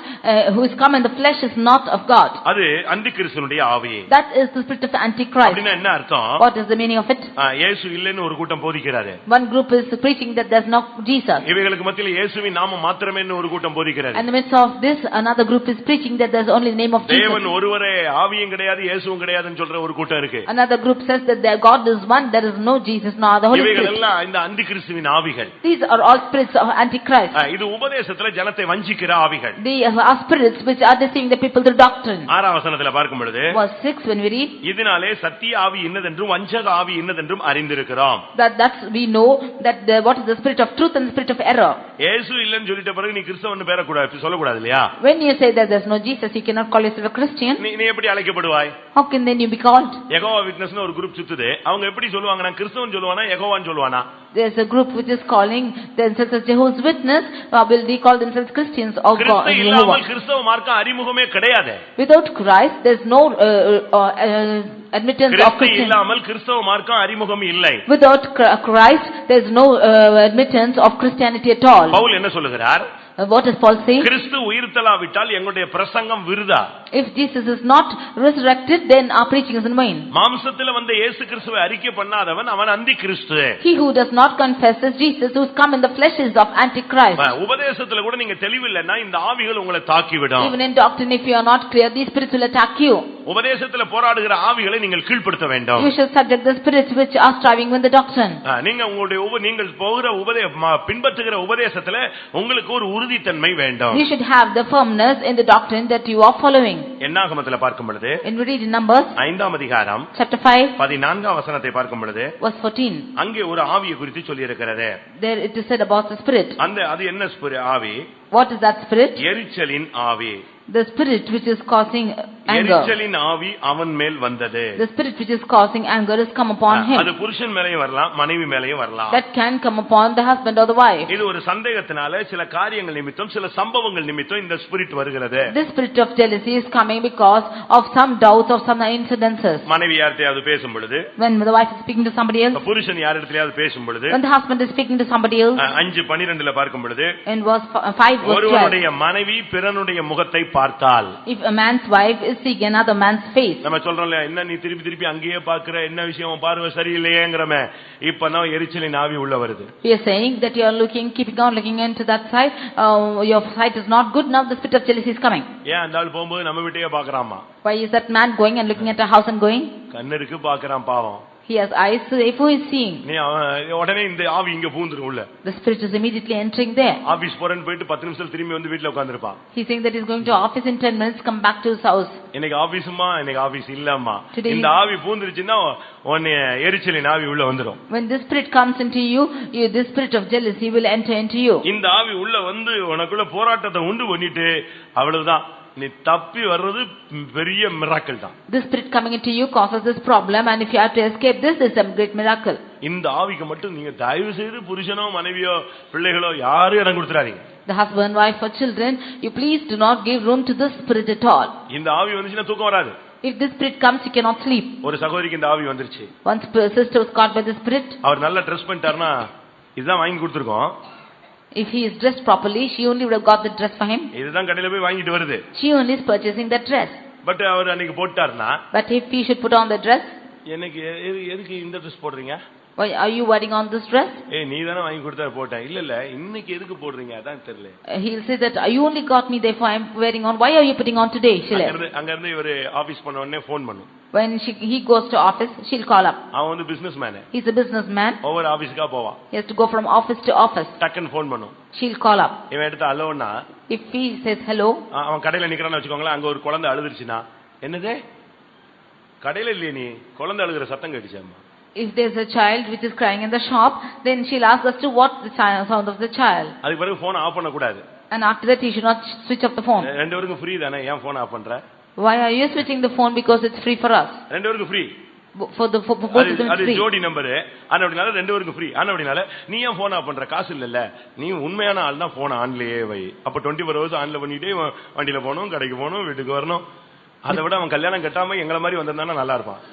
who is come in the flesh is not of God. அது அந்திகிறிஸ்துவினுடைய ஆவி. That is the spirit of Antichrist. அப்படினா என்ன அர்த்தம்? What is the meaning of it? இயேசு இல்லன்னு ஒரு கூட்டம் போதிக்கிறாரு. One group is preaching that there's no Jesus. இவைகளுக்கு மத்தியில இயேசுவின் நாமம் மாத்திரமேன்னு ஒரு கூட்டம் போதிக்கிறாரு. In the midst of this another group is preaching that there's only the name of Jesus. தேவன் ஒருவரே, ஆவியும் கிடையாது இயேசுவும் கிடையாதுன்னு சொல்ற ஒரு கூட்டம் இருக்கு. Another group says that their God is one, there is no Jesus nor the Holy Spirit. இவைகள் எல்லாம் இந்த அந்திகிறிஸ்துவின் ஆவிகள். These are all spirits of Antichrist. இது உபதேசத்துல ஜனத்தை வஞ்சிக்கிற ஆவிகள். They are spirits which are deceiving the people through doctrine. 6ஆம் வசனத்துல பார்க்கும் பொழுது verse 6 when we read, இதனாலே சத்திய ஆவி இன்னதென்றும் வஞ்சக ஆவி இன்னதென்றும் அறிந்திருக்கிறோம். That's we know that what is the spirit of truth and the spirit of error. இயேசு இல்லன்னு சொல்லிட்ட பிறகு நீ கிறிஸ்தவன்னு பேர கூடாது, சொல்ல கூடாது இல்லையா? When you say that there's no Jesus, you cannot call yourself a Christian. நீ எப்படி அழைக்கப்படுவாய்? How can then you be called? Jehovah விட்னஸ்னு ஒரு குரூப் சுத்துது. அவங்க எப்படி சொல்லுவாங்க? நான் கிறிஸ்தவன் சொல்லுவானா யெகோவான்னு சொல்லுவானா? There's a group which is calling themselves as Jehovah's Witness, will they call themselves Christians or God? கிறிஸ்து இல்லாமல் கிறிஸ்தவ மார்க்கம் அறிமுகமே கிடையாது. Without Christ there's no admittance of Christian. கிறிஸ்து இல்லாமல் கிறிஸ்தவ மார்க்கம் அறிமுகம் இல்லை. Without Christ there's no admittance of Christianity at all. Pavul என்ன சொல்லுகிறார்? What does Paul say? கிறிஸ்து உயிர்த்தெழாவிட்டால் எங்களுடைய பிரசங்கம் விருதா. If Jesus is not resurrected, then our preaching is in vain. மாம்சத்துல வந்த இயேசு கிறிஸ்துவை அறிக்கை பண்ணாதவன் அவன் அந்திகிறிஸ்து. He who does not confess as Jesus, who is come in the flesh, is of Antichrist. உபதேசத்துல கூட நீங்க தெளிவில்லைன்னா இந்த ஆவிகள் உங்களை தாக்கிவிடும். Even in doctrine, if you are not clear, these spirits will attack you. உபதேசத்துல போராடுகிற ஆவிகளை நீங்கள் கீழ்ப்படுத்த வேண்டும். You should subject the spirits which are striving with the doctrine. நீங்க உங்களுடைய நீங்கள் போகிற பின்பற்றுகிற உபதேசத்துல உங்களுக்கு ஒரு உறுதித்தன்மை வேண்டும். You should have the firmness in the doctrine that you are following. என்னாகமத்துல பார்க்கும் பொழுது When we read in Numbers 5ஆம் அதிகாரம் chapter 5 14ஆம் வசனத்தை பார்க்கும் பொழுது verse 14, அங்கே ஒரு ஆவியை குறித்து சொல்லி இருக்கிறது. there it is said about the spirit. அது என்ன ஆவி? What is that spirit? எரிச்சலின் ஆவி. The spirit which is causing anger. எரிச்சலின் ஆவி அவன் மேல் வந்தது. The spirit which is causing anger has come upon him. அது புருஷன் மேலயும் வரலாம், மனைவி மேலயும் வரலாம். That can come upon the husband or the wife. இது ஒரு சந்தேகத்தினால சில காரியங்கள் நிமித்தம் சில சம்பவங்கள் நிமித்தம் இந்த ஸ்பிரிட் வருகிறது. This spirit of jealousy is coming because of some doubts of some incidences. மனைவி யார்கிட்டயாவது பேசும் பொழுது, When the wife is speaking to somebody else, புருஷன் யாரிடத்திலயாவது பேசும் பொழுது, when the husband is speaking to somebody else, 5:12 பார்க்கும் பொழுது, in verse 5 verse 12, ஒருவனுடைய மனைவி பிறனுடைய முகத்தை பார்த்தால், if a man's wife is seeing another man's face, நம்ம சொல்றோம்ல, என்ன நீ திருப்பி திருப்பி அங்கேயே பாக்குற, என்ன விஷயம் பார்வை சரியில்லையேங்கறமே, இப்பதான் எரிச்சலின் ஆவி உள்ள வருது. We are saying that you are keeping on looking into that side, your sight is not good, now the spirit of jealousy is coming. ஏன் அந்த ஆள் போகும்போது நம்ம வீட்டையே பாக்குறாமா? Why is that man going and looking at a house and going? கண்ணு இருக்கு, பாக்குறான், பாவம். He has eyes, so therefore he is seeing. நீ உடனே இந்த ஆவி இங்க பூந்துரும் உள்ள. The spirit is immediately entering there. Office போறேன்னு போயிட்டு 10 நிமிஷம் திரும்பி வந்து வீட்ல உட்கார்ந்திருப்பான். He is saying that he is going to office in 10 minutes, come back to his house. இன்னைக்கு ஆபீஸ்மா, இன்னைக்கு ஆபீஸ் இல்லம்மா. இந்த ஆவி பூந்துருச்சுன்னா உன்னை எரிச்சலின் ஆவி உள்ள வந்துரும். When this spirit comes into you, this spirit of jealousy will enter into you. இந்த ஆவி உள்ள வந்து உனக்குள்ள போராட்டத்தை உண்டு பண்ணிட்டு அவ்வளவுதான், நீ தப்பி வர்றது பெரிய மிராக்கிள் தான். This spirit coming into you causes this problem, and if you have to escape this, is a great miracle. இந்த ஆவிக்கு மட்டும் நீங்க தயவு செய்து புருஷனோ மனைவியோ பிள்ளைகளோ யாரும் இடம் கொடுத்துறாதீங்க. The husband, wife or children, you please do not give room to this spirit at all. இந்த ஆவி வந்துச்சுன்னா தூக்கம் வராது. If this spirit comes, you cannot sleep. ஒரு சகோதரிக்கு இந்த ஆவி வந்துருச்சு. One sister was caught by the spirit. அவர் நல்ல ட்ரெஸ் பண்ணிட்டாருன்னா இதுதான் வாங்கி கொடுத்துருக்கோம். If he is dressed properly, she only would have got the dress for him. இதுதான் கடையில போய் வாங்கிட்டு வருது. She only is purchasing that dress. But அவர் அன்னைக்கு போட்டாருன்னா, But if he should put on the dress, எனக்கு எதுக்கு இந்த ட்ரெஸ் போடுறீங்க? why are you wearing on this dress? நீ தானே வாங்கி கொடுத்தா போட்டேன். இல்ல இன்னைக்கு எதுக்கு போடுறீங்க அதான் தெரியல. He'll say that you only got me, therefore I am wearing on. Why are you putting on today? அங்க இருந்து இவரு ஆபீஸ் பண்ண உடனே போன் பண்ணும். When he goes to office, she'll call up. அவன் வந்து business man. He's a businessman. ஒவ்வொரு ஆபீஸ்க்கா போவான். He has to go from office to office. டக்குன்னு போன் பண்ணும். She'll call up. இவன் எடுத்து அலோன்னா, If he says hello, அவன் கடையில நிக்கிறான்னு வச்சுக்கோங்களேன், அங்க ஒரு குழந்தை அழுதுருச்சுன்னா, என்னது கடையில இல்லையே நீ, குழந்தை அழுகிற சத்தம் கேட்டுச்சாமா. if there's a child which is crying in the shop, then she'll ask us to what the sound of the child. அதுக்கு பிறகு போன் ஆஃப் பண்ண கூடாது. And after that he should not switch off the phone. ரெண்டு பேருக்கு free தானே, ஏன் phone of பண்ற? Why are you switching the phone? Because it's free for us. ரெண்டு பேருக்கு free. For both of them அது free. ஜோடி நம்பர். ஆனா அப்படினால ரெண்டு பேருக்கு ஃப்ரீ. ஆனா அப்படினால நீ ஏன் போன் ஆஃப் பண்ற? காசு இல்லல்ல. நீ உண்மையான ஆள் தான் போன் ஆன்லயே வை. அப்ப 24 hours ஆன்ல பண்ணிட்டே வண்டியில போணும், கடைக்கு போணும், வீட்டுக்கு வரணும். அதை விட அவன் கல்யாணம் கட்டாம எங்கள மாதிரி வந்திருந்தானா நல்லா இருப்பான்.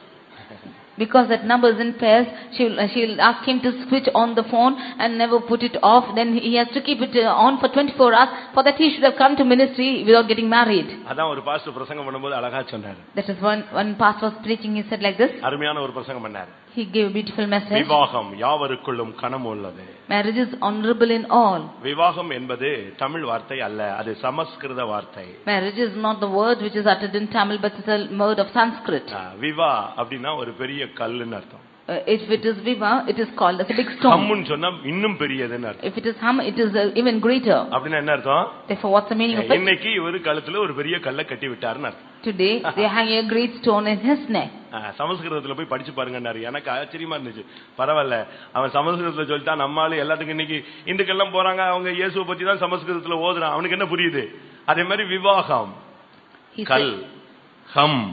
Because that number is in pairs, she'll ask him to switch on the phone and never put it off. Then he has to keep it on for 24 hours. For that he should have come to ministry without getting married. அதான் ஒரு pastor பிரசங்கம் பண்ணும்போது அழகா சொன்னாரு. That is one pastor was preaching, he said like this. அருமையான ஒரு பிரசங்கம் பண்ணாரு. He gave a beautiful message. விவாகம் யாவருக்குள்ளும் கனம் உள்ளது. Marriage is honorable in all. விவாகம் என்பது தமிழ் வார்த்தை அல்ல, அது சமஸ்கிருத வார்த்தை. Marriage is not the word which is uttered in Tamil, but it's a word of Sanskrit. விவா அப்படினா ஒரு பெரிய கல்லுன்னு அர்த்தம். If it is viva, it is called as a big stone. ஹம்முன்னு சொன்னா இன்னும் பெரியதுன்னு அர்த்தம். If it is hum, it is even greater. அப்படினா என்ன அர்த்தம்? Therefore, what's the meaning of it? இன்னைக்கு ஒரு கழுத்துல ஒரு பெரிய கல்லை கட்டி விட்டாருன்னு அர்த்தம். Today they hang a great stone in his neck. சமஸ்கிருதத்துல போய் படிச்சு பாருங்கன்னாரு. எனக்கு ஆச்சரியமா இருந்துச்சு. பரவாயில்ல, அவன் சமஸ்கிருதத்துல சொல்லிட்டா நம்மால எல்லாத்துக்கும் இன்னைக்கு இந்துக்கெல்லாம் போறாங்க, அவங்க இயேசுவை பத்தி தான் சமஸ்கிருதத்துல ஓதுறான், அவனுக்கு என்ன புரியுது? அதே மாதிரி விவாகம் கல், ஹம்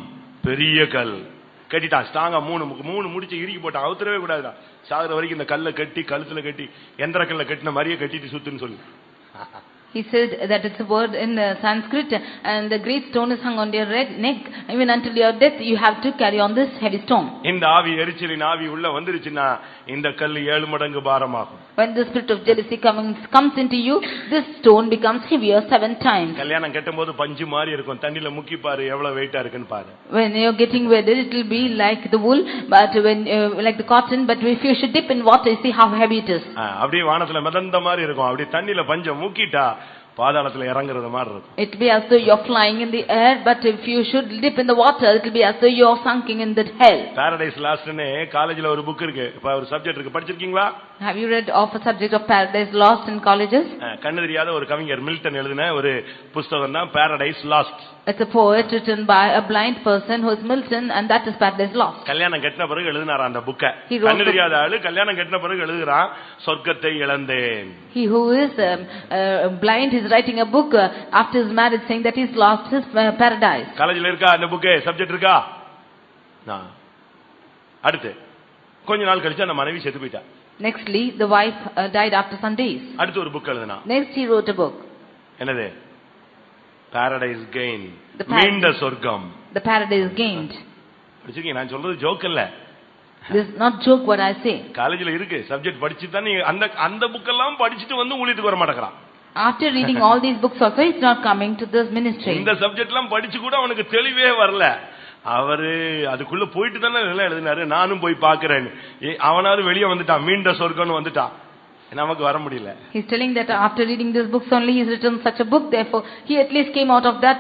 பெரிய கல் கட்டிட்டான், ஸ்ட்ராங்கா மூணு முடிச்சு இறுக்கி போட்டான், அவுத்துறவே கூடாதுடா, சாகுற வரைக்கும் இந்த கல்லை கட்டி கழுத்துல கட்டி எந்திர கல்லை கட்டின மாதிரியே கட்டிட்டு சுத்துன்னு சொல்லி. He said that it's a word in Sanskrit, and the great stone is hung on your neck. Even until your death, you have to carry on this heavy stone. இந்த ஆவி எரிச்சலின் ஆவி உள்ள வந்துருச்சுன்னா இந்த கல் 7 மடங்கு பாரமாகும். When the spirit of jealousy comes into you, this stone becomes heavier 7 times. கல்யாணம் கட்டும்போது பஞ்சு மாதிரி இருக்கும், தண்ணில முக்கி பாரு எவ்வளவு வெயிட்டா இருக்குன்னு பாரு. When you're getting wedded, it will be like the wool, but when like the cotton, but if you should dip in water, see how heavy it is. அப்படியே வானத்துல மிதந்த மாதிரி இருக்கும், அப்படியே தண்ணில பஞ்ச முக்கிட்டா பாதாளத்துல இறங்குறது மாதிரி இருக்கும். It will be as though you're flying in the air, but if you should dip in the water, it will be as though you're sunken in that hell. Paradise Lost னு காலேஜ்ல ஒரு புக் இருக்கு, இப்ப ஒரு subject இருக்கு, படிச்சிருக்கீங்களா? Have you read of a subject of Paradise Lost in colleges? கண்ணு தெரியாத ஒரு கவிஞர் மில்டன் எழுதின ஒரு புத்தகம் தான் Paradise Lost. It's a poet written by a blind person who is Milton, and that is Paradise Lost. கல்யாணம் கட்டின பிறகு எழுதினார் அந்த புக்கை. கண்ணு தெரியாத ஆளு கல்யாணம் கட்டின பிறகு எழுதுறான் சொர்க்கத்தை இழந்தேன். He who is blind is writing a book after his marriage saying that he's lost his paradise. காலேஜ்ல இருக்கா அந்த புக்கே சப்ஜெக்ட் இருக்கா? அடுத்து கொஞ்ச நாள் கழிச்சு அந்த மனைவி செத்து போயிட்டா. Nextly, the wife died after some days. அடுத்து ஒரு புக் எழுதினா. Next he wrote a book. என்னது? Paradise Gained. மீண்ட சொர்க்கம். The Paradise Gained. படிச்சீங்க நான் சொல்றது ஜோக் இல்ல. This is not joke what I say. காலேஜ்ல இருக்கு சப்ஜெக்ட் படிச்சிட்டு தான் நீ அந்த புக் எல்லாம் படிச்சிட்டு வந்து ஊழியத்துக்கு வர மாட்டேங்கறான். After reading all these books also he is not coming to this ministry. இந்த சப்ஜெக்ட் எல்லாம் படிச்சு கூட அவனுக்கு தெளிவே வரல. அவரு அதுக்குள்ள போயிட்டு தானே எல்லாம் எழுதினாரு. நானும் போய் பாக்குறேன். அவனாவது வெளியே வந்துட்டான் மீண்ட சொர்க்கம்னு வந்துட்டான். நமக்கு வர முடியல. He is telling that after reading these books only he has written such a book, therefore he at least came out of that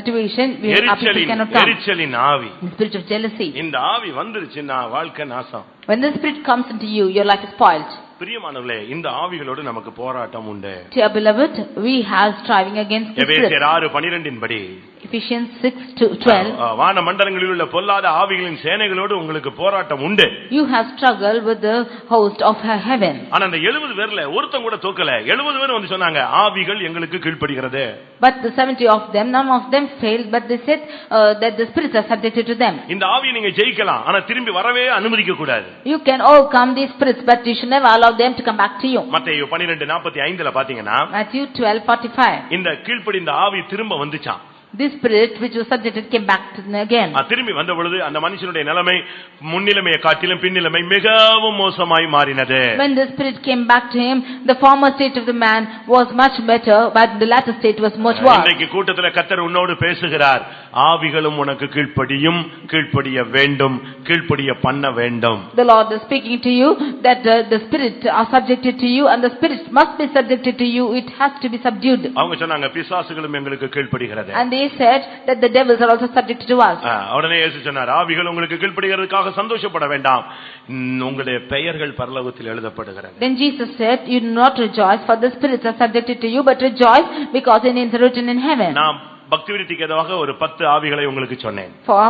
situation where people cannot come. எரிச்சலின் ஆவி. The spirit of jealousy. இந்த ஆவி வந்துருச்சுன்னா வாழ்க்கை நாசம். When the spirit comes into you, your life is spoiled. பிரியமானவர்களே இந்த ஆவிகளோடு நமக்கு போராட்டம் உண்டு. Dear beloved, we have striving against the spirit. எபேசியர் 6:12 படி Ephesians 6:12 வான மண்டலங்களில் உள்ள பொல்லாத ஆவிகளின் சேனைகளோடு உங்களுக்கு போராட்டம் உண்டு. You have struggled with the host of heaven. ஆனா அந்த 70 பேர்ல ஒருத்தன் கூட தோக்கல. 70 பேர் வந்து சொன்னாங்க ஆவிகள் எங்களுக்கு கீழ்ப்படிகிறது. But the 70 of them, none of them failed, but they said that the spirits are subjected to them. இந்த ஆவியை நீங்க ஜெயிக்கலாம் ஆனா திரும்பி வரவே அனுமதிக்க கூடாது. You can overcome these spirits, but you should never allow them to come back to you. மத்தேயு 12:45 பாத்தீங்கன்னா Matthew 12:45 இந்த கீழ்ப்படிந்த ஆவி திரும்ப வந்துச்சாம். This spirit which was subjected came back to them again. திரும்பி வந்த பொழுது அந்த மனுஷனுடைய நிலைமை முன்னிலைமையை காட்டிலும் பின்னிலைமை மிகவும் மோசமாய் மாறினது. When the spirit came back to him, the former state of the man was much better, but the latter state was much worse. இன்றைக்கு கூட்டத்துல கர்த்தர் உன்னோடு பேசுகிறார். ஆவிகளும் உனக்கு கீழ்ப்படியும், கீழ்ப்படிய வேண்டும், கீழ்ப்படிய பண்ண வேண்டும். The Lord is speaking to you that the spirit are subjected to you and the spirit must be subjected to you. It has to be subdued. அவங்க சொன்னாங்க பிசாசுகளும் எங்களுக்கு கீழ்ப்படிகிறது. And they said that the devils are also subjected to us. உடனே இயேசு சொன்னார் ஆவிகள் உங்களுக்கு கீழ்ப்படிகிறதுக்காக சந்தோஷப்பட வேண்டாம். உங்களுடைய பெயர்கள் பரலோகத்தில் எழுதப்படுகிறது. Then Jesus said, you do not rejoice for the spirits are subjected to you, but rejoice because your names are written in heaven. நாம் பக்தி விருத்திக்கு ஏதுவாக ஒரு 10 ஆவிகளை உங்களுக்கு சொன்னேன். For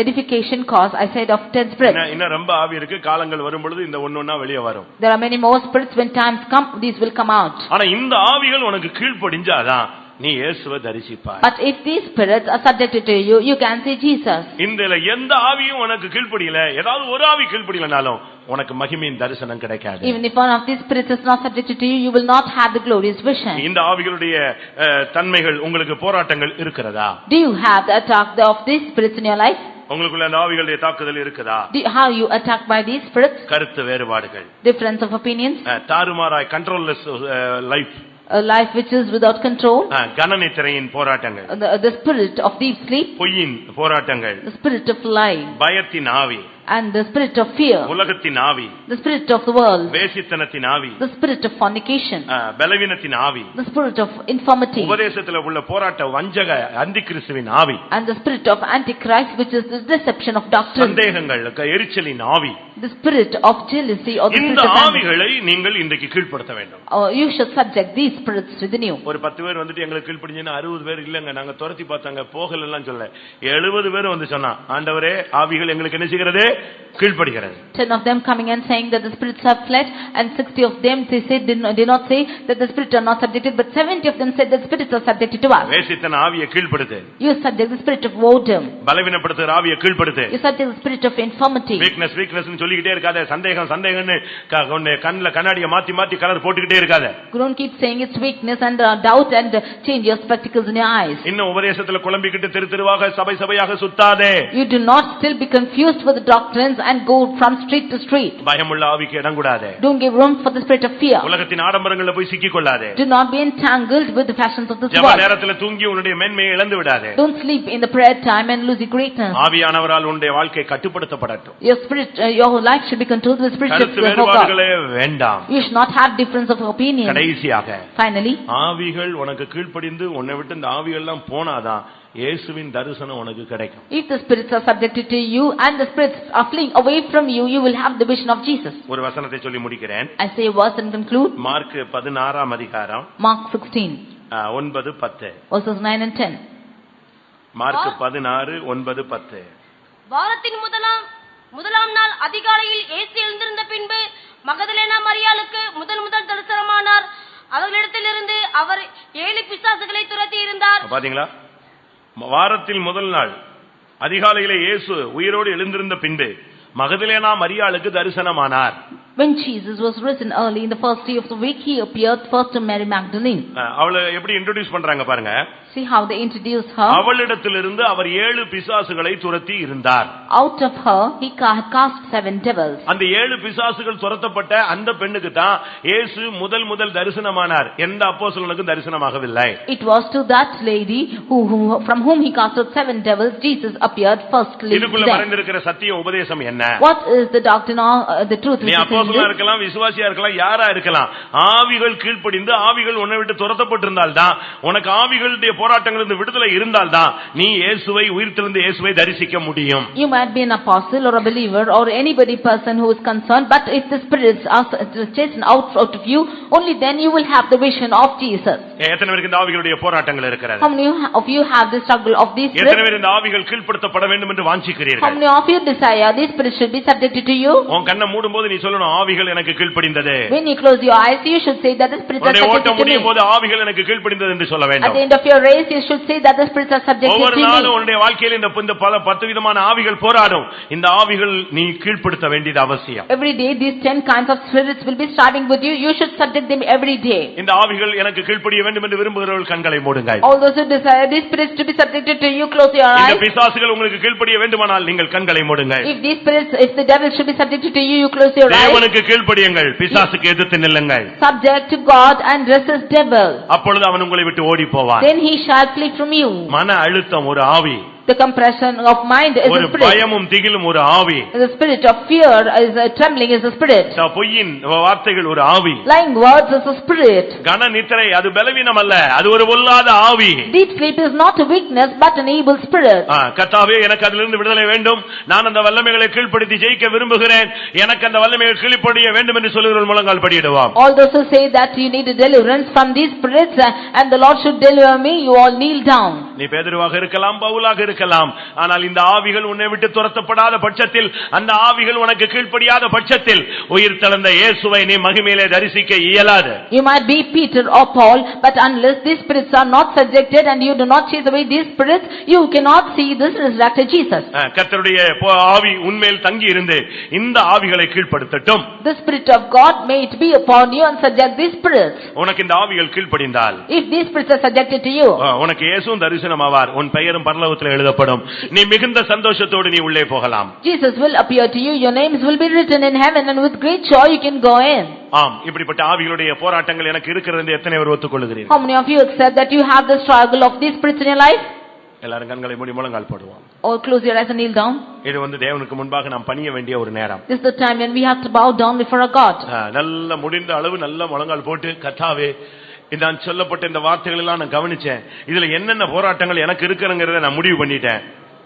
edification cause I said of 10 spirits. இன்னும் ரொம்ப ஆவி இருக்கு. காலங்கள் வரும் பொழுது இந்த ஒண்ணொண்ணா வெளியே வரும். There are many more spirits. When times come, these will come out. ஆனா இந்த ஆவிகள் உனக்கு கீழ்ப்படிஞ்சாதான் நீ இயேசுவை தரிசிப்பாய். But if these spirits are subjected to you, you can see Jesus. இந்தல எந்த ஆவியும் உனக்கு கீழ்ப்படியல, ஏதாவது ஒரு ஆவி கீழ்ப்படியலனாலும் உனக்கு மகிமையின் தரிசனம் கிடைக்காது. Even if one of these spirits is not subjected to you, you will not have the glorious vision. இந்த ஆவிகளுடைய தன்மைகள் உங்களுக்கு போராட்டங்கள் இருக்கிறதா? Do you have the attack of these spirits in your life? உங்களுக்குள்ள அந்த ஆவிகளுடைய தாக்குதல் இருக்குதா? How you attacked by these spirits? கருத்து வேறுபாடுகள், Difference of opinions, தாறுமாறாய் controlless life, a life which is without control, கனநித்திரையின் போராட்டங்கள், the spirit of deep sleep, பொய்யின் போராட்டங்கள், the spirit of lying, பயத்தின் ஆவி, and the spirit of fear, உலகத்தின் ஆவி, the spirit of the world, வேசித்தனத்தின் ஆவி, the spirit of fornication, பலவீனத்தின் ஆவி, the spirit of infirmity, உபதேசத்தில் உள்ள போராட்ட வஞ்சக அந்திகிறிஸ்துவின் ஆவி, and the spirit of antichrist which is the deception of doctrine, சந்தேகங்கள், எரிச்சலின் ஆவி, the spirit of jealousy or the இந்த spirit of anger. ஆவிகளை நீங்கள் இன்றைக்கு கீழ்ப்படுத்த வேண்டும். You should subject these spirits within you. ஒரு 10 பேர் வந்துட்டு எங்களுக்கு கீழ்ப்படிஞ்சா 60 பேர் இல்லங்க நாங்க துரத்தி பார்த்தாங்க போகல எல்லாம் சொல்ல 70 பேர் வந்து சொன்னா ஆண்டவரே ஆவிகள் எங்களுக்கு என்ன செய்கிறது கீழ்ப்படிகிறது. 10 of them coming and saying that the spirits have fled, and 60 of them they said did not say that the spirits are not subjected, but 70 of them said that the spirits are subjected to us. வேசித்தன ஆவியை கீழ்ப்படுத்து. You subject the spirit of boredom. பலவீனப்படுத்துற ஆவியை கீழ்ப்படுத்து. You subject the spirit of infirmity. Weakness னு சொல்லிக்கிட்டே இருக்காத. சந்தேகம் சந்தேகம்னு கண்ணல கண்ணாடியை மாத்தி மாத்தி colour போட்டுக்கிட்டே இருக்காத. Don't keep saying it's weakness and doubt and change your spectacles in your eyes. இன்னும் உபதேசத்துல குழம்பிக்கிட்டு தெருவாக சபை சபையாக சுத்தாதே. You do not still be confused with the doctrines and go from street to street. பயமுள்ள ஆவிக்கு இடம் கூடாதே. Don't give room for the spirit of fear. உலகத்தின் ஆடம்பரங்கள்ல போய் சிக்கிக் கொள்ளாதே. Do not be entangled with the fashions of this ஜெப world. நேரத்துல தூங்கி உன்னுடைய மேன்மையை இழந்து விடாதே. Don't sleep in the prayer time and lose your greatness. ஆவியானவரால் உன்னுடைய வாழ்க்கை கட்டுப்படுத்தப்படட்டும். Your spirit, your life should be controlled with spirit of கருத்து வேறுபாடுகளே வேண்டாம். You should not have difference of opinion. கடைசியாக Finally, ஆவிகள் உனக்கு கீழ்ப்படிந்து உன்னை விட்டு இந்த ஆவிகள் எல்லாம் போனாதான் இயேசுவின் தரிசனம் உனக்கு கிடைக்கும். If the spirits are subjected to you and the spirits are fleeing away from you, you will have the vision of Jesus. ஒரு வசனத்தை சொல்லி முடிக்கிறேன். I say a verse and conclude. Mark 16 அதிகாரம் Mark 16 9-10. verses 9 and 10. மார்க் 16 9-10. வாரத்தின் முதலாம் நாள் அதிகாலையில் இயேசு எழுந்திருந்த பின்பு மகதலேனா மரியாளுக்கு முதல் தரிசனமானார். அவர்களிடத்திலிருந்து அவர் 7 பிசாசுகளை துரத்தி இருந்தார். பாத்தீங்களா? வாரத்தில் முதல் நாள் அதிகாலையிலே இயேசு உயிரோடு எழுந்திருந்த பின்பு மகதலேனா மரியாளுக்கு தரிசனமானார். When Jesus was risen early in the first day of the week, he appeared first to Mary Magdalene. அவளை எப்படி இன்ட்ரோ듀ce பண்றாங்க பாருங்க. See how they introduced her. அவளிடத்திலிருந்து அவர் 7 பிசாசுகளை துரத்தி இருந்தார். Out of her he cast 7 devils. அந்த 7 பிசாசுகள் துரத்தப்பட்ட அந்த பெண்ணுக்கு தான் இயேசு முதல் தரிசனமானார். எந்த அப்போஸ்தலனுக்கும் தரிசனமாகவில்லை. It was to that lady who from whom he cast out 7 devils, Jesus appeared firstly. இதுக்குள்ள மறைந்திருக்கிற சத்திய உபதேசம் என்ன? What is the doctrine or the truth? நீ அப்போஸ்தலனா இருக்கலாம், விசுவாசியா இருக்கலாம், யாரா இருக்கலாம். ஆவிகள் கீழ்ப்படிந்து ஆவிகள் உன்னை விட்டு துரத்தப்பட்டிருந்தால் தான், உனக்கு ஆவிகளுடைய போராட்டங்களிலிருந்து விடுதலை இருந்தால் தான் நீ இயேசுவை உயிர்த்தெழுந்த இயேசுவை தரிசிக்க முடியும். You might be an apostle or a believer or anybody person who is concerned, but if the spirits are chased out of you, only then you will have the vision of Jesus. எத்தனை பேருக்கு இந்த ஆவிகளுடைய போராட்டங்கள் இருக்கிறது? How many of you have the struggle of these spirits? எத்தனை பேர் இந்த ஆவிகள் கீழ்ப்படுத்தப்பட வேண்டும் என்று வாஞ்சிக்கிறீர்கள்? How many of you desire these spirits should be subjected to you? உன் கண்ணை மூடும்போது நீ சொல்லணும், ஆவிகள் எனக்கு கீழ்ப்படிந்தது. When you close your eyes, you should say that the spirits are subjected to me. முடியும்போது ஆவிகள் எனக்கு கீழ்ப்படிந்தது என்று சொல்ல வேண்டும். At the end of your race, you should say that the spirits are subjected to me. ஒவ்வொரு நாளும் உன்னுடைய வாழ்க்கையில் இந்த 10 விதமான ஆவிகள் போராடும். இந்த ஆவிகள் நீ கீழ்ப்படுத்த வேண்டியது அவசியம். Every day these 10 kinds of spirits will be starting with you. You should subject them every day. இந்த ஆவிகள் எனக்கு கீழ்ப்படிய வேண்டும் என்று விரும்புகிறவர்கள் கண்களை மூடுங்கள். All those who desire these spirits to be subjected to you, close your eyes. இந்த பிசாசுகள் உங்களுக்கு கீழ்ப்படிய வேண்டுமானால் நீங்கள் கண்களை மூடுங்கள். If these spirits, if the devil should be subjected to you, you close your eyes. தேவனுக்கு கீழ்ப்படியுங்கள், பிசாசுக்கு எதிர்த்து நில்லுங்கள். Subject to God and resist devil. அப்பொழுது அவன் உங்களை விட்டு ஓடி போவான். Then he shall flee from you. மன அழுத்தம் ஒரு ஆவி. The compression of mind is ஒரு a spirit. பயமும் திகிலும் ஒரு ஆவி. The spirit of fear is a trembling is a spirit. பொய்யின் வார்த்தைகள் ஒரு ஆவி. Lying words is a spirit. கன நித்திரை அது பலவீனம் அல்ல, அது ஒரு பொல்லாத ஆவி. Deep sleep is not a weakness but an evil spirit. கர்த்தாவே எனக்கு அதிலிருந்து விடுதலை வேண்டும், நான் அந்த வல்லமைகளை கீழ்ப்படுத்தி ஜெயிக்க விரும்புகிறேன், எனக்கு அந்த வல்லமைகள் கீழ்ப்படிய வேண்டும் என்று சொல்லுகிறவர்கள் முழங்கால் படியிடுவார். All those who say that you need a deliverance from these spirits and the Lord should deliver me, you all kneel down. நீ பேதுருவாக இருக்கலாம், பவுலாக இருக்கலாம், ஆனால் இந்த ஆவிகள் உன்னை விட்டு துரத்தப்படாத பட்சத்தில், அந்த ஆவிகள் உனக்கு கீழ்ப்படியாத பட்சத்தில் உயிர்த்தெழுந்த இயேசுவை நீ மகிமையிலே தரிசிக்க இயலாது. You might be Peter or Paul, but unless these spirits are not subjected and you do not chase away these spirits, you cannot see this resurrected Jesus. கர்த்தருடைய ஆவி உன்மேல் தங்கி இருந்து இந்த ஆவிகளை கீழ்ப்படுத்தட்டும். The spirit of God may it be upon you and subject these spirits. உனக்கு இந்த ஆவிகள் கீழ்ப்படிந்தால், if these spirits are subjected to you, உனக்கு இயேசுவும் தரிசனமாவார், உன் பெயரும் பரலோகத்தில் எழுதப்படும், நீ மிகுந்த சந்தோஷத்தோடு நீ உள்ளே போகலாம். Jesus will appear to you, your names will be written in heaven, and with great joy you can go in. ஆம், இப்படிப்பட்ட ஆவிகளுடைய போராட்டங்கள் எனக்கு இருக்கிறது என்று எத்தனை பேர் ஒத்துக்கொள்கிறீர்கள்? How many of you accept that you have the struggle of these spirits in your life? எல்லாரும் கண்களை மூடி முழங்கால் போடுவோம். Or close your eyes and kneel down. இது தேவனுக்கு முன்பாக நாம் பணிய வேண்டிய ஒரு நேரம். This is the time when we have to bow down before our God. நல்ல முடிந்த அளவு நல்ல முழங்கால் போட்டு, கர்த்தாவே நான் சொல்லப்பட்ட இந்த வார்த்தைகள் எல்லாம் நான் கவனிச்சேன், இதுல என்னென்ன போராட்டங்கள் எனக்கு இருக்குங்கிறத நான் முடிவு பண்ணிட்டேன்.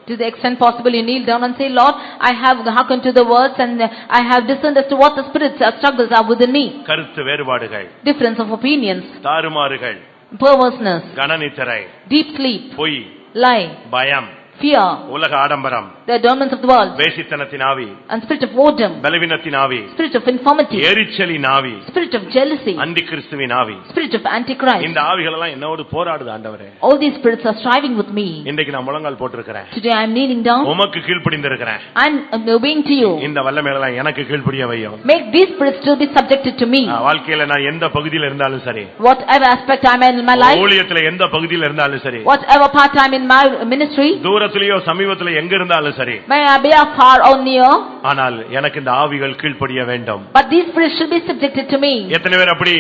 To the extent possible, you kneel down and say, Lord, I have hearkened to the words and I have discerned as to what the spirits struggles are within me. கருத்து வேறுபாடுகள், Difference of opinions, தாறுமாறுகள், perverseness, கனநித்திரை, deep sleep, பொய், lie, பயம், fear, உலக ஆடம்பரம், the adornments of the world, வேசித்தனத்தின் ஆவி, and spirit of boredom, பலவீனத்தின் ஆவி, spirit of infirmity, எரிச்சலின் ஆவி, spirit of jealousy, அந்தி கிறிஸ்துவின் ஆவி, spirit of antichrist. இந்த ஆவிகள் எல்லாம் என்னோடு போராடுது ஆண்டவரே. All these spirits are striving with me. இன்றைக்கு நான் முழங்கால் போட்டிருக்கிறேன். Today I am kneeling down. உமக்கு கீழ்ப்படிந்திருக்கிறேன். I am obeying to you. இந்த வல்லமையெல்லாம் எனக்கு கீழ்ப்படிய வையும். Make these spirits to be subjected to me. வாழ்க்கையில நான் எந்த பகுதியில் இருந்தாலும் சரி, Whatever aspect I am in my life, ஊழியத்துல எந்த பகுதியில் இருந்தாலும் சரி, whatever part I am in my ministry, தூரத்திலேயோ சமீபத்திலேயோ எங்க இருந்தாலும் சரி, may I be far or near, ஆனால் எனக்கு இந்த ஆவிகள் கீழ்ப்படிய வேண்டும். but these spirits should be subjected to me. எத்தனை பேர் அப்படி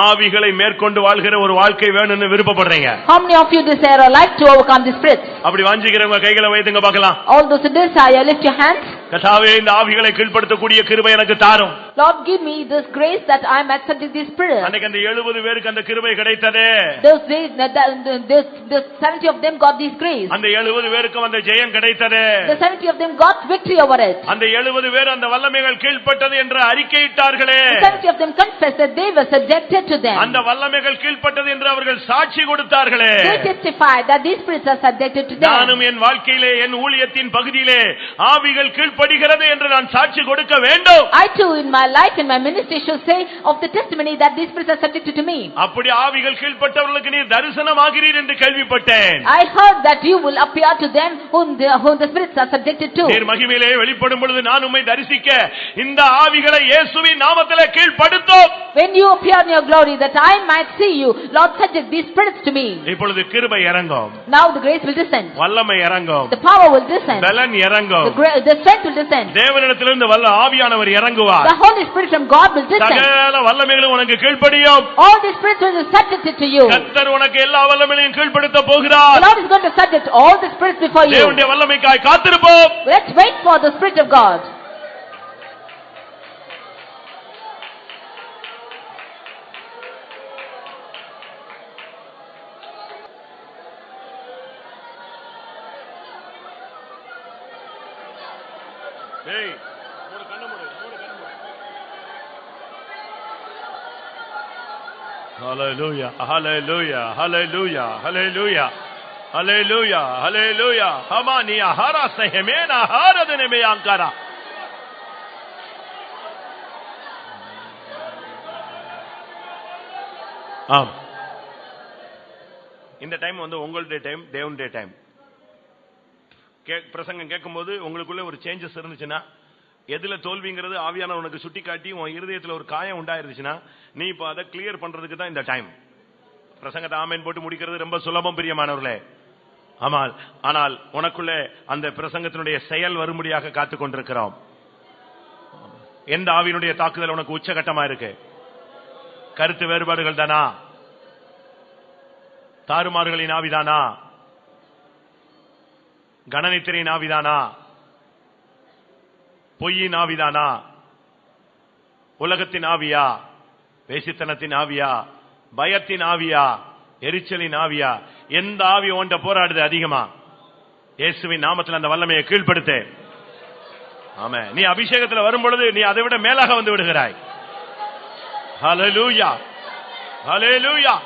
ஆவிகளை மேற்கொண்டு வாழ்கிற ஒரு வாழ்க்கை வேணும்னு விருப்பப்படுறீங்க? How many of you desire a life to overcome these spirits? அப்படி வாஞ்சிக்கிறவங்க கைகளை வைத்துங்க பார்க்கலாம். All those who desire, lift your hands. கர்த்தாவே, இந்த ஆவிகளை கீழ்ப்படுத்தக்கூடிய கிருபை எனக்கு தாரும். Lord, give me this grace that I might subject these spirits. அன்னைக்கு அந்த 70 பேருக்கு அந்த கிருபை கிடைத்தது. Those days, the 70 of them got this grace. அந்த 70 பேருக்கு அந்த ஜெயம் கிடைத்தது. The 70 of them got victory over it. அந்த 70 பேர் அந்த வல்லமைகள் கீழ்ப்பட்டது என்று அறிக்கையிட்டார்களே. The 70 of them confessed that they were subjected to them. அந்த வல்லமைகள் கீழ்ப்பட்டது என்று அவர்கள் சாட்சி கொடுத்தார்களே. They testified that these spirits are subjected to them. நானும் என் வாழ்க்கையிலே என் ஊழியத்தின் பகுதியிலே ஆவிகள் கீழ்ப்படுகிறது என்று நான் சாட்சி கொடுக்க வேண்டும். I too in my life, in my ministry, should say of the testimony that these spirits are subjected to me. அப்படி ஆவிகள் கீழ்ப்பட்டவர்களுக்கு நீர் தரிசனமாகிறீர் என்று கேள்விப்பட்டேன். I heard that you will appear to them whom the spirits are subjected to. நீர் மகிமையிலே வெளிப்படும் பொழுது நான் உம்மை தரிசிக்க இந்த ஆவிகளை இயேசுவின் நாமத்திலே கீழ்ப்படுத்தும். When you appear in your glory, that I might see you, Lord, subject these spirits to me. இப்பொழுது கிருபை இறங்கும். Now the grace will descend. வல்லமை இறங்கும். The power will descend. பலன் இறங்கும். The strength will descend. தேவனிடத்திலிருந்து வல்ல ஆவியானவர் இறங்குவார். The Holy Spirit from God will descend. சகல வல்லமைகளும் உனக்கு கீழ்ப்படியும். All the spirits will be subjected to you. கர்த்தர் உனக்கு எல்லா வல்லமைகளையும் கீழ்ப்படுத்த போகிறார். The Lord is going to subject all the spirits before you. தேவனுடைய வல்லமைக்காய் காத்திருப்போம். Let's wait for the Spirit of God. ஏய் மூடு கண்ணு மூடு கண்ணு மூடு. Hallelujah, hallelujah, hallelujah, hallelujah, hallelujah, hallelujah. Hamania hara sehmena haradene me ankara. ஆம், இந்த டைம் வந்து உங்களுடைய time, தேவனுடைய டைம். பிரசங்கம் கேட்கும்போது உங்களுக்குள்ள ஒரு சேஞ்சஸ் இருந்துச்சுன்னா, எதுல தோல்விங்கிறது ஆவியானவர் உனக்கு சுட்டி காட்டி உன் இருதயத்துல ஒரு காயம் உண்டாயிருச்சுன்னா, நீ இப்ப அதை கிளியர் பண்றதுக்கு தான் இந்த டைம். பிரசங்கத்தை ஆமேன் போட்டு முடிக்கிறது ரொம்ப சுலபம் பிரியமானவர்களே. ஆனால் உனக்குள்ள அந்த பிரசங்கத்தினுடைய செயல் வரும்படியாக காத்துக் கொண்டிருக்கிறோம். எந்த ஆவியினுடைய தாக்குதல் உனக்கு உச்சகட்டமா இருக்கு? கருத்து வேறுபாடுகள் தானா? தாறுமாறுகளின் ஆவிதானா? கணனித்திரையின் ஆவிதானா? பொய்யின் ஆவிதானா? உலகத்தின் ஆவியா? வேசித்தனத்தின் ஆவியா? பயத்தின் ஆவியா? எரிச்சலின் ஆவியா? எந்த ஆவி ஒன்ற போராடுது அதிகமா? இயேசுவின் நாமத்தில் அந்த வல்லமையை கீழ்ப்படுத்து. ஆமென். நீ அபிஷேகத்தில் வரும் பொழுது நீ அதை விட மேலாக வந்து விடுகிறாய். ஹல்லேலூயா, ஹல்லேலூயா.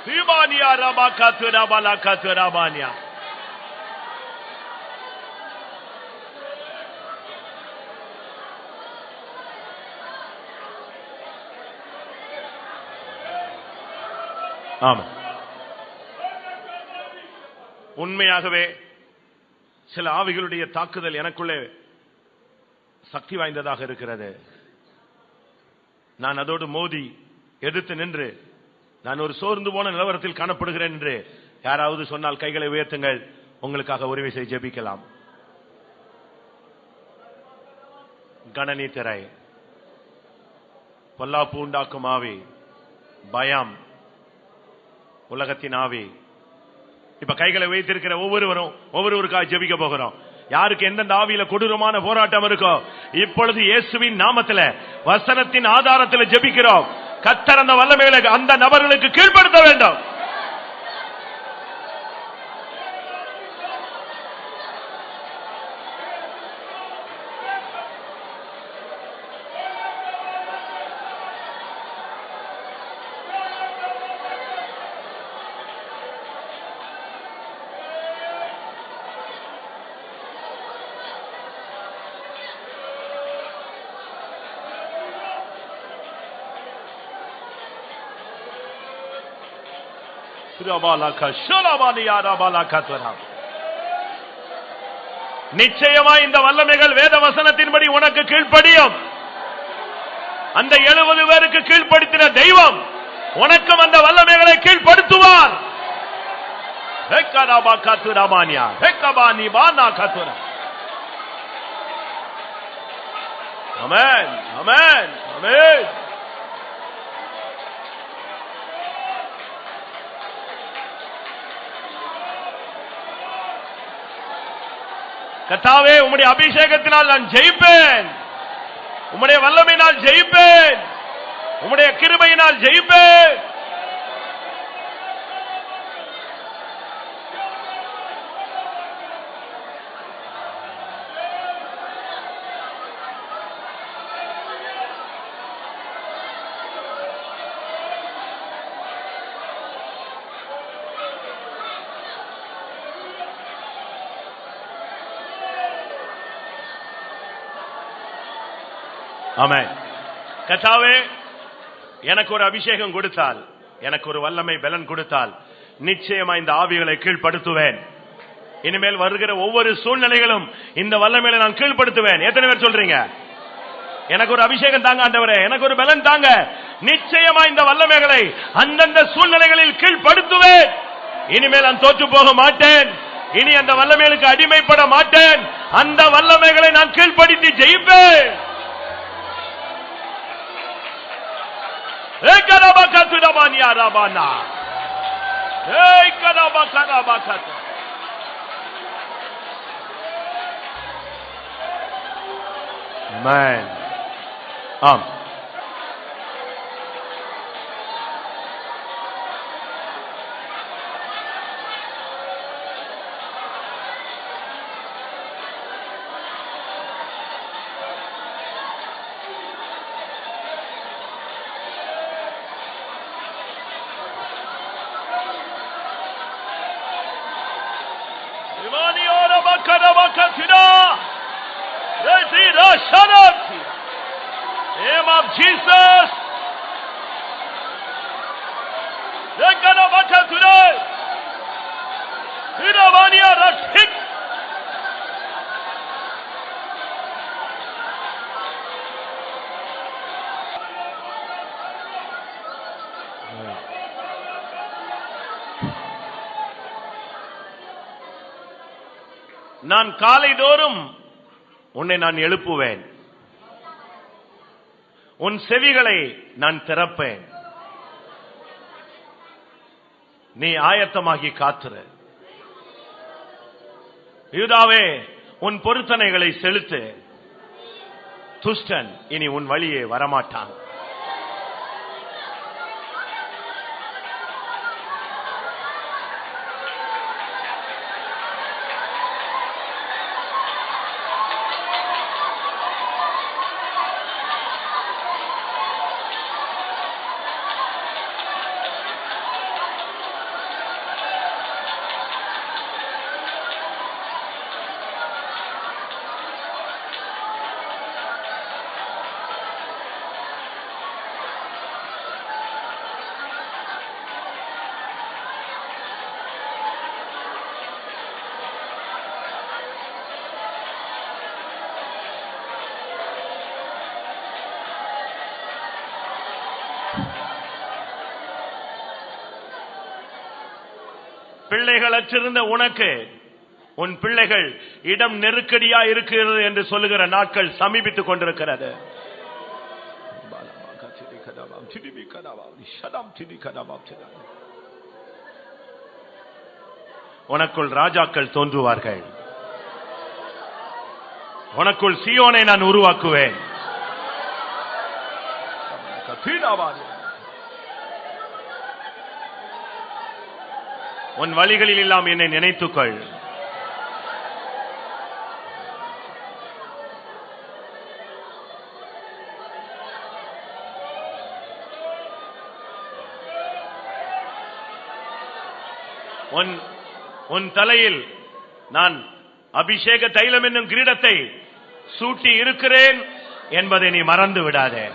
Ribania rabakatura balakatura bania. ஆமாம், உண்மையாகவே சில ஆவிகளுடைய தாக்குதல் எனக்குள்ளே சக்தி வாய்ந்ததாக இருக்கிறது. நான் அதோடு மோதி எதிர்த்து நின்று நான் ஒரு சோர்ந்து போன நிலவரத்தில் காணப்படுகிறேன் என்று யாராவது சொன்னால் கைகளை உயர்த்துங்கள். உங்களுக்காக ஒரு விசை ஜெபிக்கலாம். கணனி திரை, பொல்லாப்பு உண்டாக்கும் ஆவி, பயம், உலகத்தின் ஆவி. இப்ப கைகளை வைத்திருக்கிற ஒவ்வொருவருக்காக ஜெபிக்க போகிறோம். யாருக்கு எந்தெந்த ஆவியில கொடூரமான போராட்டம் இருக்கோ இப்பொழுது இயேசுவின் நாமத்தில் வசனத்தின் ஆதாரத்தில் ஜெபிக்கிறோம். கர்த்தர் அந்த வல்லமைகளை அந்த நபர்களுக்கு கீழ்ப்படுத்த வேண்டும். நிச்சயமா இந்த வல்லமைகள் வேத வசனத்தின்படி உனக்கு கீழ்ப்படியும். அந்த 70 பேருக்கு கீழ்ப்படுத்தின தெய்வம் உனக்கும் அந்த வல்லமைகளை கீழ்ப்படுத்துவார். ஆமென், ஆமென், ஆமென். கர்த்தாவே, உம்முடைய அபிஷேகத்தினால் நான் ஜெயிப்பேன், உம்முடைய வல்லமையினால் ஜெயிப்பேன், உம்முடைய கிருபையினால் ஜெயிப்பேன். ஆமென். கர்த்தாவே, எனக்கு ஒரு அபிஷேகம் கொடுத்தால், எனக்கு ஒரு வல்லமை பலன் கொடுத்தால் நிச்சயமா இந்த ஆவிகளை கீழ்ப்படுத்துவேன். இனிமேல் வருகிற ஒவ்வொரு சூழ்நிலைகளும் இந்த வல்லமையை நான் கீழ்ப்படுத்துவேன். எத்தனை பேர் சொல்றீங்க? எனக்கு ஒரு அபிஷேகம் தாங்க ஆண்டவரே, எனக்கு ஒரு பலன் தாங்க. நிச்சயமா இந்த வல்லமைகளை அந்தந்த சூழ்நிலைகளில் கீழ்ப்படுத்துவேன். இனிமேல் நான் தோற்று போக மாட்டேன். இனி அந்த வல்லமைகளுக்கு அடிமைப்பட மாட்டேன். அந்த வல்லமைகளை நான் கீழ்ப்படுத்தி ஜெயிப்பேன். Amen. Name of Jesus. They're gonna watch us today. Hiravania Rashik. நான் காலைதோறும் உன்னை நான் எழுப்புவேன், உன் செவிகளை நான் திறப்பேன், நீ ஆயத்தமாகி காத்துரு. யூதாவே, உன் பொருத்தனைகளை செலுத்து, துஷ்டன் இனி உன் வழியே வரமாட்டான். பிள்ளைகள் அற்றிருந்த உனக்கு உன் பிள்ளைகள் இடம் நெருக்கடியா இருக்கிறது என்று சொல்லுகிற நாட்கள் சமீபித்துக் கொண்டிருக்கிறது. உனக்குள் ராஜாக்கள் தோன்றுவார்கள். உனக்குள் சீயோனை நான் உருவாக்குவேன். உன் வழிகளில் எல்லாம் என்னை நினைத்துக்கொள். உன் தலையில் நான் அபிஷேக தைலம் என்னும் கிரீடத்தை சூட்டி இருக்கிறேன் என்பதை நீ மறந்து விடாதே.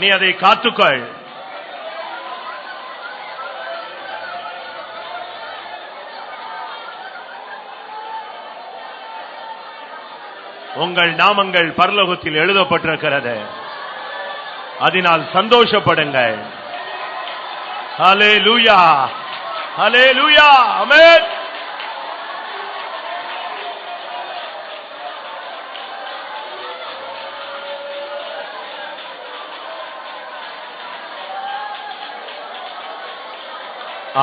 நீ அதை காத்துக்கொள். உங்கள் நாமங்கள் பரலோகத்தில் எழுதப்பட்டிருக்கிறது. அதனால் சந்தோஷப்படுங்கள். ஹல்லேலூயா, ஹல்லேலூயா, ஆமென்.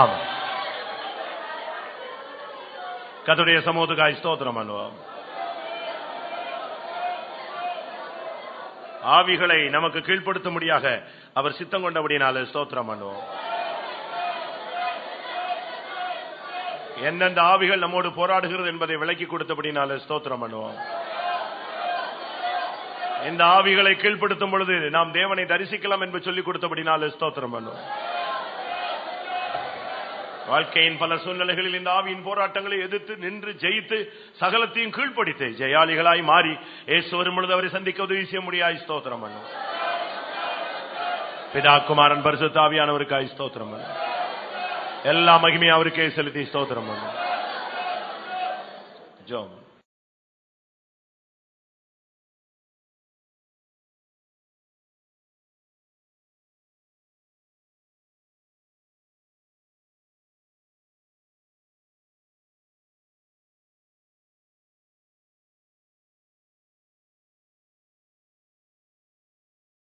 ஆமென். கர்த்தருடைய சமூகத்துக்காய் ஸ்தோத்திரம் பண்ணுவோம். ஆவிகளை நமக்கு கீழ்ப்படுத்தும்படியாக அவர் சித்தம் கொண்டபடினால ஸ்தோத்திரம் பண்ணுவோம். எந்தெந்த ஆவிகள் நம்மோடு போராடுகிறது என்பதை விலக்கி கொடுத்தபடினால ஸ்தோத்திரம் பண்ணுவோம். இந்த ஆவிகளை கீழ்ப்படுத்தும் பொழுது நாம் தேவனை தரிசிக்கலாம் என்று சொல்லிக் கொடுத்தபடினால ஸ்தோத்திரம் பண்ணுவோம். வாழ்க்கையின் பல சூழ்நிலைகளில் இந்த ஆவியின் போராட்டங்களை எதிர்த்து நின்று ஜெயித்து சகலத்தையும் கீழ்ப்படுத்தி ஜெயாளிகளாய் மாறி இயேசு வரும் பொழுது அவரை சந்திக்க உதவி செய்ய முடியாய் ஸ்தோத்திரம் பண்ணும். பிதா குமாரன் பரிசுத்த ஆவியானவருக்காய் ஸ்தோத்திரம் பண்ணும். எல்லா மகிமையும் அவருக்கே செலுத்தி ஸ்தோத்திரம் பண்ணும். ஜெபம்.